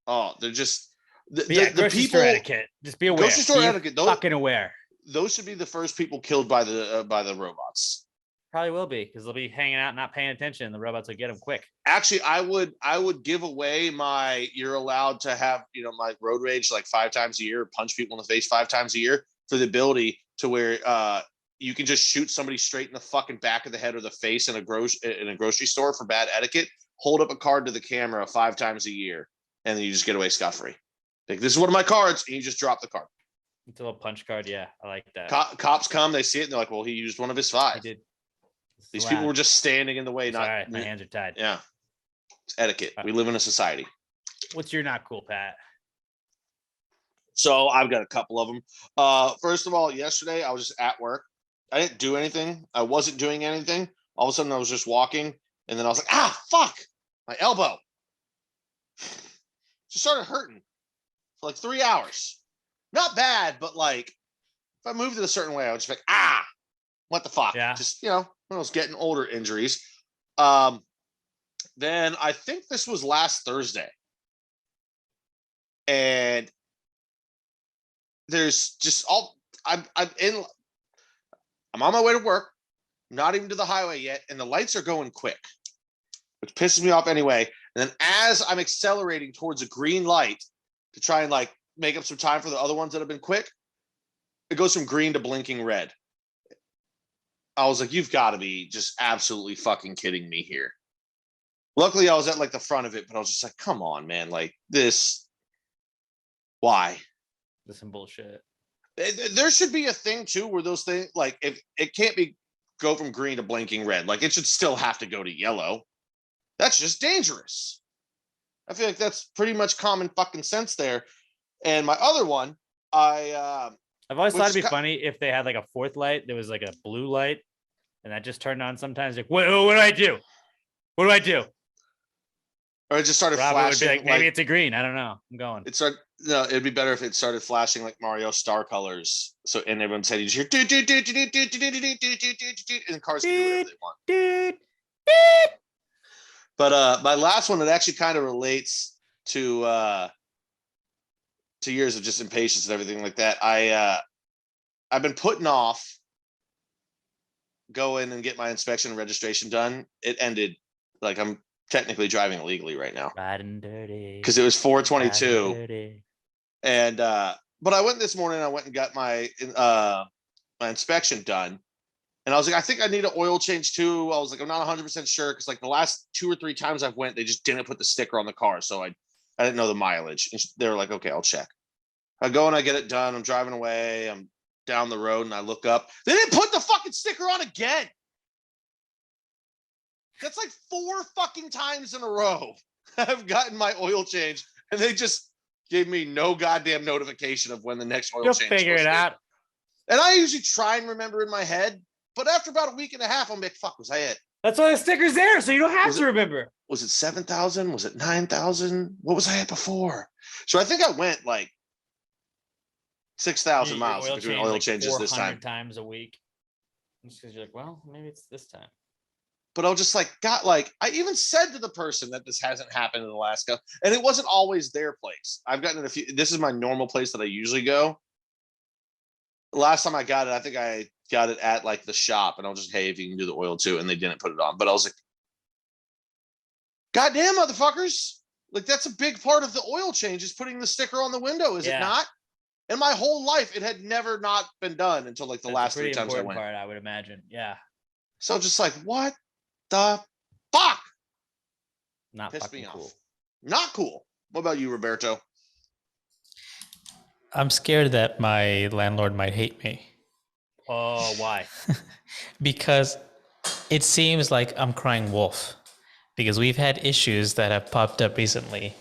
Oh, they're just the grocery people. Store etiquette. Just be aware. Grocery store etiquette. Fucking aware. Those should be the first people killed by the robots. Probably will be, because they'll be hanging out, not paying attention. The robots will get them quick. Actually, I would give away you're allowed to have, my road rage like 5 times a year, punch people in the face 5 times a year, for the ability to where you can just shoot somebody straight in the fucking back of the head or the face in a grocery store for bad etiquette. Hold up a card to the camera 5 times a year, and then you just get away scot-free. Like, this is one of my cards, and you just drop the card. It's a little punch card. Yeah, I like that. Cops come, they see it, and they're like, well, he used one of his 5. I did. These people were just standing in the way. All right, my hands are tied. Yeah. It's etiquette. We live in a society. What's your not cool, Pat? So I've got a couple of them. First of all, yesterday I was just at work. I didn't do anything. I wasn't doing anything. All of a sudden I was just walking, and then I was like, fuck, my elbow. Just started hurting for like 3 hours. Not bad, but like, if I moved it a certain way, I would just be like, what the fuck? Yeah. Just, one of those getting older injuries. Then I think this was last Thursday. And there's just I'm on my way to work, not even to the highway yet, and the lights are going quick. which pisses me off anyway. And then as I'm accelerating towards a green light to try and like make up some time for the other ones that have been quick, it goes from green to blinking red. I was like, you've got to be just absolutely fucking kidding me here. Luckily, I was at like the front of it, but I was just like, come on, man. Like this, why? That's some bullshit. There should be a thing too where those things, like if it can't be go from green to blinking red, like it should still have to go to yellow. That's just dangerous. I feel like that's pretty much common fucking sense there. And my other one, I've always thought it'd be funny if they had like a fourth light. There was like a blue light, and that just turned on sometimes. Like, what do I do? What do I do? Or it just started Robert would be flashing. like, maybe it's a green. I don't know. I'm going. No, it'd be better if it started flashing like Mario star colors. So and everyone said you just hear do do do do do do do do do do, and cars can do whatever they want. Dude. But my last one, it actually kind of relates to 2 years of just impatience and everything like that. I've been putting off going and get my inspection and registration done. It ended like I'm technically driving illegally right now Riding dirty. because it was 422. Dirty. And but I went this morning. I went and got my my inspection done, and I was like, I think I need an oil change too. I was like, I'm not 100% sure because like the last 2 or 3 times I've went, they just didn't put the sticker on the car, so I didn't know the mileage. And they were like, okay, I'll check. I go and I get it done. I'm driving away. I'm down the road and I look up. They didn't put the fucking sticker on again. That's like 4 fucking times in a row I've gotten my oil change, and they just gave me no goddamn notification of when the next oil You'll change. figure it out. And I usually try and remember in my head, but after about a week and a half, I'm like, "Fuck, was I it? That's why the sticker's there, so you don't have Was to remember. Was it 7,000? Was it 9,000? What was I at before?" So I think I went like 6,000 Your miles between oil like changes this 400 time. times a week. Just because you're like, well, maybe it's this time. But I was just like, I even said to the person that this hasn't happened in Alaska, and it wasn't always their place. I've gotten a few. This is my normal place that I usually go. Last time I got it, I think I got it at like the shop, and I was just, hey, if you can do the oil too, and they didn't put it on. But I was like, goddamn motherfuckers! Like that's a big part of the oil change is putting the sticker on the window, is it not? And my whole life, it had never not been done until like the last 3 times I went. Part, I would imagine. Yeah. So just like, what the fuck? Not Pissed fucking me cool. off. Not cool. What about you, Roberto? I'm scared that my landlord might hate me Oh, why? because it seems like I'm crying wolf because we've had issues that have popped up recently.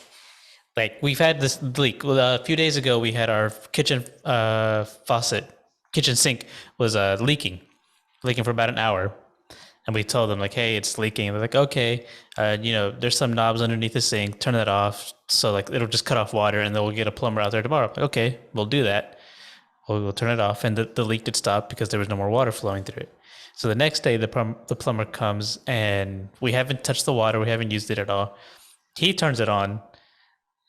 Like we've had this leak. Well, a few days ago, we had our kitchen kitchen sink was leaking for about an hour. And we told them like, hey, it's leaking. They're like, okay, there's some knobs underneath the sink. Turn that off. So like it'll just cut off water, and then we'll get a plumber out there tomorrow. Like, okay, we'll do that. We'll turn it off, and the leak did stop because there was no more water flowing through it. So the next day, the plumber comes, and we haven't touched the water. We haven't used it at all. He turns it on,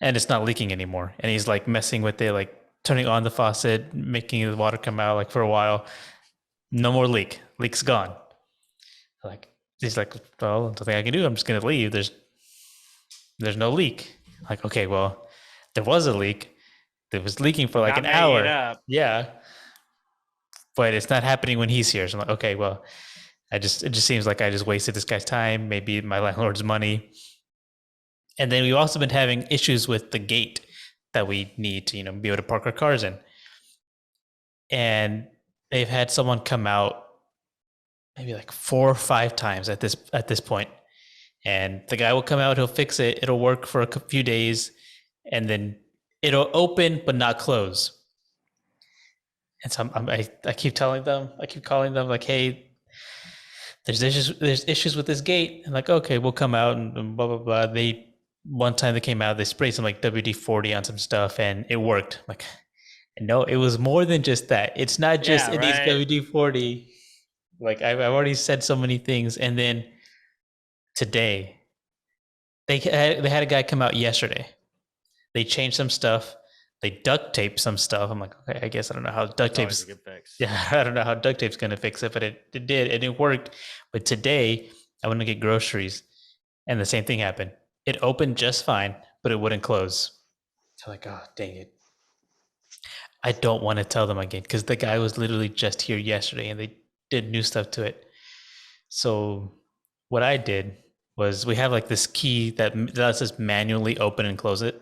and it's not leaking anymore. And he's like messing with it, like turning on the faucet, making the water come out. Like for a while, no more leak. Leak's gone. Like he's like, well, nothing I can do. I'm just gonna leave. There's no leak. Like, okay, well, there was a leak. It was leaking for like Not an making hour. it up. Yeah, but it's not happening when he's here. So I'm like, okay, well, it just seems like I just wasted this guy's time, maybe my landlord's money. And then we've also been having issues with the gate that we need to, be able to park our cars in. And they've had someone come out maybe like 4 or 5 times at this point. And the guy will come out, he'll fix it, it'll work for a few days, and then it'll open but not close. And so I keep telling them, I keep calling them like, hey, there's issues with this gate. And like, okay, we'll come out and blah, blah, blah. One time they came out, they sprayed some like WD-40 on some stuff and it worked. I'm like, no, it was more than just that. It's not just it needs WD-40. Like I've already said so many things. And then today, they had a guy come out yesterday. They changed some stuff. They duct taped some stuff. I'm like, okay, I guess I don't know how duct tape's. Yeah, I don't know how duct tape's gonna fix it, but it did and it worked. But today, I went to get groceries, And the same thing happened. It opened just fine, but it wouldn't close. So like, oh, dang it. I don't want to tell them again because the guy was literally just here yesterday and they did new stuff to it. So what I did was we have like this key that lets us manually open and close it.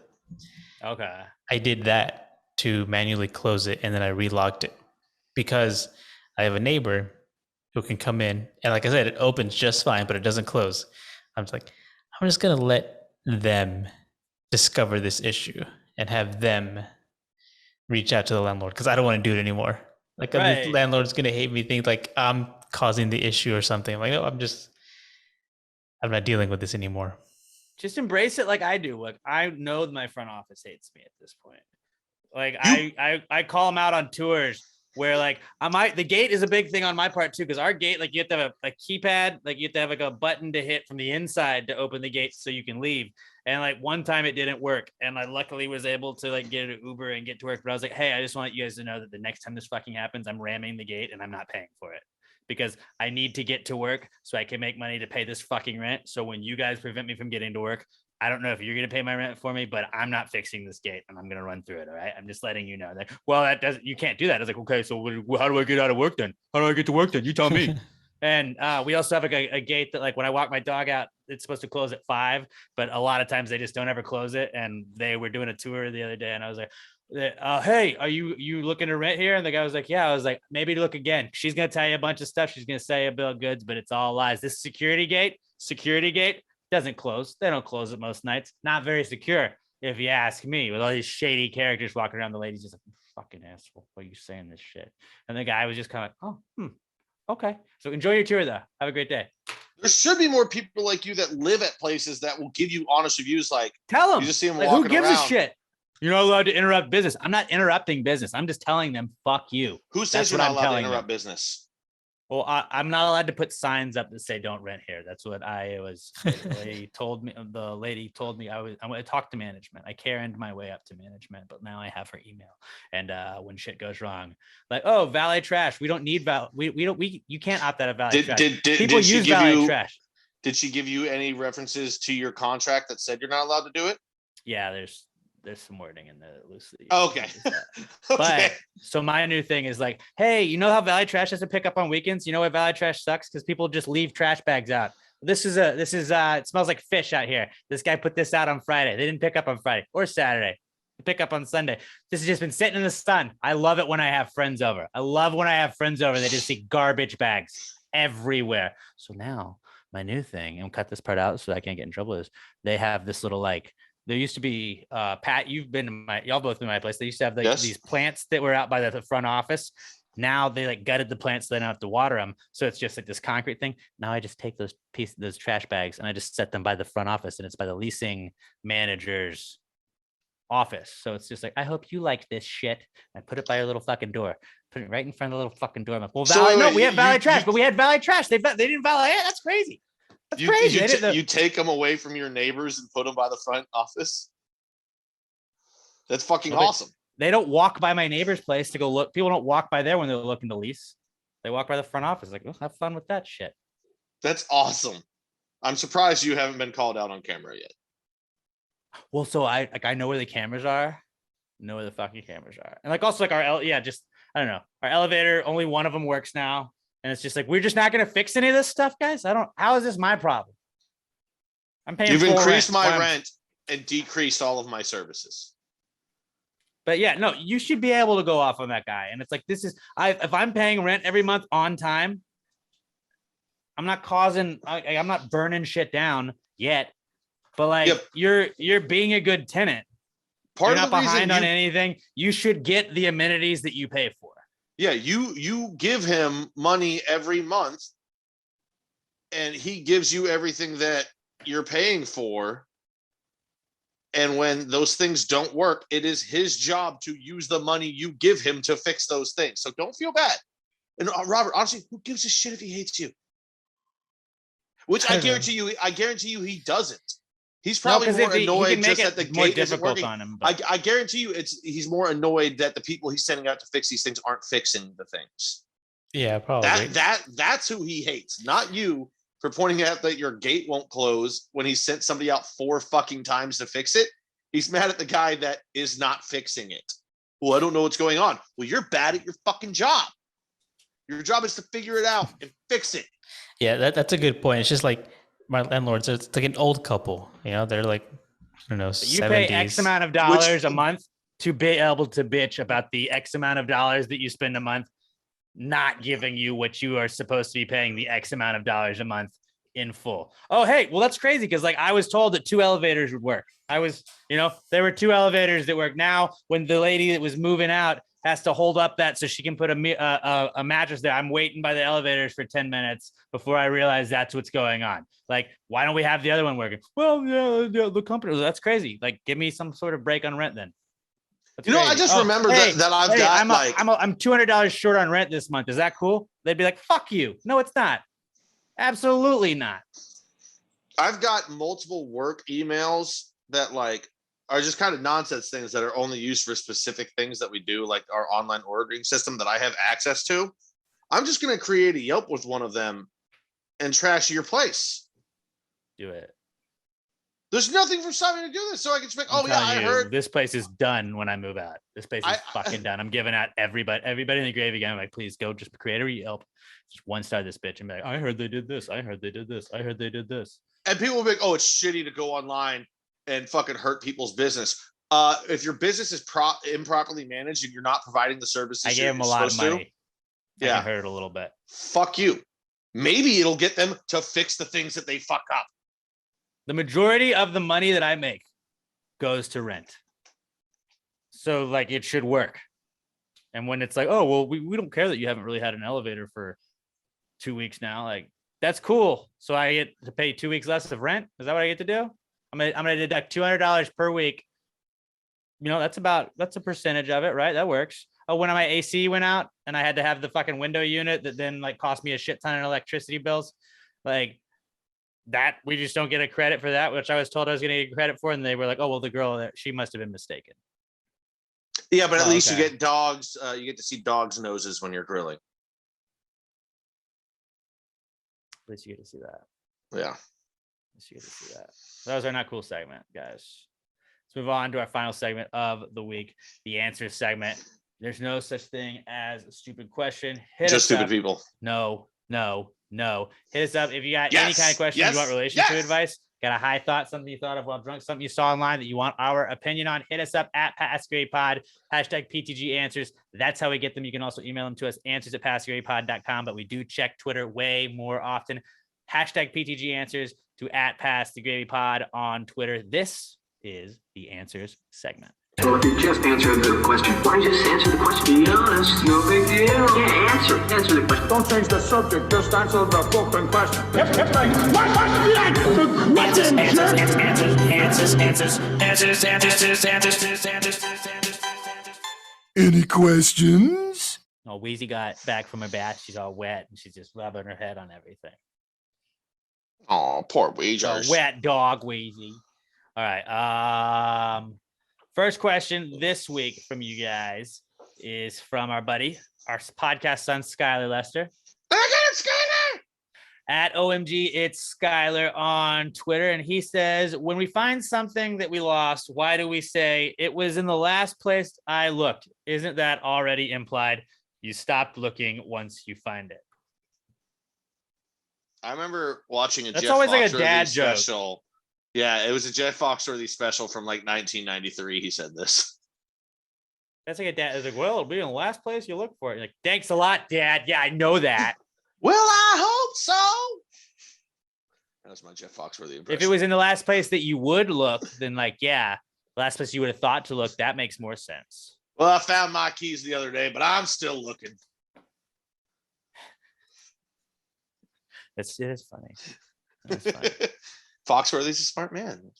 Okay. I did that to manually close it and then I relocked it because I have a neighbor who can come in and like I said, it opens just fine, but it doesn't close. I'm just like, I'm just going to let them discover this issue and have them reach out to the landlord because I don't want to do it anymore. Like the Right. landlord's going to hate me, think like I'm causing the issue or something. I'm like, no, I'm not dealing with this anymore. Just embrace it like I do. Like I know my front office hates me at this point. Like I call them out on tours where like the gate is a big thing on my part too, because our gate, like you have to have a keypad, like you have to have like a button to hit from the inside to open the gate so you can leave. And like one time it didn't work, and I luckily was able to like get an Uber and get to work. But I was like, hey, I just want you guys to know that the next time this fucking happens, I'm ramming the gate and I'm not paying for it because I need to get to work so I can make money to pay this fucking rent. So when you guys prevent me from getting to work, I don't know if you're going to pay my rent for me, but I'm not fixing this gate and I'm going to run through it. All right. I'm just letting you know that, well, you can't do that. I was like, okay, so how do I get out of work then? How do I get to work then? You tell me. And we also have like a gate that like when I walk my dog out, it's supposed to close at 5, but a lot of times they just don't ever close it. And they were doing a tour the other day and I was like, hey, are you looking to rent here? And the guy was like, yeah. I was like, maybe look again. She's going to tell you a bunch of stuff. She's going to say a bill of goods, but it's all lies. This security gate doesn't close. They don't close it most nights. Not very secure, if you ask me, with all these shady characters walking around. The lady's just like, fucking asshole. Why are you saying this shit? And the guy was just kind of like, oh, okay. So enjoy your tour though. Have a great day. There should be more people like you that live at places that will give you honest reviews. Like, tell them. You just see them like, walking who gives around. a shit? You're not allowed to interrupt business. I'm not interrupting business. I'm just telling them, fuck you. Who says That's you're what not I'm allowed to telling interrupt them. business? Well, I'm not allowed to put signs up that say "Don't rent here." That's what the lady told me. The lady told me I'm going to talk to management. I Karen'd my way up to management, but now I have her email. And when shit goes wrong, like, oh, valet trash. We don't need you can't opt out of valet trash. People use valet trash. Did she give you any references to your contract that said you're not allowed to do it? Yeah, there's some wording in the loosely. Okay. But Okay. so my new thing is like, hey, you know how valet trash has to pick up on weekends? You know why valet trash sucks? Because people just leave trash bags out. This is it smells like fish out here. This guy put this out on Friday. They didn't pick up on Friday or Saturday. They pick up on Sunday. This has just been sitting in the sun. I love it when I have friends over. They just see garbage bags everywhere. So now my new thing, and cut this part out so I can't get in trouble, is they have this little like, there used to be Pat, y'all both been to my place. They used to have like these plants that were out by the front office. Now they like gutted the plants, so they don't have to water them. So it's just like this concrete thing. Now I just take those trash bags and I just set them by the front office, and it's by the leasing manager's office. So it's just like, I hope you like this shit. I put it by your little fucking door. Put it right in front of the little fucking door. I'm like, well, we have valet trash, but we had valet trash. They didn't valet it. That's crazy. That's crazy. You take them away from your neighbors and put them by the front office. That's fucking awesome. They don't walk by my neighbor's place to go look. People don't walk by there when they're looking to lease. They walk by the front office. Like, oh, have fun with that shit. That's awesome. I'm surprised you haven't been called out on camera yet. Well, so I know where the cameras are. Know where the fucking cameras are. And like also like I don't know. Our elevator, only one of them works now. And it's just like, we're just not going to fix any of this stuff, guys. How is this my problem? I'm paying. You've increased my rent and decreased all of my services. But yeah, no, you should be able to go off on that guy. And it's like, if I'm paying rent every month on time, I'm not burning shit down yet. But like, you're being a good tenant. You're not behind on anything. You should get the amenities that you pay for. Yeah, you give him money every month and he gives you everything that you're paying for. And when those things don't work, it is his job to use the money you give him to fix those things. So don't feel bad. And Robert, honestly, who gives a shit if he hates you? Which I guarantee you he doesn't. He's probably more annoyed just that the gate isn't working. On him. I guarantee you he's more annoyed that the people he's sending out to fix these things aren't fixing the things. Yeah, probably. That's who he hates, not you for pointing out that your gate won't close when he sent somebody out 4 fucking times to fix it. He's mad at the guy that is not fixing it. Well, I don't know what's going on. Well, you're bad at your fucking job. Your job is to figure it out and fix it. Yeah, that's a good point. It's just like my landlords, it's like an old couple. You know, they're like, I don't know, You 70s. pay X amount of dollars a month to be able to bitch about the X amount of dollars that you spend a month not giving you what you are supposed to be paying the X amount of dollars a month in full. Oh, hey, well, that's crazy because like I was told that 2 elevators would work. There were 2 elevators that work. Now, when the lady that was moving out has to hold up that so she can put a mattress there, I'm waiting by the elevators for 10 minutes before I realize that's what's going on. Like, why don't we have the other one working? Well, yeah, the company, that's crazy. Like, give me some sort of break on rent then. That's crazy. I just remember that I've got I'm $200 short on rent this month. Is that cool? They'd be like, fuck you. No, it's not. Absolutely not. I've got multiple work emails that like are just kind of nonsense things that are only used for specific things that we do, like our online ordering system that I have access to. I'm just going to create a Yelp with one of them and trash your place. Do it. There's nothing for something to do this, so I can just make. I heard this place is done when I move out. This place is fucking done. I'm giving out everybody in the gravy gang. I'm like, please go, just create a Yelp, just 1-star this bitch, and be like, I heard they did this. I heard they did this. I heard they did this. And people will be like, oh, it's shitty to go online and fucking hurt people's business. If your business is improperly managed and you're not providing the services, I gave them a lot of money. Yeah, I heard a little bit. Fuck you. Maybe it'll get them to fix the things that they fuck up. The majority of the money that I make goes to rent. So like it should work. And when it's like, oh, well, we don't care that you haven't really had an elevator for 2 weeks now. Like, that's cool. So I get to pay 2 weeks less of rent. Is that what I get to do? I'm gonna deduct $200 per week. That's a percentage of it, right? That works. Oh, when my AC went out and I had to have the fucking window unit that then like cost me a shit ton of electricity bills. Like, that we just don't get a credit for that, which I was told I was going to get credit for. And they were like, oh, well, the girl, she must have been mistaken. Yeah, but at least you get dogs. You get to see dogs' noses when you're grilling. At least you get to see that. Yeah. At least you get to see that. That was our Not Cool segment, guys. Let's move on to our final segment of the week, the answer segment. There's no such thing as a stupid question. Just stupid people. No. Hit us up if you got any kind of questions. You want relationship advice, got a high thought, something you thought of while drunk, something you saw online that you want our opinion on, hit us up at PassGradePod, hashtag PTG answers. That's how we get them. You can also email them to us, answers@passgradepod.com, but we do check Twitter way more often. Hashtag PTG answers to @PassTheGravyPod on Twitter. This is the answers segment. So if you just answered the question, why just answer the question? Be honest, no big deal. Yeah, answer the question. Don't change the subject, just answer the fucking question. Any questions? Oh, Wheezy got back from her bath. She's all wet and she's just rubbing her head on everything. Oh, poor Weezers. Wet dog Wheezy. All right. First question this week from you guys is from our buddy, our podcast son, Skylar Lester. I got it, Skylar! At OMG, it's Skylar on Twitter. And he says, when we find something that we lost, why do we say it was in the last place I looked? Isn't that already implied? You stopped looking once you find it. I remember watching a That's Jeff always like a Foxworthy dad joke. special. Yeah, it was a Jeff Foxworthy special from like 1993. He said this. That's like a dad. It's like, well, it'll be in the last place you look for it. You're like, thanks a lot, Dad. Yeah, I know that. Well, I hope so. That was my Jeff Foxworthy impression. If it was in the last place that you would look, then like, yeah, last place you would have thought to look, that makes more sense. Well, I found my keys the other day, but I'm still looking. It is funny. It's funny. Foxworthy's a smart man.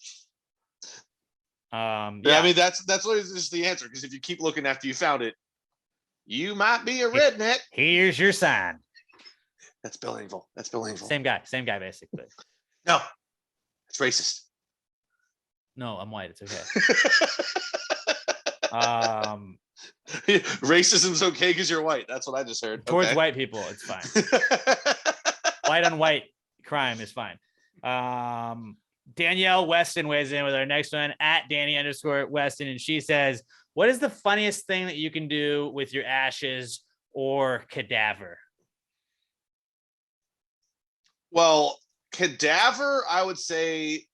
Yeah. I mean, that's what is just the answer. Because if you keep looking after you found it, you might be a redneck. Here's your sign. That's Bill Engvall. That's Bill Engvall. Same guy, basically. No, it's racist. No, I'm white. It's okay. Racism's okay because you're white. That's what I just heard. Towards okay. white people, it's fine. White on white crime is fine. Danielle Weston weighs in with our next one at Danny_Weston. And she says, what is the funniest thing that you can do with your ashes or cadaver? Well, cadaver, I would say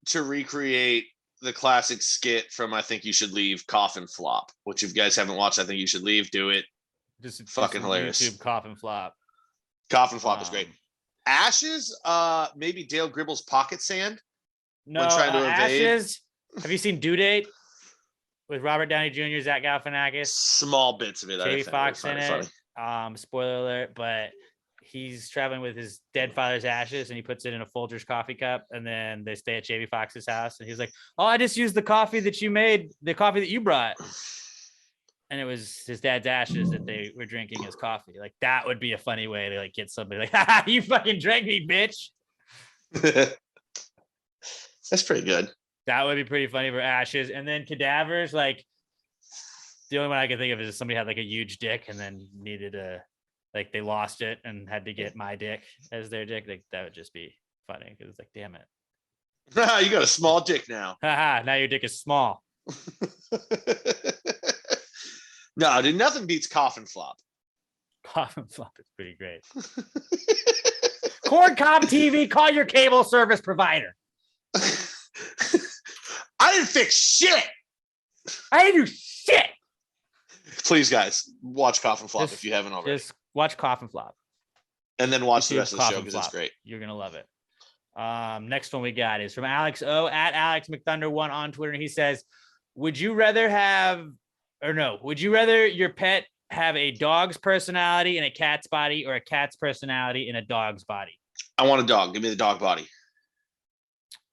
to recreate the classic skit from I Think You Should Leave, Coffin Flop, which if you guys haven't watched, I Think You Should Leave, do it. Just Fucking hilarious. YouTube Coffin Flop. Coffin Flop is great. Ashes, maybe Dale Gribble's pocket sand. No, when trying to evade. Ashes. Have you seen Due Date with Robert Downey Jr., Zach Galifianakis, Small bits of it. Jamie Foxx in it? Spoiler alert, but he's traveling with his dead father's ashes and he puts it in a Folgers coffee cup, and then they stay at Jamie Foxx's house and he's like, oh, I just used the coffee that you made, the coffee that you brought. And it was his dad's ashes that they were drinking as coffee. Like, that would be a funny way to like get somebody like, ha, you fucking drank me, bitch. That's pretty good. That would be pretty funny for ashes. And then cadavers, like the only one I can think of is if somebody had like a huge dick and then needed a, like they lost it and had to get my dick as their dick. Like that would just be funny because it's like, damn it. You got a small dick now. Haha, now your dick is small. No, dude, nothing beats Coffin Flop. Coffin Flop is pretty great. Corncom TV, call your cable service provider. I didn't fix shit. I didn't do shit. Please, guys, watch Coffin Flop Just- if you haven't already. Just watch Coffin Flop. And then watch the YouTube rest of the show Coffin because it's Flop. great. You're gonna love it. Next one we got is from Alex O at Alex McThunder1 on Twitter. And he says, would you rather your pet have a dog's personality in a cat's body or a cat's personality in a dog's body? I want a dog. Give me the dog body.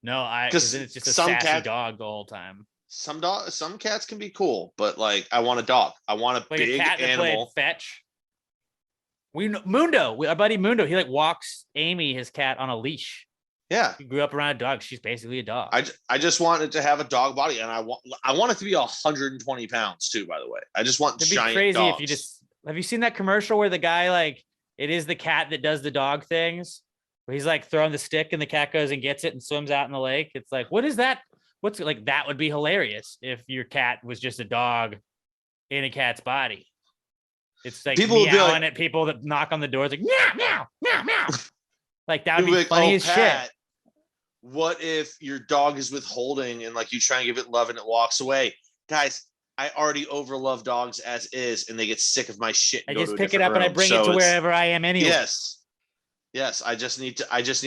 No, because then it's just a some sassy dog the whole time. Some cats can be cool, but like I want a dog. I want a Like big a cat that played animal. fetch. We know Mundo, our buddy Mundo, he like walks Amy, his cat, on a leash. Yeah. He grew up around a dog. She's basically a dog. I just want it to have a dog body, and I want it to be 120 pounds too. By the way, I just want It'd be giant crazy dogs. if you just have you seen that commercial where the guy like it is the cat that does the dog things, where he's like throwing the stick and the cat goes and gets it and swims out in the lake. It's like, what is that? What's like that would be hilarious if your cat was just a dog in a cat's body. It's like People would be meowing like- at people that knock on the doors like meow meow meow meow. Like that would People be like, funny "Oh, as Pat, shit. what if your dog is withholding and like you try and give it love and it walks away? Guys, I already overlove dogs as is, and they get sick of my shit. I and go just to a pick it different up and I room. bring So it to it's- wherever I am anyway. Yes. I just need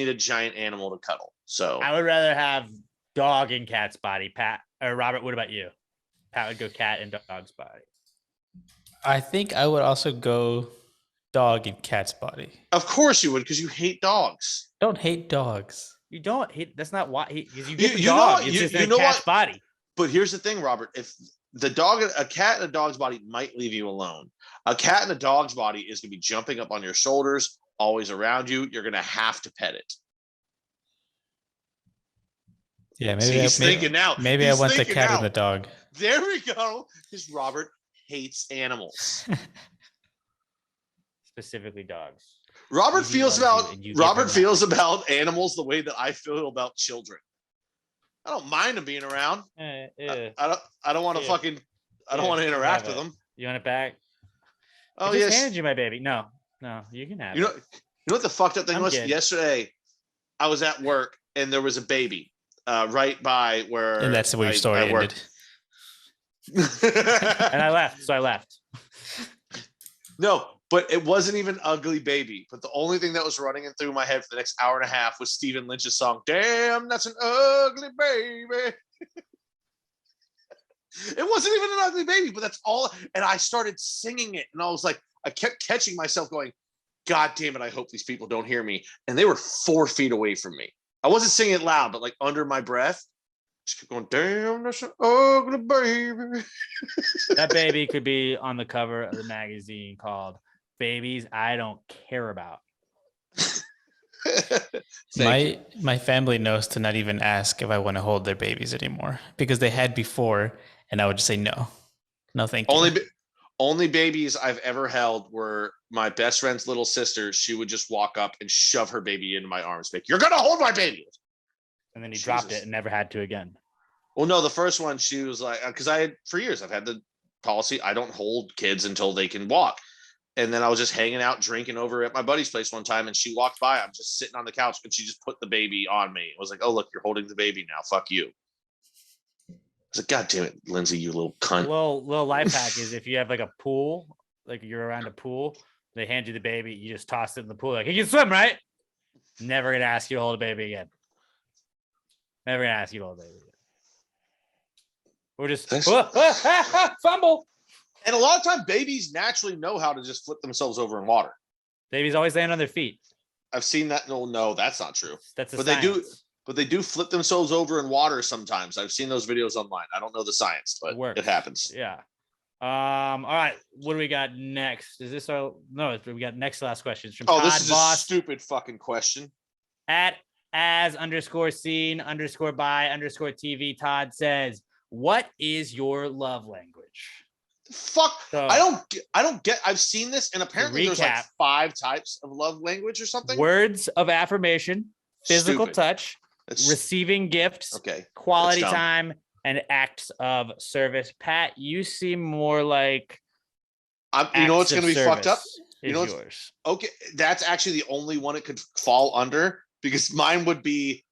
a giant animal to cuddle. So I would rather have dog in cat's body. Pat or Robert, what about you? Pat would go cat in dog's body. I think I would also go dog in cat's body. of course you would, because you hate dogs. Don't hate dogs. You don't. That's not why. Because you get the you know dog. what? It's You- just you in a know cat's what? body. But here's the thing, Robert. If a cat in a dog's body might leave you alone. A cat in a dog's body is going to be jumping up on your shoulders, always around you. You're going to have to pet it. Yeah, maybe See, he's thinking now. Maybe I He's want the thinking cat now. and the dog. There we go. Because Robert hates animals. Specifically dogs. Robert He feels loves you about and you give him Robert love. feels about animals the way that I feel about children. I don't mind them being around. Yeah. I don't want to Yeah. fucking. I don't Yeah, want to you can interact have with it. them. You want it back? Oh I just yes. handed you my baby. No, you can have You know. it. You know what the fucked up thing I'm was? good. Yesterday, I was at work and there was a baby right by where. And that's where your story ended. work. And I left, so I left. No, but it wasn't even an ugly baby. But the only thing that was running in through my head for the next hour and a half was Stephen Lynch's song, Damn, That's an Ugly Baby. It wasn't even an ugly baby, but that's all. And I started singing it. And I was like, I kept catching myself going, God damn it, I hope these people don't hear me. And they were 4 feet away from me. I wasn't singing it loud, but like under my breath, just kept going, damn, that's an ugly baby. That baby could be on the cover of the magazine called Babies I Don't Care About. My family knows to not even ask if I want to hold their babies anymore because they had before, and I would just say no, thank you. only babies I've ever held were my best friend's little sister. She would just walk up and shove her baby into my arms. Like, you're gonna hold my baby. And then he dropped Jesus. it and never had to again. Well, no, the first one she was like, because for years I've had the policy I don't hold kids until they can walk. And then I was just hanging out drinking over at my buddy's place one time, and she walked by. I'm just sitting on the couch, and she just put the baby on me. I was like, "Oh, look, you're holding the baby now. Fuck you." I was like, "God damn it, Lindsay, you little cunt." Little life hack is if you have like a pool, like you're around a pool, they hand you the baby, you just toss it in the pool. Like, you can swim, right? Never gonna ask you to hold a baby again. Never gonna ask you to hold a baby again. We're just fumble. And a lot of time, babies naturally know how to just flip themselves over in water. Babies always land on their feet. I've seen that. No, that's not true. That's a But science. they do flip themselves over in water sometimes. I've seen those videos online. I don't know the science, but Works. it happens. Yeah. All right. What do we got next? Is this our no? We got next to last questions from Todd This is Voss a stupid fucking question. at as_seen_by_TV. Todd says, "What is your love language?" Fuck. So, I don't get. I've seen this, and apparently there's like recap. 5 types of love language or something. words of affirmation, physical Stupid. touch, It's, receiving gifts, okay. quality That's dumb. time, and acts of service. Pat, you seem more like You know what's acts going of to be fucked up? service You is know what's- yours. Okay, that's actually the only one it could fall under, because mine would be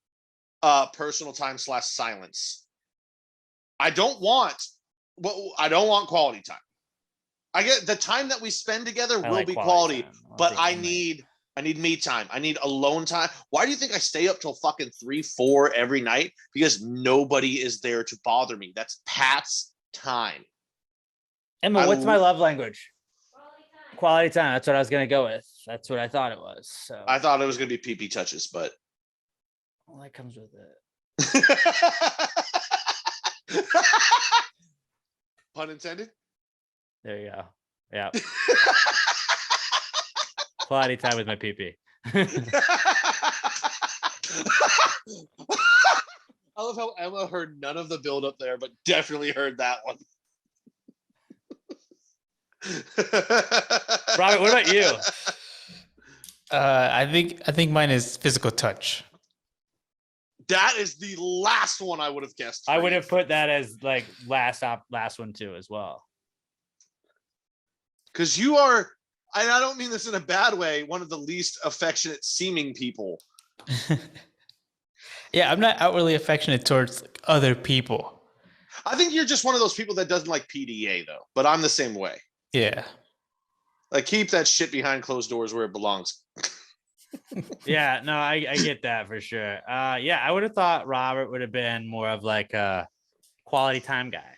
personal time / silence. I don't want quality time. I get the time that we spend together I will like be quality, time. I'll but take I one need me time. I need alone time. Why do you think I stay up till fucking 3, 4 every night? Because nobody is there to bother me. That's Pat's time. Emma, what's my love language? Quality time. That's what I was gonna go with. That's what I thought it was. So I thought it was gonna be pee touches, but well, that comes with it. pun intended. There you go. Yeah. Quality time with my PP. I love how Emma heard none of the build up there, but definitely heard that one. Robert, what about you? I think mine is physical touch. That is the last one I would have guessed. I would have put that as like last one too as well. Because you are, and I don't mean this in a bad way, one of the least affectionate seeming people. Yeah, I'm not outwardly affectionate towards like, other people. I think you're just one of those people that doesn't like PDA though, but I'm the same way. Yeah. Like, keep that shit behind closed doors where it belongs. Yeah, no, I get that for sure. Yeah, I would have thought Robert would have been more of like a quality time guy.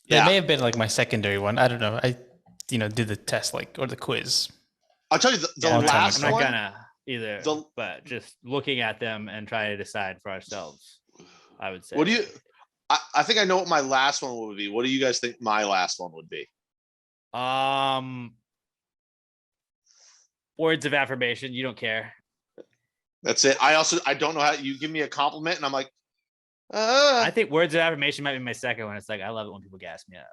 That may have been like my secondary one. I don't know. I did the test or the quiz. I'll tell you the Yeah, last I'm not one. gonna either, but just looking at them and trying to decide for ourselves, I would say. What do you? I think I know what my last one would be. What do you guys think my last one would be? Words of affirmation. You don't care. That's it. I don't know how you give me a compliment and I'm like, I think words of affirmation might be my second one. It's like, I love it when people gas me up.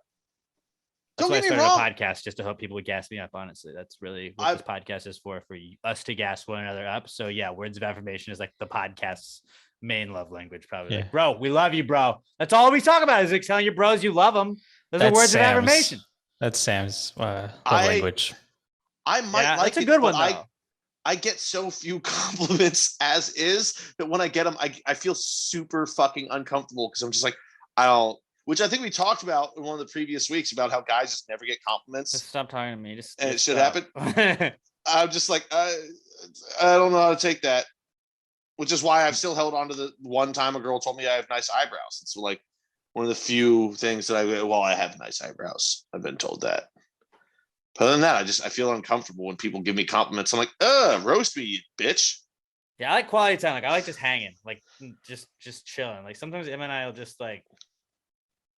That's Don't why I get me started wrong. a podcast, just to help people would gas me up. Honestly, that's really what this podcast is for us to gas one another up. So yeah, words of affirmation is like the podcast's main love language. Probably Yeah. like, bro, we love you, bro. That's all we talk about is like telling your bros you love them. Those are That's words Sam's. of affirmation. That's Sam's love I- language. I might Yeah, like that's a it, good one but though. I get so few compliments as is that when I get them, I feel super fucking uncomfortable because I'm just like, which I think we talked about in one of the previous weeks about how guys just never get compliments. Just stop talking to me. And it just should stop. I'm just like, I don't know how to take that, which is why I've still held on to the one time a girl told me I have nice eyebrows. It's like one of the few things that I have nice eyebrows. I've been told that. But other than that, I feel uncomfortable when people give me compliments. I'm like, roast me, you bitch. Yeah, I like quality time. Like I like just hanging, like just chilling. Like sometimes Emma and I will just like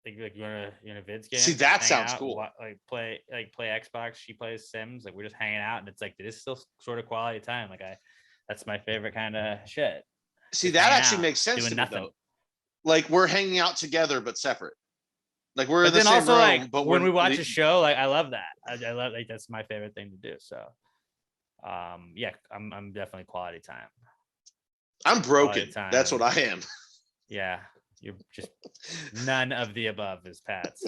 you wanna vids game. See, just that hang sounds out, cool. Play Xbox. She plays Sims. Like we're just hanging out, and it's like this is still sort of quality time. Like that's my favorite kind of shit. See, Just that hanging actually out, makes sense doing to me nothing. though. Like we're hanging out together but separate. Like we're But in the then same also room, like but when we're we watch a show, like I love that. I love like that's my favorite thing to do. So yeah, I'm definitely quality time. I'm broken. time. That's what I am. Yeah, you're just none of the above is Pat's.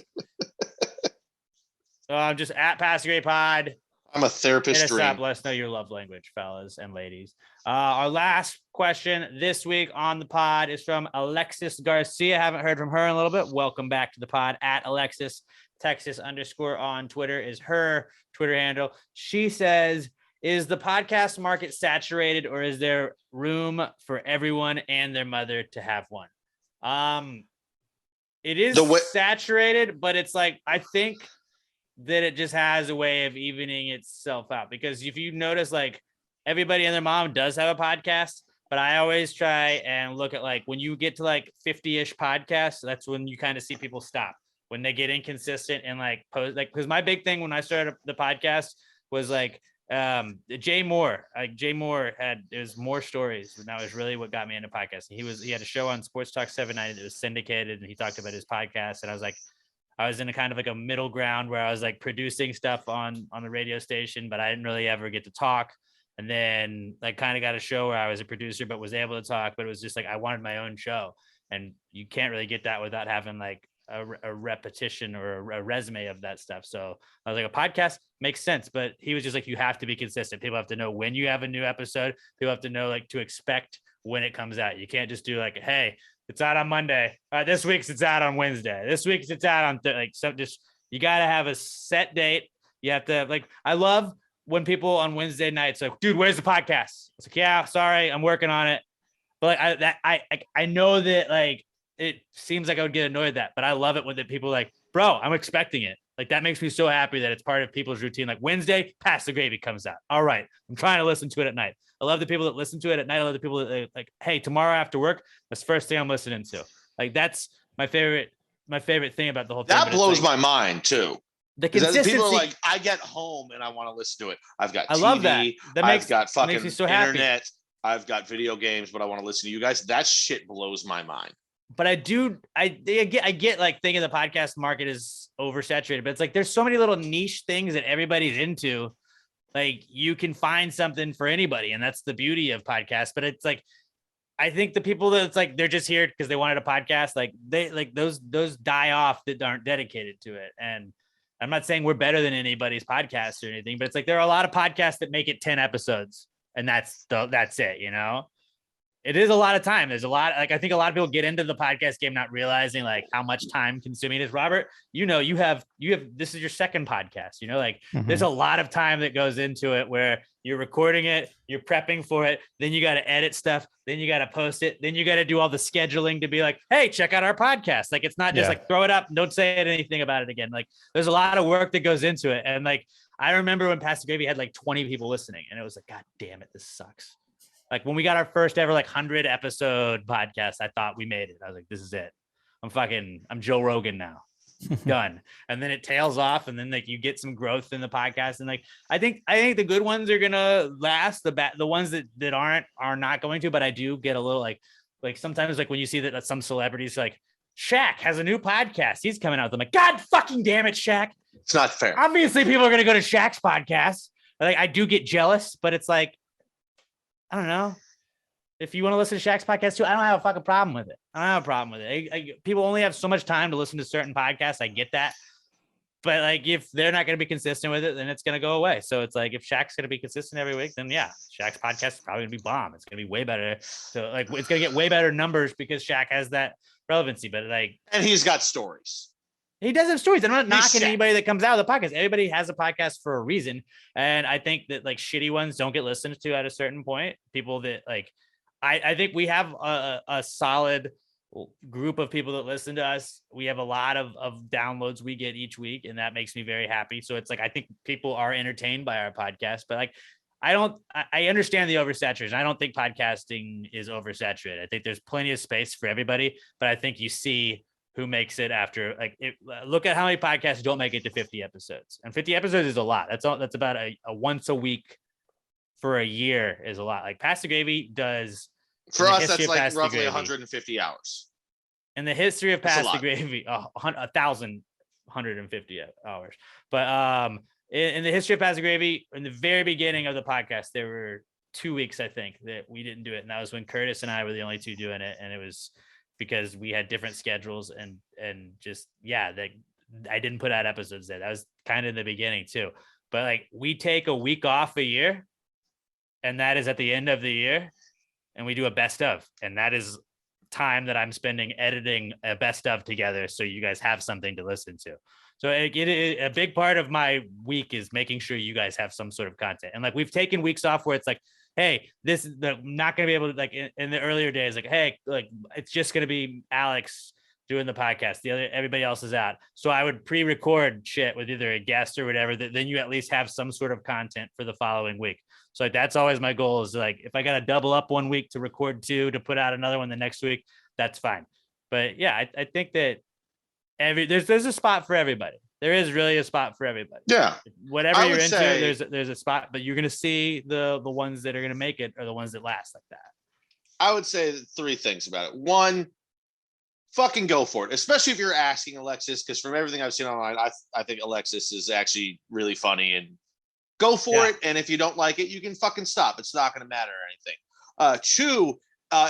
So I'm just at Pass the Great Pod. I'm a therapist Hit us up. dream. Let us know your love language, fellas and ladies. Our last question this week on the pod is from Alexis Garcia. Haven't heard from her in a little bit. Welcome back to the pod. At Alexis Texas _ on Twitter is her Twitter handle. She says, is the podcast market saturated, or is there room for everyone and their mother to have one? It is saturated, but it's like, I think that it just has a way of evening itself out, because if you notice, like everybody and their mom does have a podcast, but I always try and look at like when you get to like 50-ish podcasts, that's when you kind of see people stop when they get inconsistent and like post, like, because my big thing when I started the podcast was like Jay Moore had, it was More Stories, and that was really what got me into podcasting. He had a show on Sports Talk 790 that was syndicated, and he talked about his podcast, and I was like, I was in a kind of like a middle ground where I was like producing stuff on the radio station, but I didn't really ever get to talk. And then like kind of got a show where I was a producer, but was able to talk, but it was just like, I wanted my own show, and you can't really get that without having like a repetition or a resume of that stuff. So I was like, a podcast makes sense, but he was just like, you have to be consistent. People have to know when you have a new episode. People have to know like to expect when it comes out. You can't just do like, hey, it's out on Monday. This week's it's out on Wednesday. This week's it's out on like, so just, you got to have a set date. You have to like, I love when people on Wednesday nights like, dude, where's the podcast? It's like, yeah, sorry, I'm working on it. But like I know that like, it seems like I would get annoyed at that, but I love it when the people like, bro, I'm expecting it. Like that makes me so happy that it's part of people's routine. Like Wednesday, Pass the Gravy comes out. All right, I'm trying to listen to it at night. I love the people that listen to it at night. I love the people that like, hey, tomorrow after work, that's the first thing I'm listening to. Like that's my favorite thing about the whole thing. That blows my mind too. The consistency. People are like, I get home and I want to listen to it. I've got TV, I love that. I've got fucking makes me so internet. Happy. I've got video games, but I want to listen to you guys. That shit blows my mind. But I get like thinking the podcast market is oversaturated, but it's like there's so many little niche things that everybody's into. Like you can find something for anybody, and that's the beauty of podcasts. But it's like, I think the people that it's like they're just here because they wanted a podcast, like they like those die off that aren't dedicated to it. And I'm not saying we're better than anybody's podcast or anything, but it's like there are a lot of podcasts that make it 10 episodes, and that's it, you know. It is a lot of time. There's a lot, like I think a lot of people get into the podcast game not realizing like how much time consuming it is. Robert, you know, you have this is your second podcast, you know, like there's a lot of time that goes into it where you're recording it, you're prepping for it, then you got to edit stuff, then you got to post it, then you got to do all the scheduling to be like, hey, check out our podcast. Like it's not just like throw it up, don't say anything about it again. Like there's a lot of work that goes into it. And like I remember when Pass the Gravy had like 20 people listening, and it was like, God damn it, this sucks. Like when we got our first ever like 100 episode podcast, I thought we made it. I was like, this is it. I'm Joe Rogan now. Done. And then it tails off, and then like you get some growth in the podcast. And like I think the good ones are gonna last. The ones that are not going to, but I do get a little like sometimes like when you see that some celebrities like Shaq has a new podcast, he's coming out. I'm like, God fucking damn it, Shaq. It's not fair. Obviously, people are gonna go to Shaq's podcast. Like I do get jealous, but it's like, I don't know. If you want to listen to Shaq's podcast too, I don't have a fucking problem with it. I don't have a problem with it. People only have so much time to listen to certain podcasts. I get that. But like, if they're not going to be consistent with it, then it's going to go away. So it's like, if Shaq's going to be consistent every week, then yeah, Shaq's podcast is probably going to be bomb. It's going to be way better. So like, it's going to get way better numbers because Shaq has that relevancy. But like, and he's got stories. He does have stories. I'm not knocking anybody that comes out of the podcast. Everybody has a podcast for a reason. And I think that like shitty ones don't get listened to at a certain point. People that like, I think we have a solid group of people that listen to us. We have a lot of downloads we get each week, and that makes me very happy. So it's like, I think people are entertained by our podcast, but like, I understand the oversaturation. I don't think podcasting is oversaturated. I think there's plenty of space for everybody, but I think you see who makes it after like look at how many podcasts don't make it to 50 episodes, and 50 episodes is a lot. That's about a once a week for a year is a lot. Like Pass the Gravy does for us. That's like roughly 150 hours. in the history of That's a Pass the lot. Gravy, 1,150 hours. But in the history of Pass the Gravy, in the very beginning of the podcast, there were 2 weeks, I think, that we didn't do it. And that was when Curtis and I were the only two doing it. And it was because we had different schedules and just, yeah, that I didn't put out episodes there. That was kind of the beginning too. But like we take a week off a year, and that is at the end of the year, and we do a best of, and that is time that I'm spending editing a best of together, so you guys have something to listen to. So a big part of my week is making sure you guys have some sort of content. And like we've taken weeks off where it's like, hey, this is not going to be able to, like in the earlier days, like, hey, like it's just going to be Alex doing the podcast. Everybody else is out. So I would pre-record shit with either a guest or whatever, then you at least have some sort of content for the following week. So like, that's always my goal, is like, if I got to double up 1 week to record 2 to put out another one the next week, that's fine. But yeah, I think that there's a spot for everybody. There is really a spot for everybody. Yeah. Whatever you're into, there's a spot, but you're going to see the ones that are going to make it are the ones that last like that. I would say 3 things about it. 1, fucking go for it, especially if you're asking Alexis, because from everything I've seen online, I think Alexis is actually really funny, and go for it. And if you don't like it, you can fucking stop. It's not going to matter or anything. 2,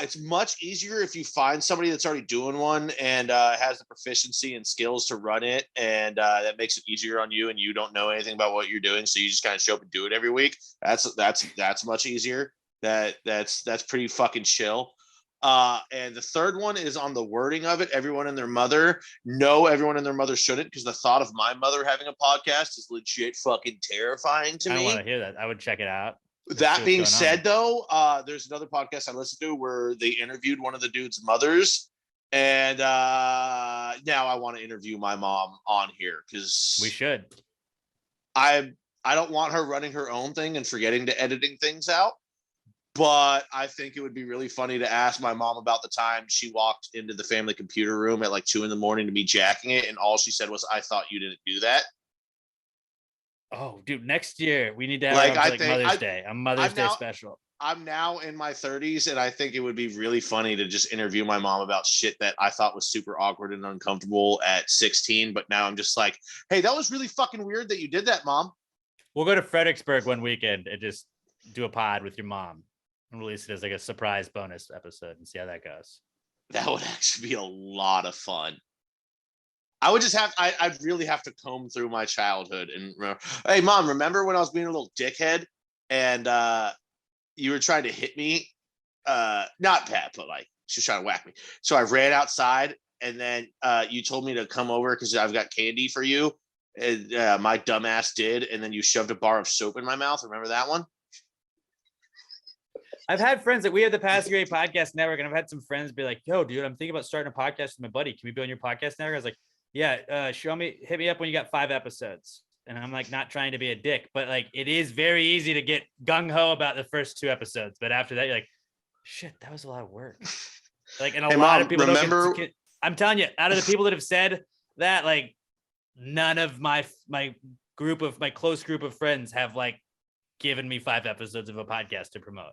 it's much easier if you find somebody that's already doing one and has the proficiency and skills to run it, and that makes it easier on you, and you don't know anything about what you're doing, so you just kind of show up and do it every week. That's much easier. That's pretty fucking chill. And the third one is on the wording of it. Everyone and their mother. No, everyone and their mother shouldn't, because the thought of my mother having a podcast is legit fucking terrifying to me. I don't want to hear that. I would check it out. That being said, though, there's another podcast I listened to where they interviewed one of the dude's mothers, and now I want to interview my mom on here, because we should. I don't want her running her own thing and forgetting to editing things out. But I think it would be really funny to ask my mom about the time she walked into the family computer room at like 2 a.m. to be jacking it, and all she said was, "I thought you didn't do that." Oh, dude! Next year we need to have Mother's Day, a Mother's Day special. I'm now in my 30s, and I think it would be really funny to just interview my mom about shit that I thought was super awkward and uncomfortable at 16. But now I'm just like, "Hey, that was really fucking weird that you did that, Mom." We'll go to Fredericksburg one weekend and just do a pod with your mom and release it as like a surprise bonus episode and see how that goes. That would actually be a lot of fun. I would just I'd really have to comb through my childhood and remember, hey, Mom, remember when I was being a little dickhead and you were trying to hit me? Not Pat, but like she was trying to whack me. So I ran outside, and then you told me to come over because I've got candy for you. And my dumbass did, and then you shoved a bar of soap in my mouth. Remember that one? I've had friends that we have the Pass the Gravy Podcast Network, and I've had some friends be like, "Yo, dude, I'm thinking about starting a podcast with my buddy. Can we be on your podcast network?" I was like, "Yeah, hit me up when you got 5 episodes." And I'm like, not trying to be a dick, but like, it is very easy to get gung ho about the first 2 episodes, but after that, you're like, "Shit, that was a lot of work." Like, and a lot of people remember. I'm telling you, out of the people that have said that, like, none of my close group of friends have like given me 5 episodes of a podcast to promote.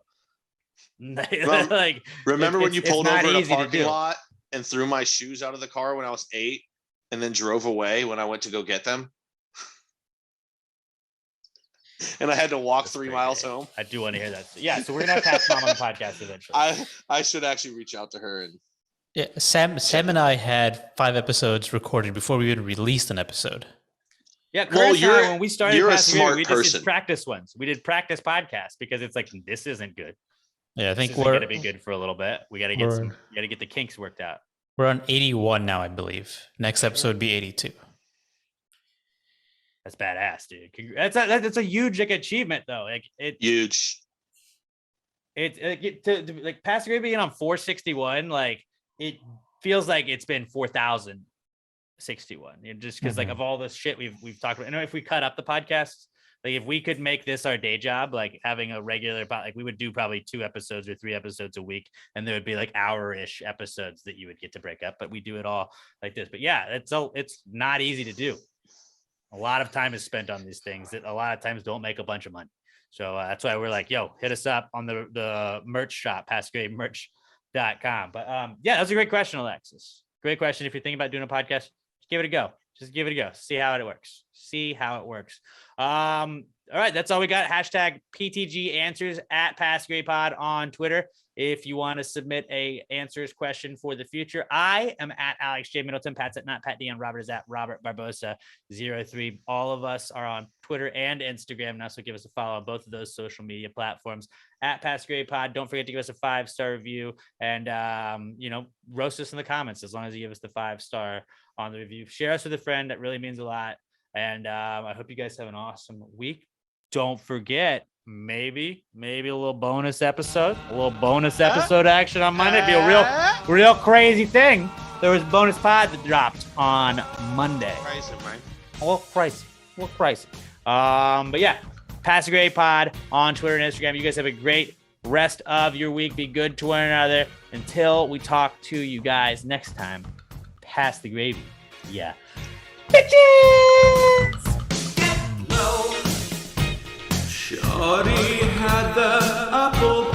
Like, remember when you pulled over in a parking lot lot and threw my shoes out of the car when I was 8 and then drove away when I went to go get them? And I had to walk 3 miles home. I do want to hear that. Yeah, so we're gonna have Pat's mom on the podcast eventually. I should actually reach out to her. And yeah, Sam and I had 5 episodes recorded before we even released an episode. Yeah, Curtis and I, when we started, you're a smart we person. just did practice ones. We did practice podcasts because it's like, this isn't good. Yeah, I think we're gonna be good for a little bit. We got to get the kinks worked out. We're on 81 now, I believe. Next episode would be 82. That's badass, dude. That's a huge like achievement though. Like huge. Like Pass the Gravy being on 461, like it feels like it's been 4,061. Just because like of all the shit we've talked about. And if we cut up the podcasts, like if we could make this our day job, like having a regular like we would do probably 2 episodes or 3 episodes a week, and there would be like hour-ish episodes that you would get to break up, but we do it all like this. But yeah, it's not easy to do. A lot of time is spent on these things that a lot of times don't make a bunch of money. So that's why we're like, yo, hit us up on the merch shop, passgravemerch.com. But yeah, that was a great question, Alexis. Great question. If you're thinking about doing a podcast, just give it a go. Just give it a go. See how it works. All right, that's all we got. Hashtag PTG answers at Pass Grade Pod on Twitter. If you want to submit a answers question for the future, I am at Alex J Middleton. Pat's at not Pat D, and Robert is at Robert Barbosa 03. All of us are on Twitter and Instagram now, so give us a follow on both of those social media platforms at Pass Grade Pod. Don't forget to give us a 5-star review and roast us in the comments as long as you give us the 5-star on the review. Share us with a friend. That really means a lot. And I hope you guys have an awesome week. Don't forget, maybe a little bonus episode, action on Monday. It'd be a real crazy thing. There was a bonus pod that dropped on Monday. Crazy, right? A little pricey. But yeah, Pass a Grade Pod on Twitter and Instagram. You guys have a great rest of your week. Be good to one another until we talk to you guys next time. Pass the gravy. Yeah. Bitches! Shorty had the apple